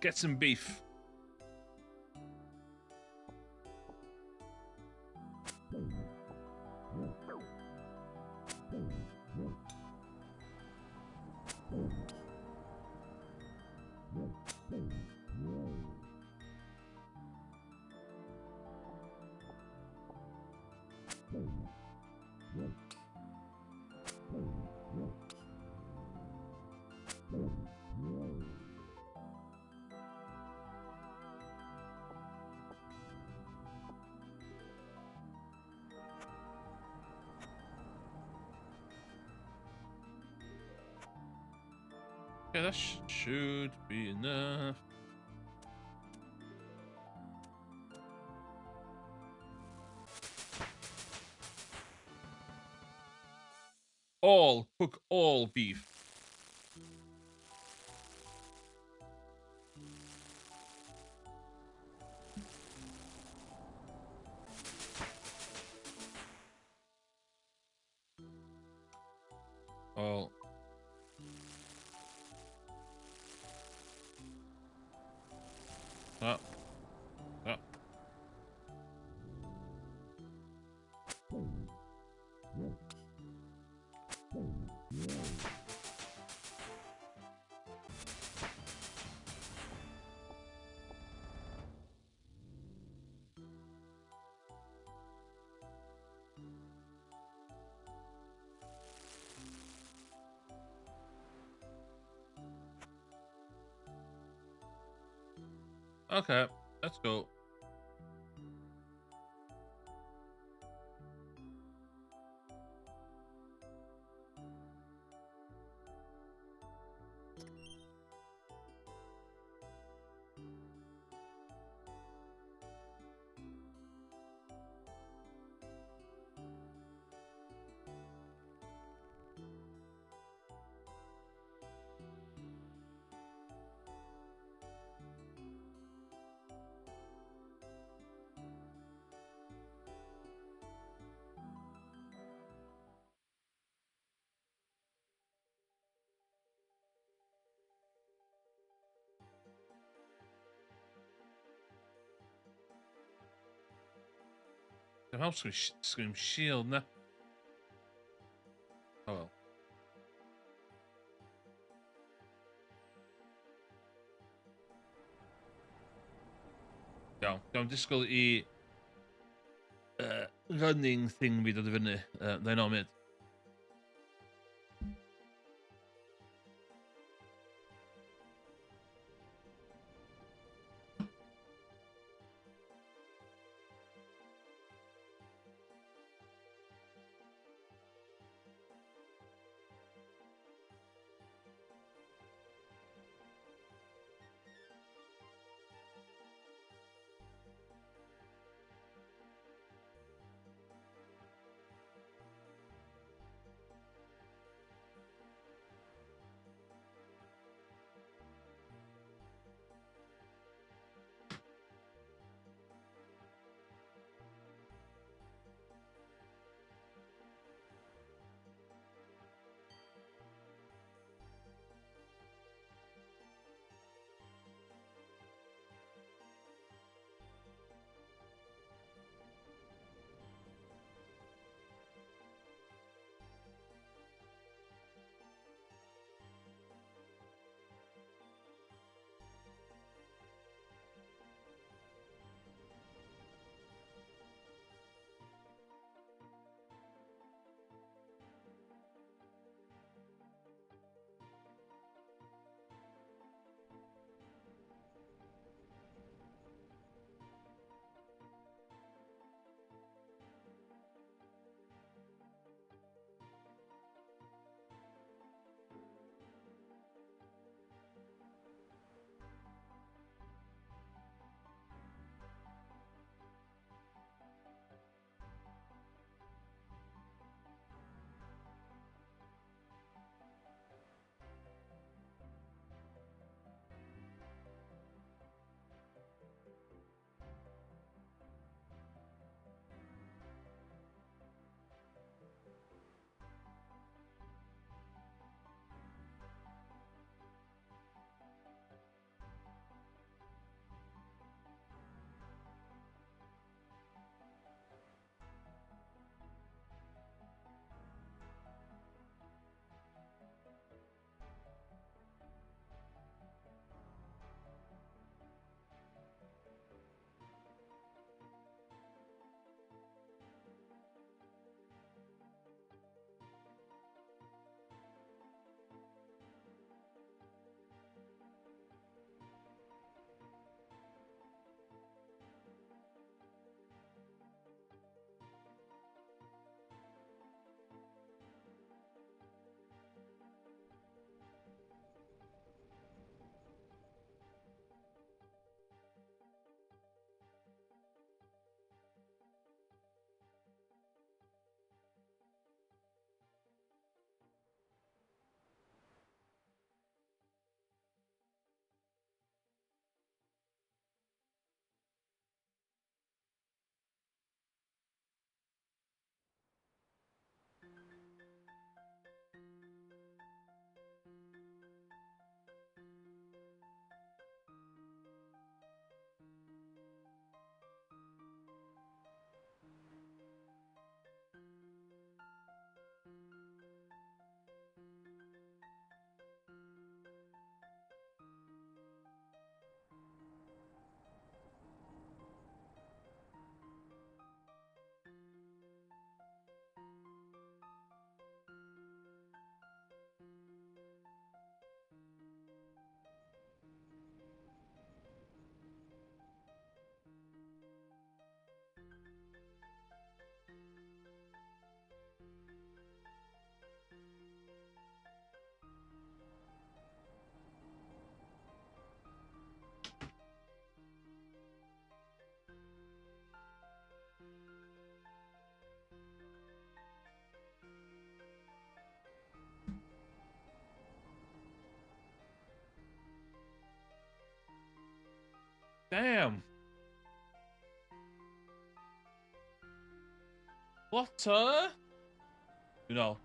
Get some beef. Okay, that should be enough. Cook all beef. All. Ah. Ah. Okay, let's go. The mouse scream shield now. Oh well. Iawn, iawn, disgwyl I running thing fi dod i fyny. Then on mid. Damn. What, you know,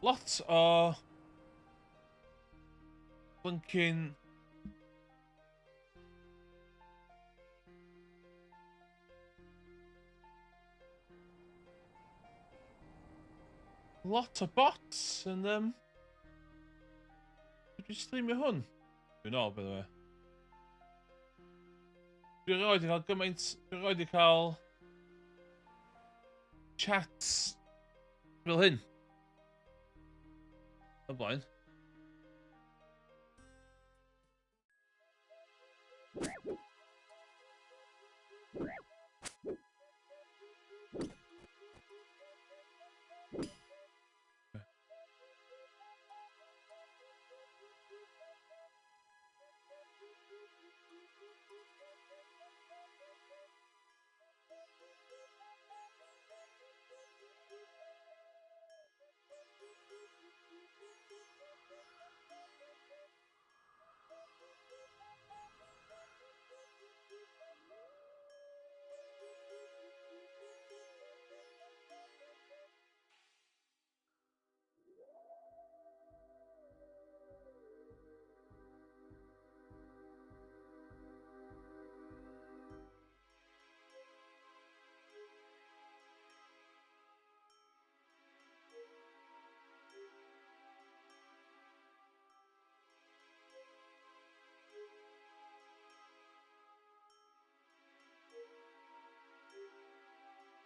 lots of blinking lot of bots and could you stream your hun? You know, by the way. Dwi erioed 'di cael gymaint, dwi erioed 'di cael chats fel hyn. O blaen.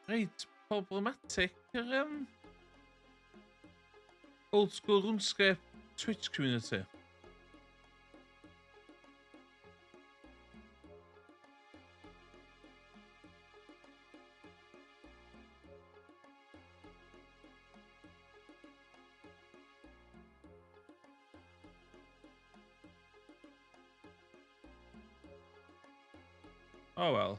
Reit problematic yr old school RuneScape Twitch community. Oh well.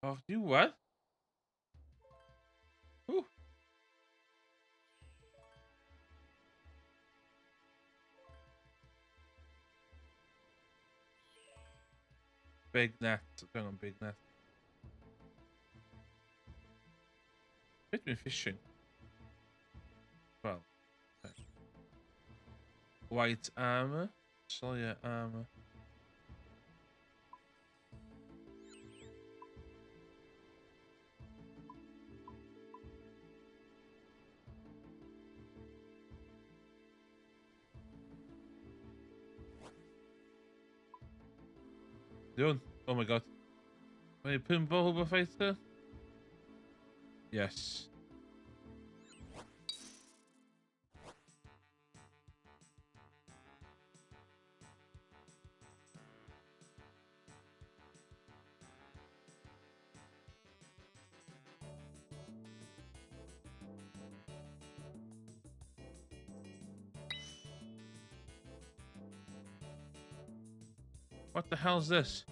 Oh, you what? Ooh. Big net. Going on big net. Bit me fishing. Well. Okay. White armor. Solid armor. Doing? Oh my god. Are you pinball Hubba Fighter? Yes. What the hell's this?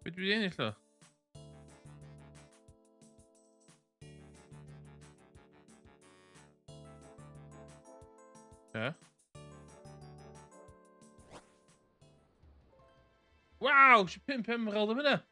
Be dwi 'di ennill o? Ie. Waw! Isie 5 emerald am hynna!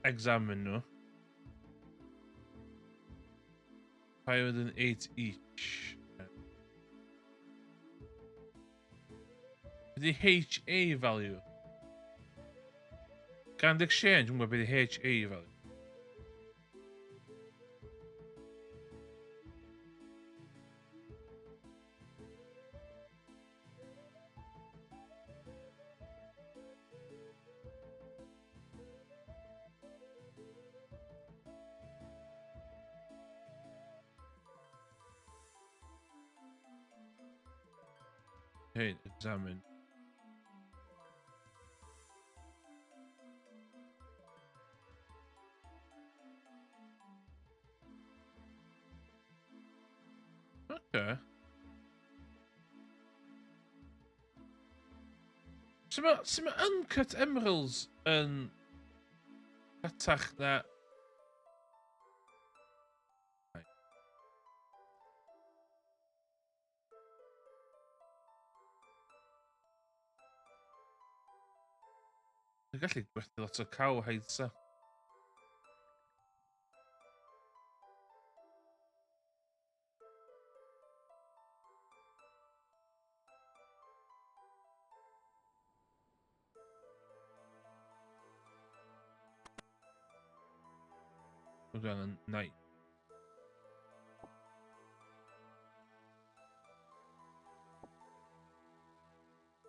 Examine nhw. 508 each. Be 'di HA value? Grand exchange, dwi'n gwybod be 'di HA value. Hey, examine. Okay. So ma uncut emeralds yn catach na... Dwi'n gallu gwerthu lot o cow hides a. Dwi'n gan yn nai.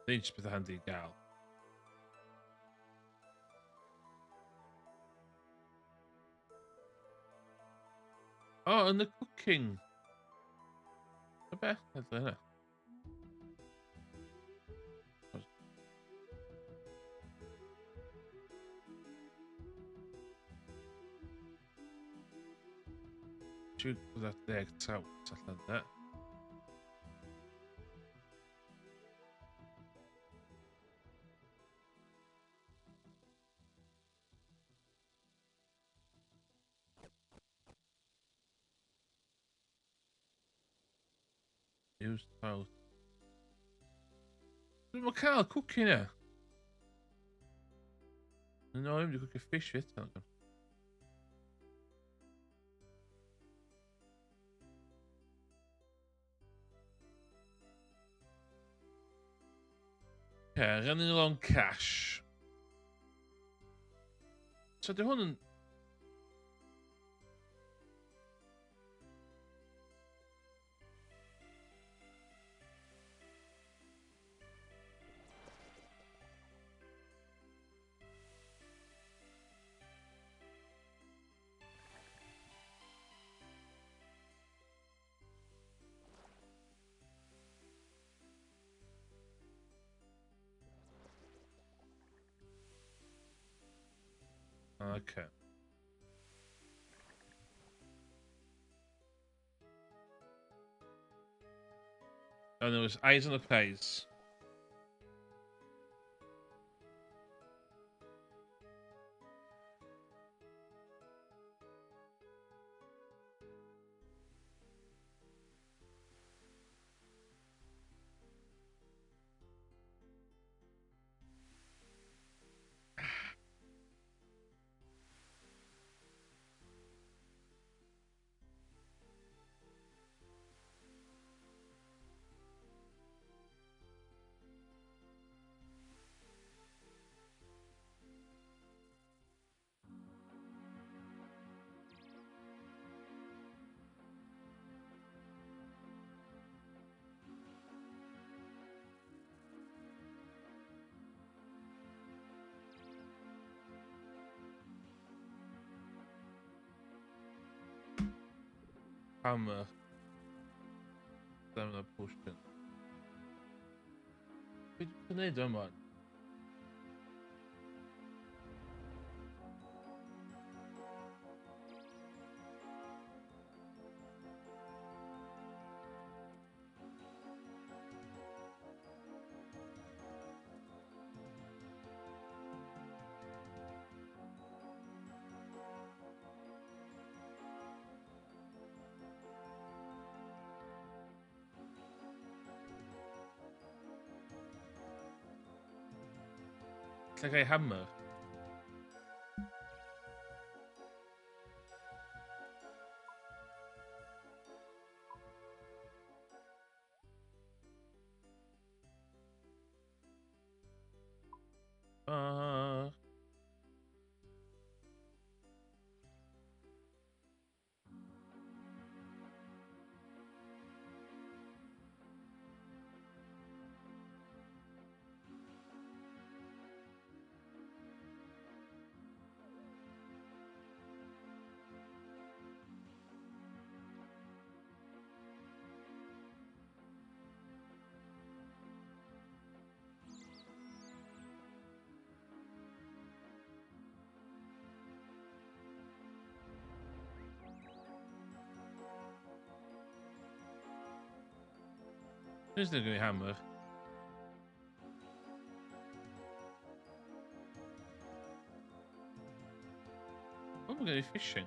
Ddim jyst beth handi i gael. O, yn y cooking. Y beth? Edrych yna. Siwt bod 10 tawt allan yna. Use tawt. Dwi'n cael cooking e. No, I'm going to cook a fish with it. Okay, running along cash. So the hwn yn... Okay. And there was eyes on the prize. hammer. Stamina potion. Be dwi'n neud o yma? Lle gai hammer? Who's not going to hammer? Oh, we're going to be fishing.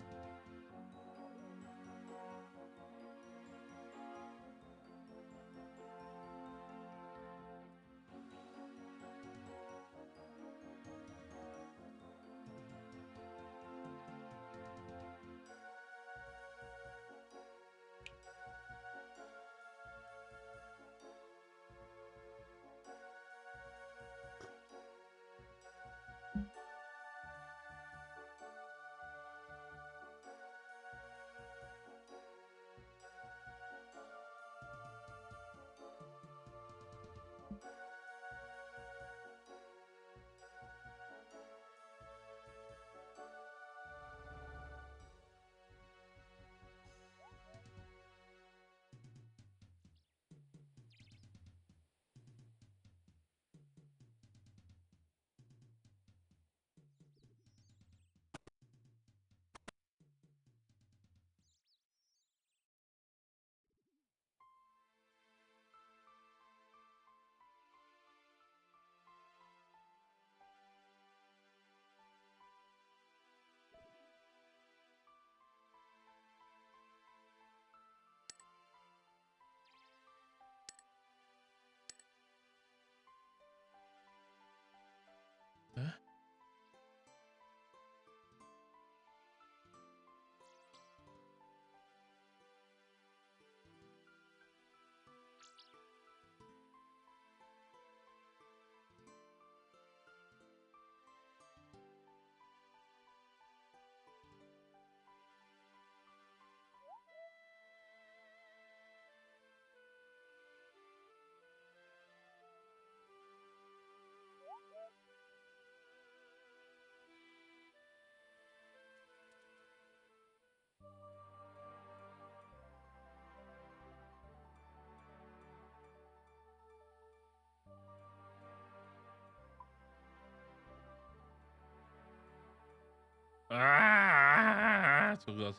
Huh? Ah! Oh god.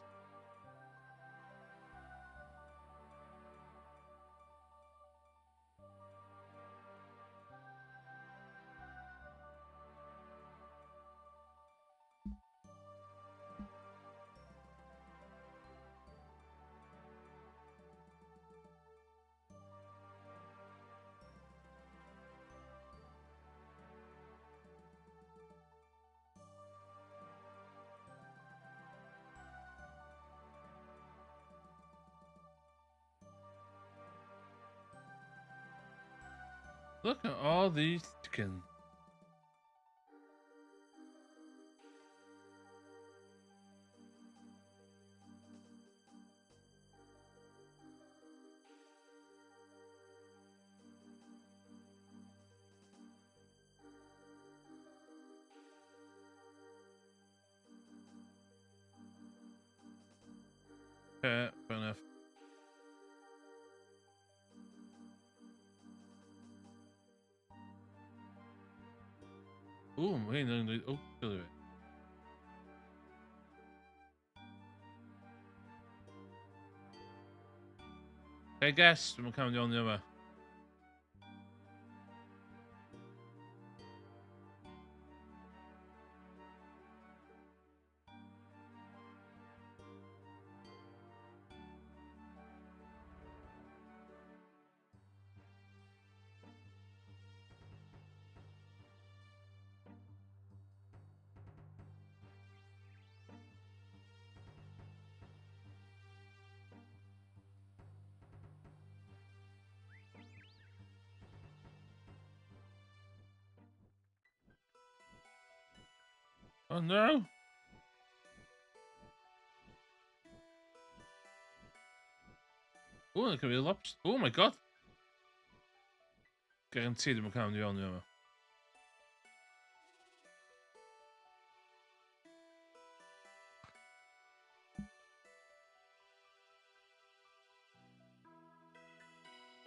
Look at all these chickens. Fair enough. Ooh, mae hyn yn dweud... O, gylw fi. I guess, dwi'n cael iawn i yma. Oh no! Oh, that could be a lobster. Oh my god! Guaranteed I'm cael iawn i yma.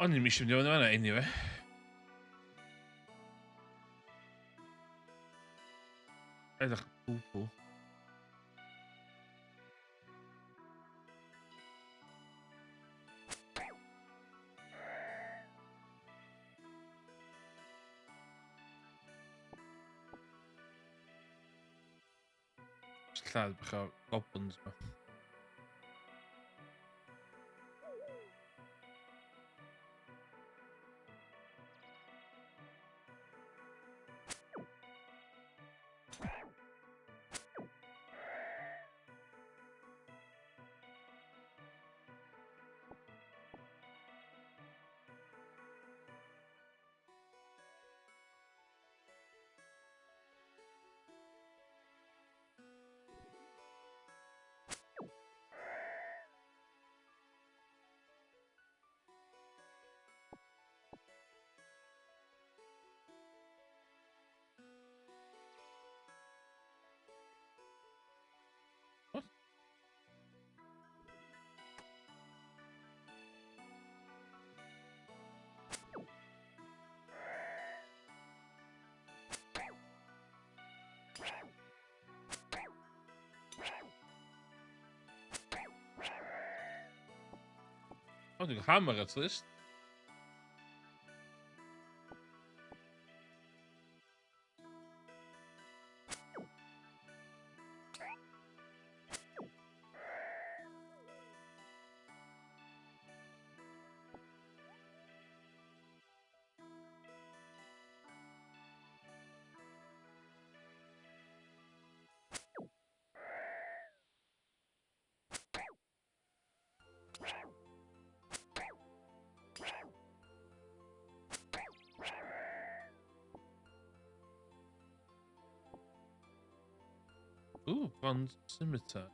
O'n i'n misio mynd i yna anyway. Edrych bwbl. Lladd bach o goblins ma. What? Oh, dwi'n hammer at least. Ooh, bronze scimitar.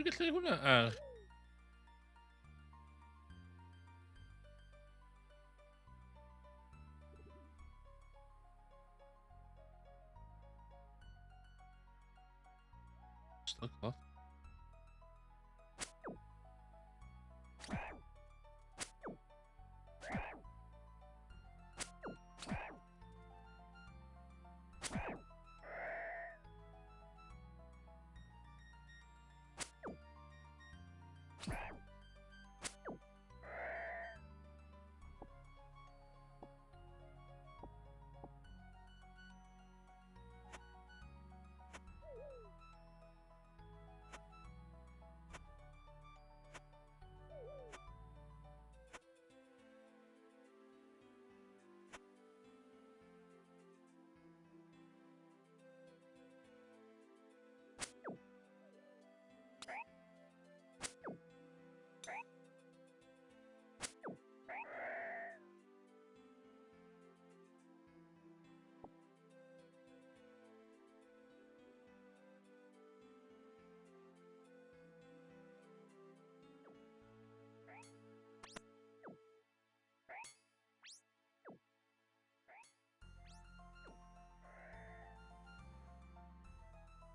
Dwi'n gallu hwnna ar... Still cloth.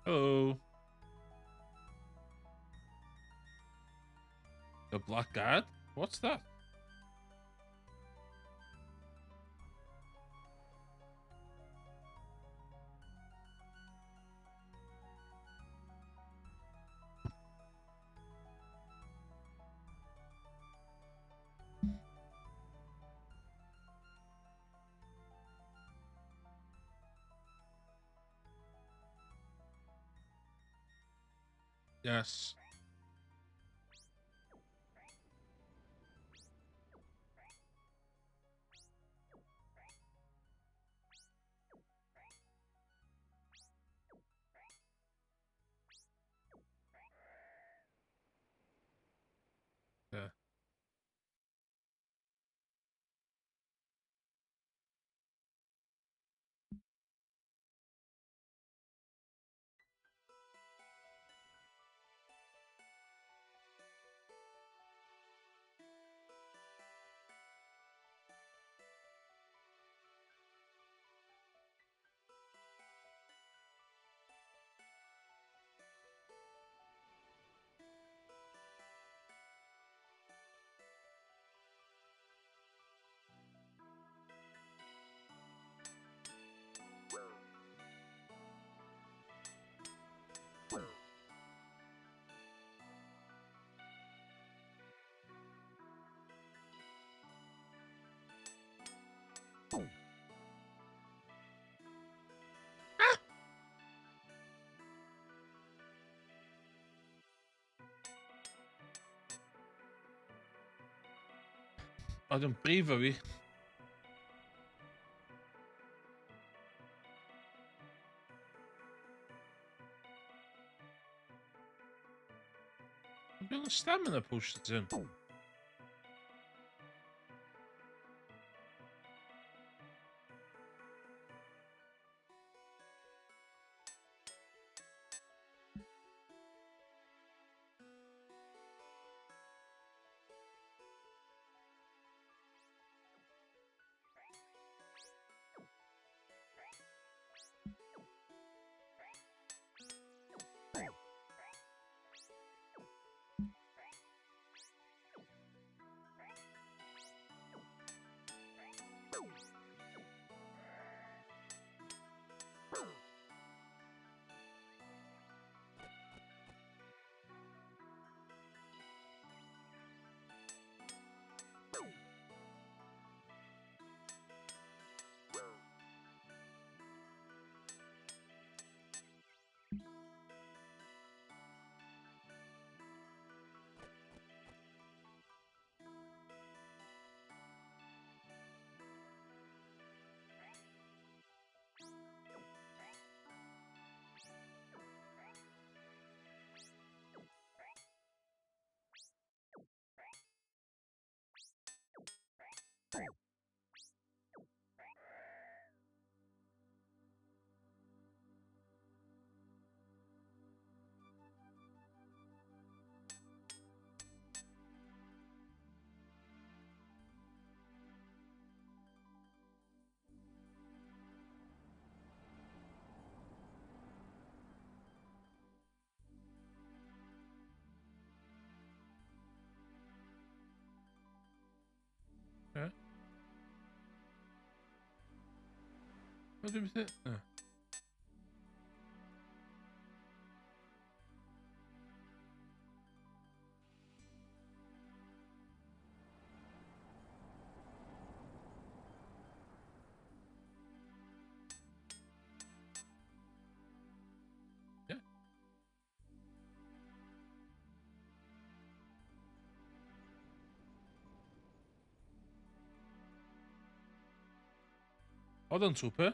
Oh. The blackguard? What's that? Yes. Yeah. Oedd yn brifo fi. Bydd y stamina potions yn. Okay. What did we say? Yeah. Hold on, super.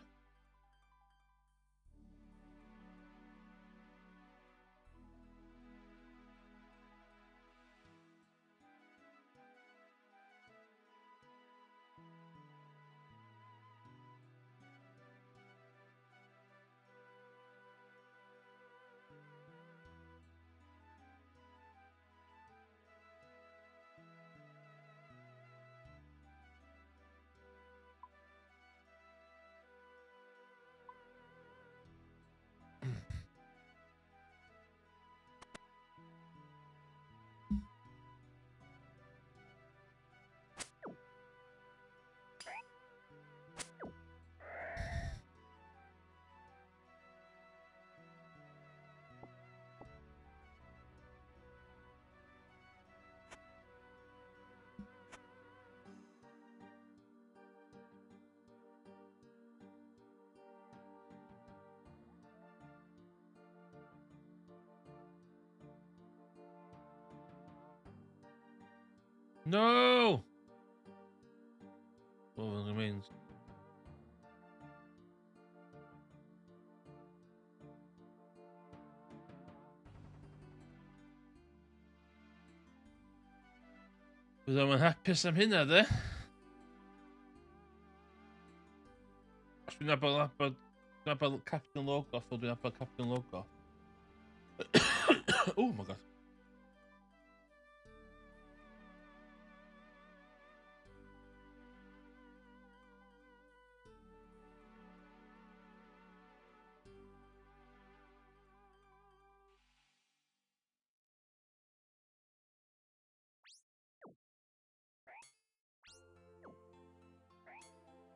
No! Well, remains. Byddai yn hapus am hynna, de? Os dwi'n nabod Captain Logoff, o dwi'n nabod Captain Logoff. Oh my god.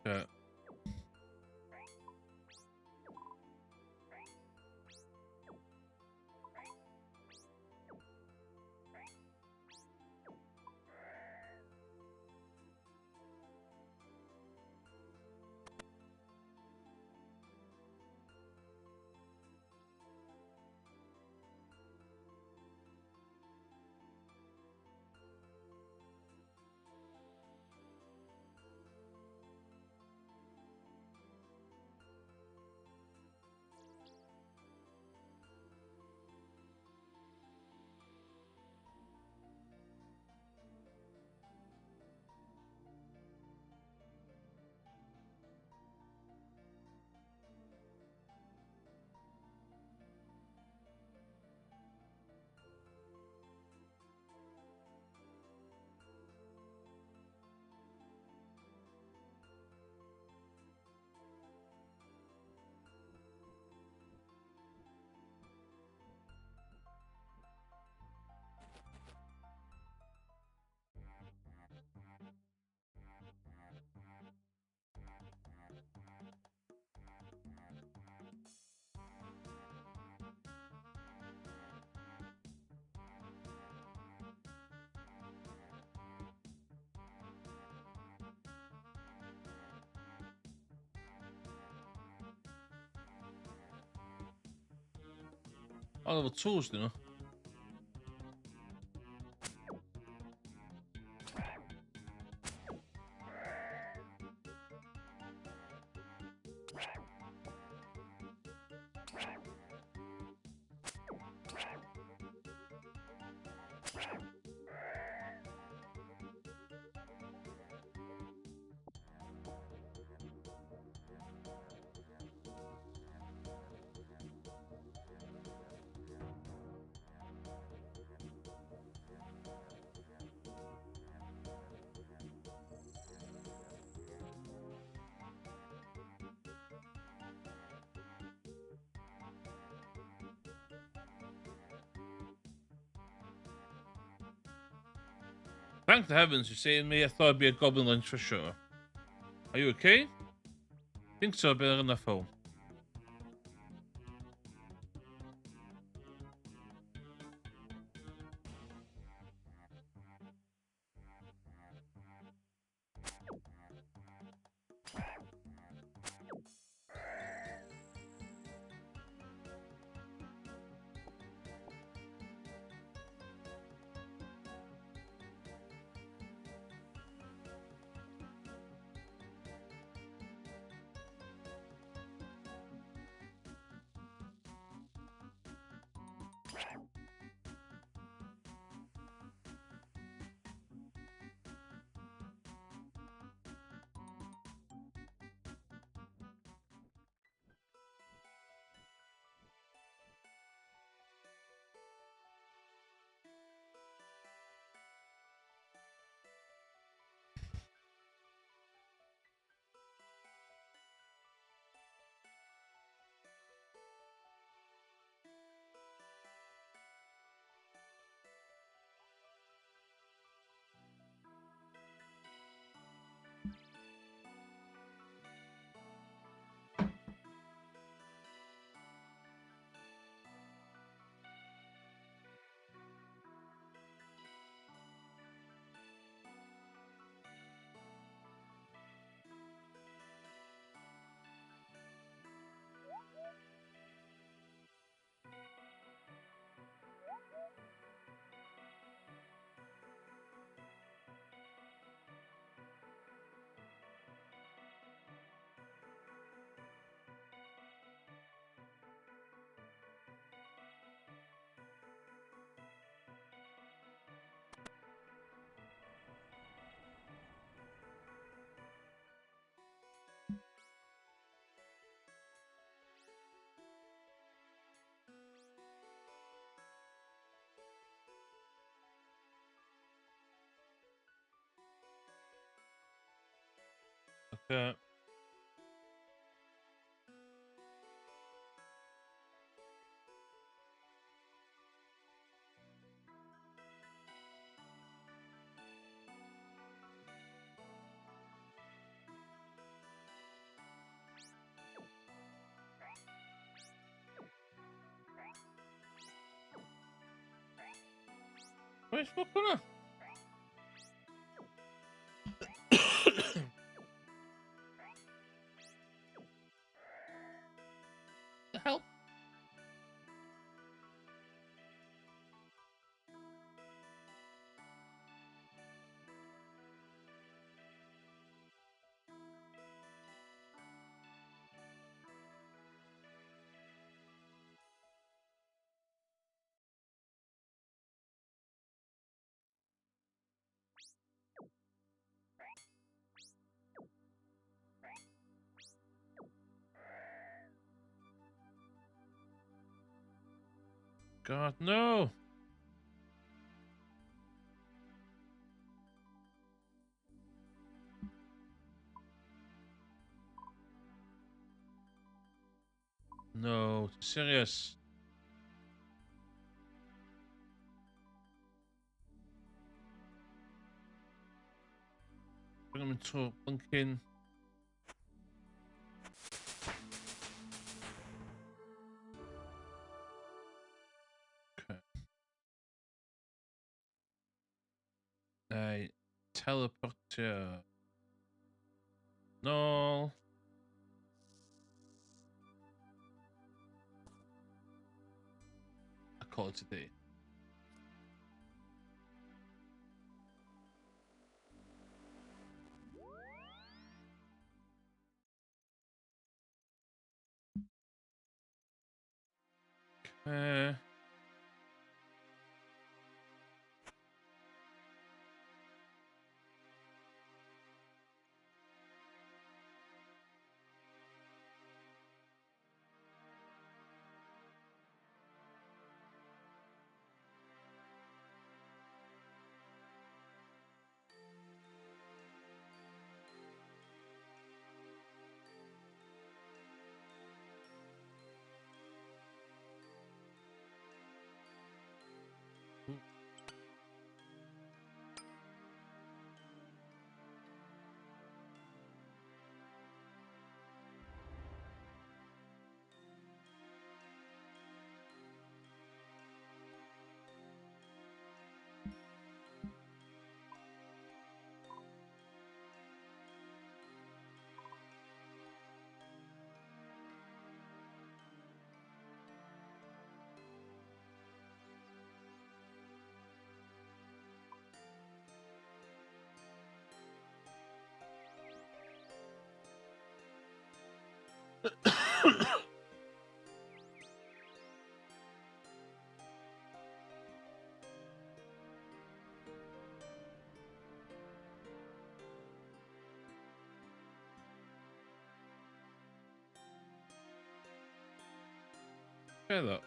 Yeah. Oh, efo tools, dyn nhw. Thank the heavens you're seeing me. I thought it'd be a goblin lunch for sure. Are you okay? Think so, better on the phone. Okay. Where's what gonna? The hell? God, no! No, serious. Bring him into a bunking. Okay. Teleporter. No. I call it a day. Okay. Fair though.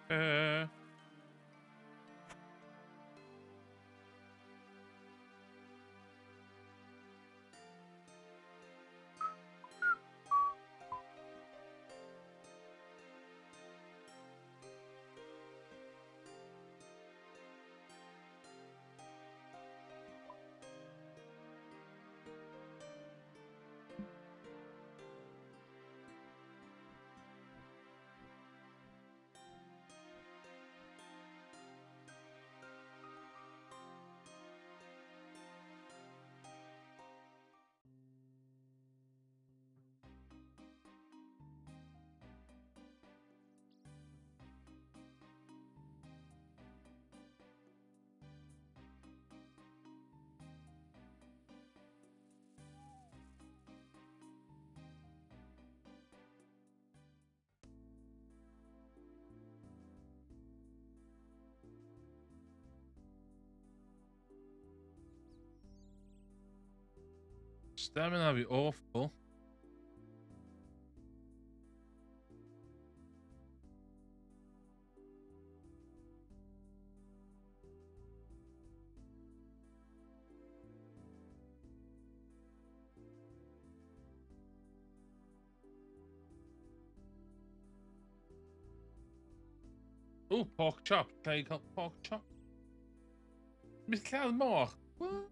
Uh, Stamina be awful. Oh, pork chop. Can you got pork chop? Miss Calmore. What?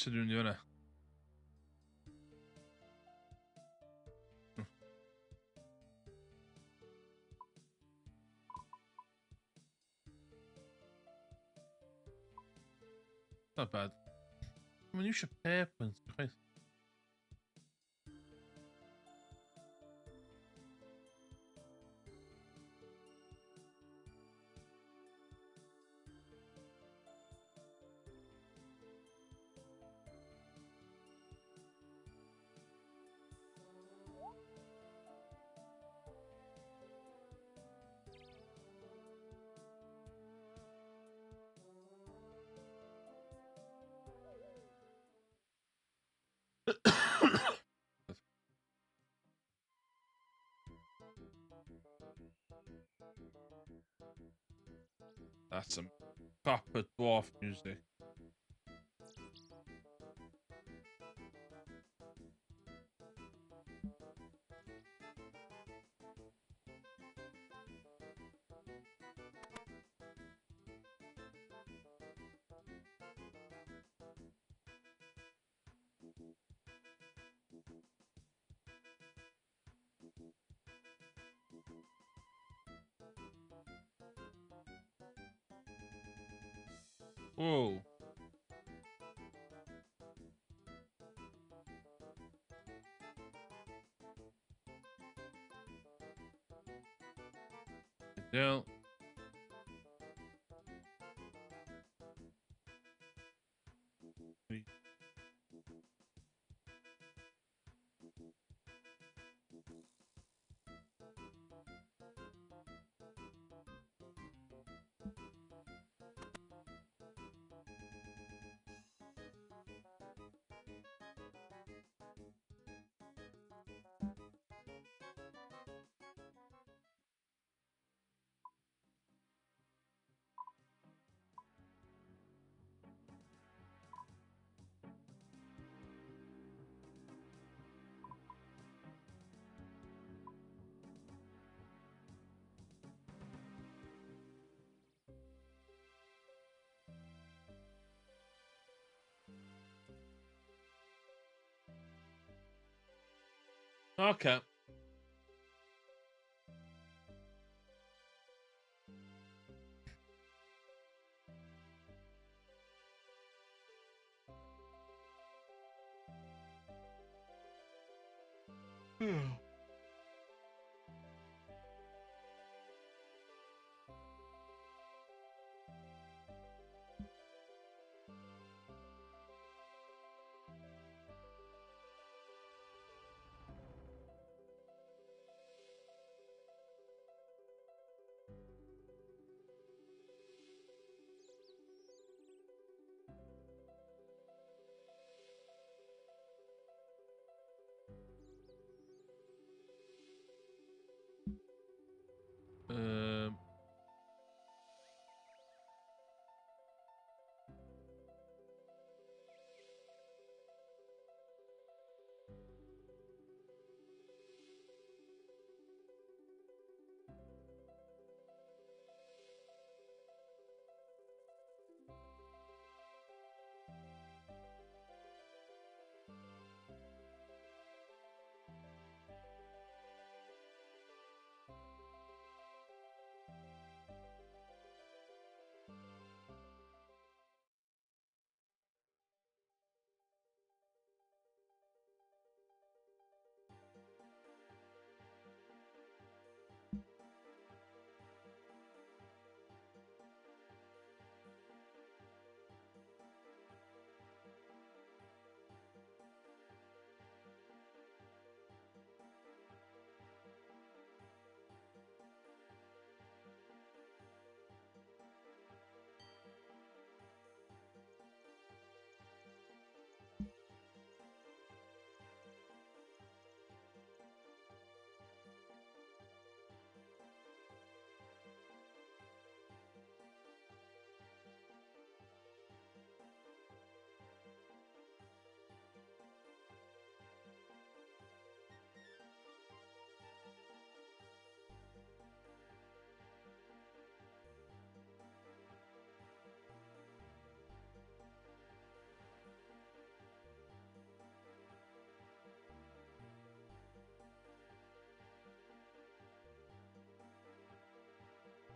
sy'n mynd i fyna. Not bad. Mae'n iwsio pair points, chwaith. That's some proper dwarf music. Whoa. Down. Okay.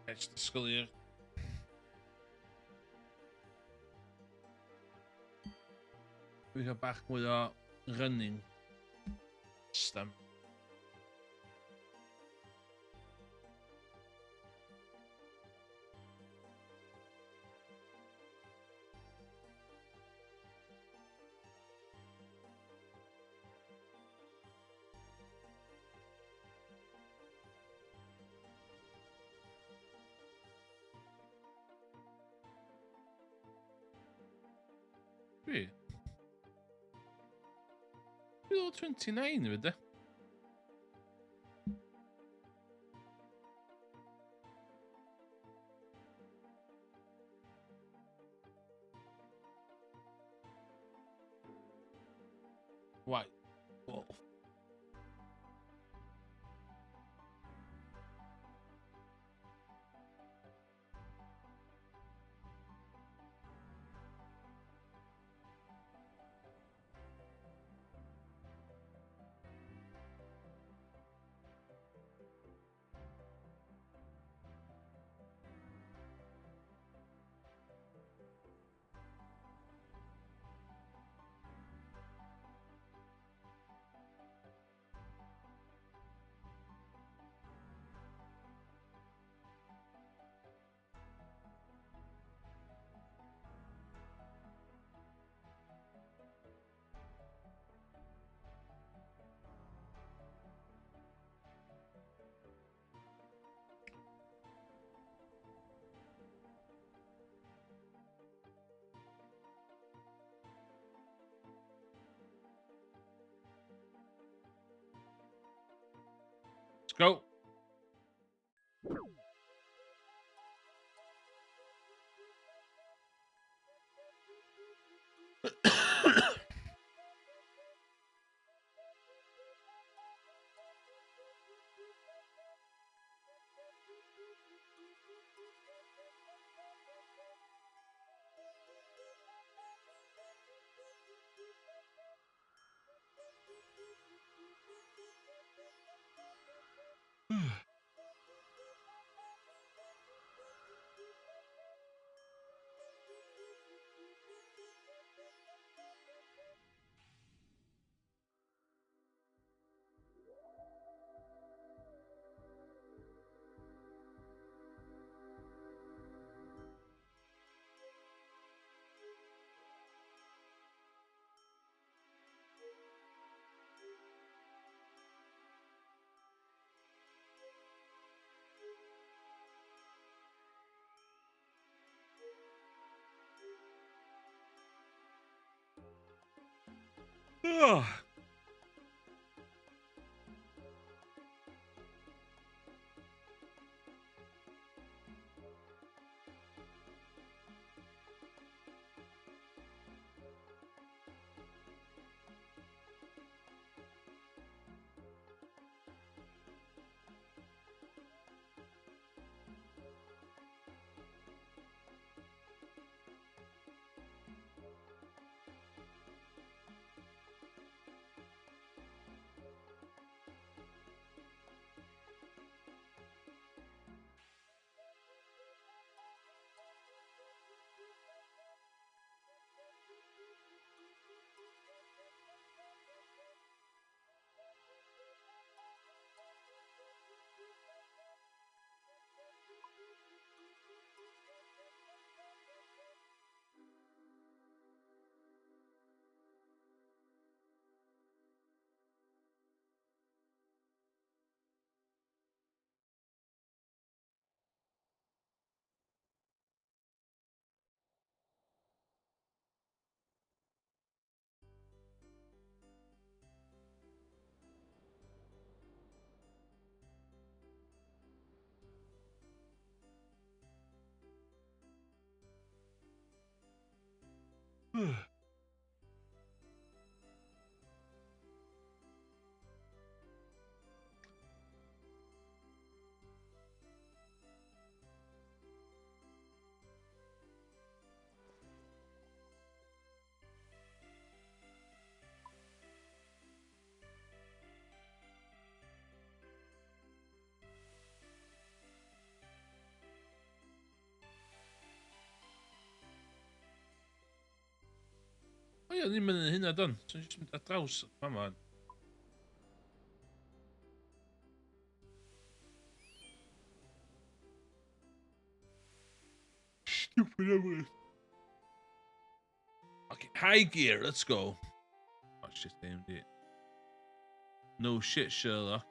Edge the skull here. We go back with our running system. Wait. 29 with that. White wolf. Let's go. Ugh. ia, ni'n mynd yn hynna, don. So'n jyst mynd ar draws. Mama. Stupid everything. Okay, high gear, let's go. Oh shit, aimed it. No shit, Sherlock.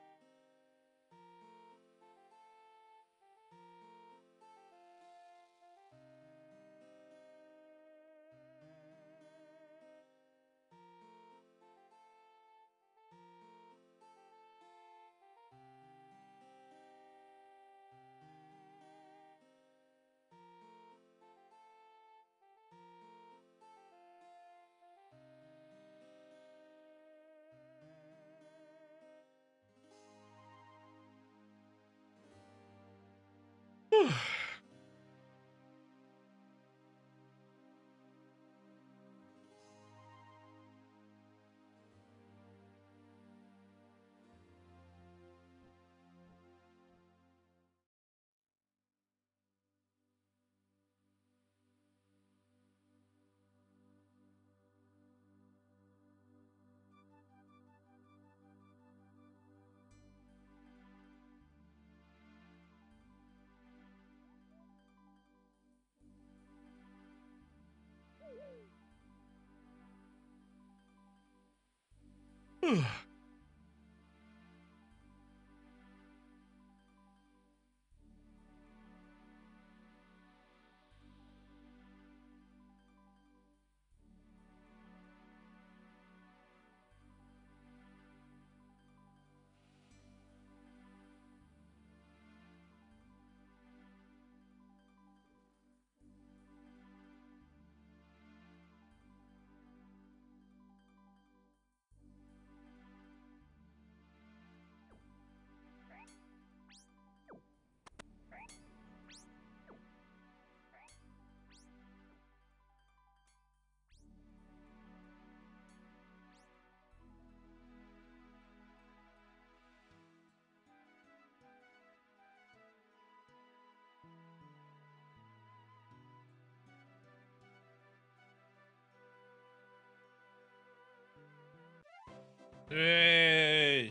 Hey!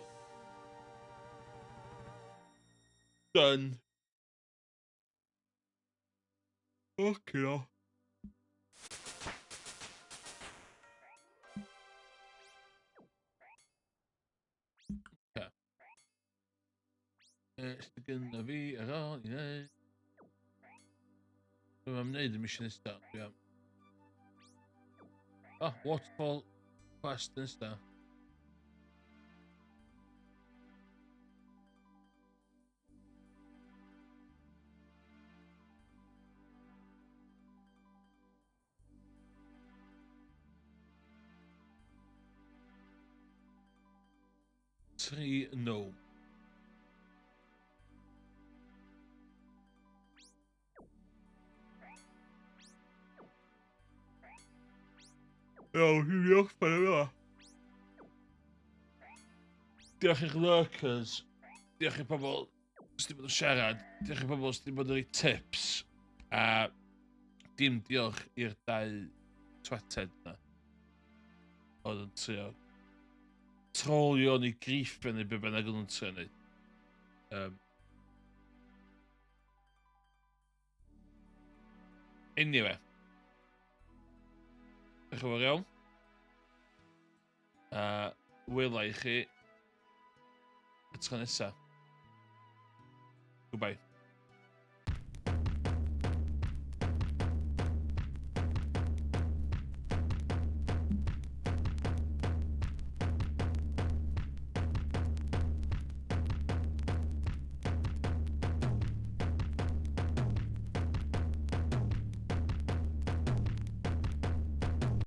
Done. Okay, now. Okay. Sydd gynna fi ar ôl i neud. Dwi'n neud y mission nesa. Oh, waterfall quest nesa. Tree no. Iawn, dwi'n diolch fan yma. Diolch i'ch lurkers. Diolch i pobl sydd wedi bod yn siarad. Diolch i pobl sydd wedi bod yn rhoi tips. A dim diolch i'r dau tweted na. Oedd yn trio trolio ni griffio neu be bynnag oedd yn trio neud. Anyway. Diolch yn fawr iawn. Wyla i chi y tro nesa. Goodbye.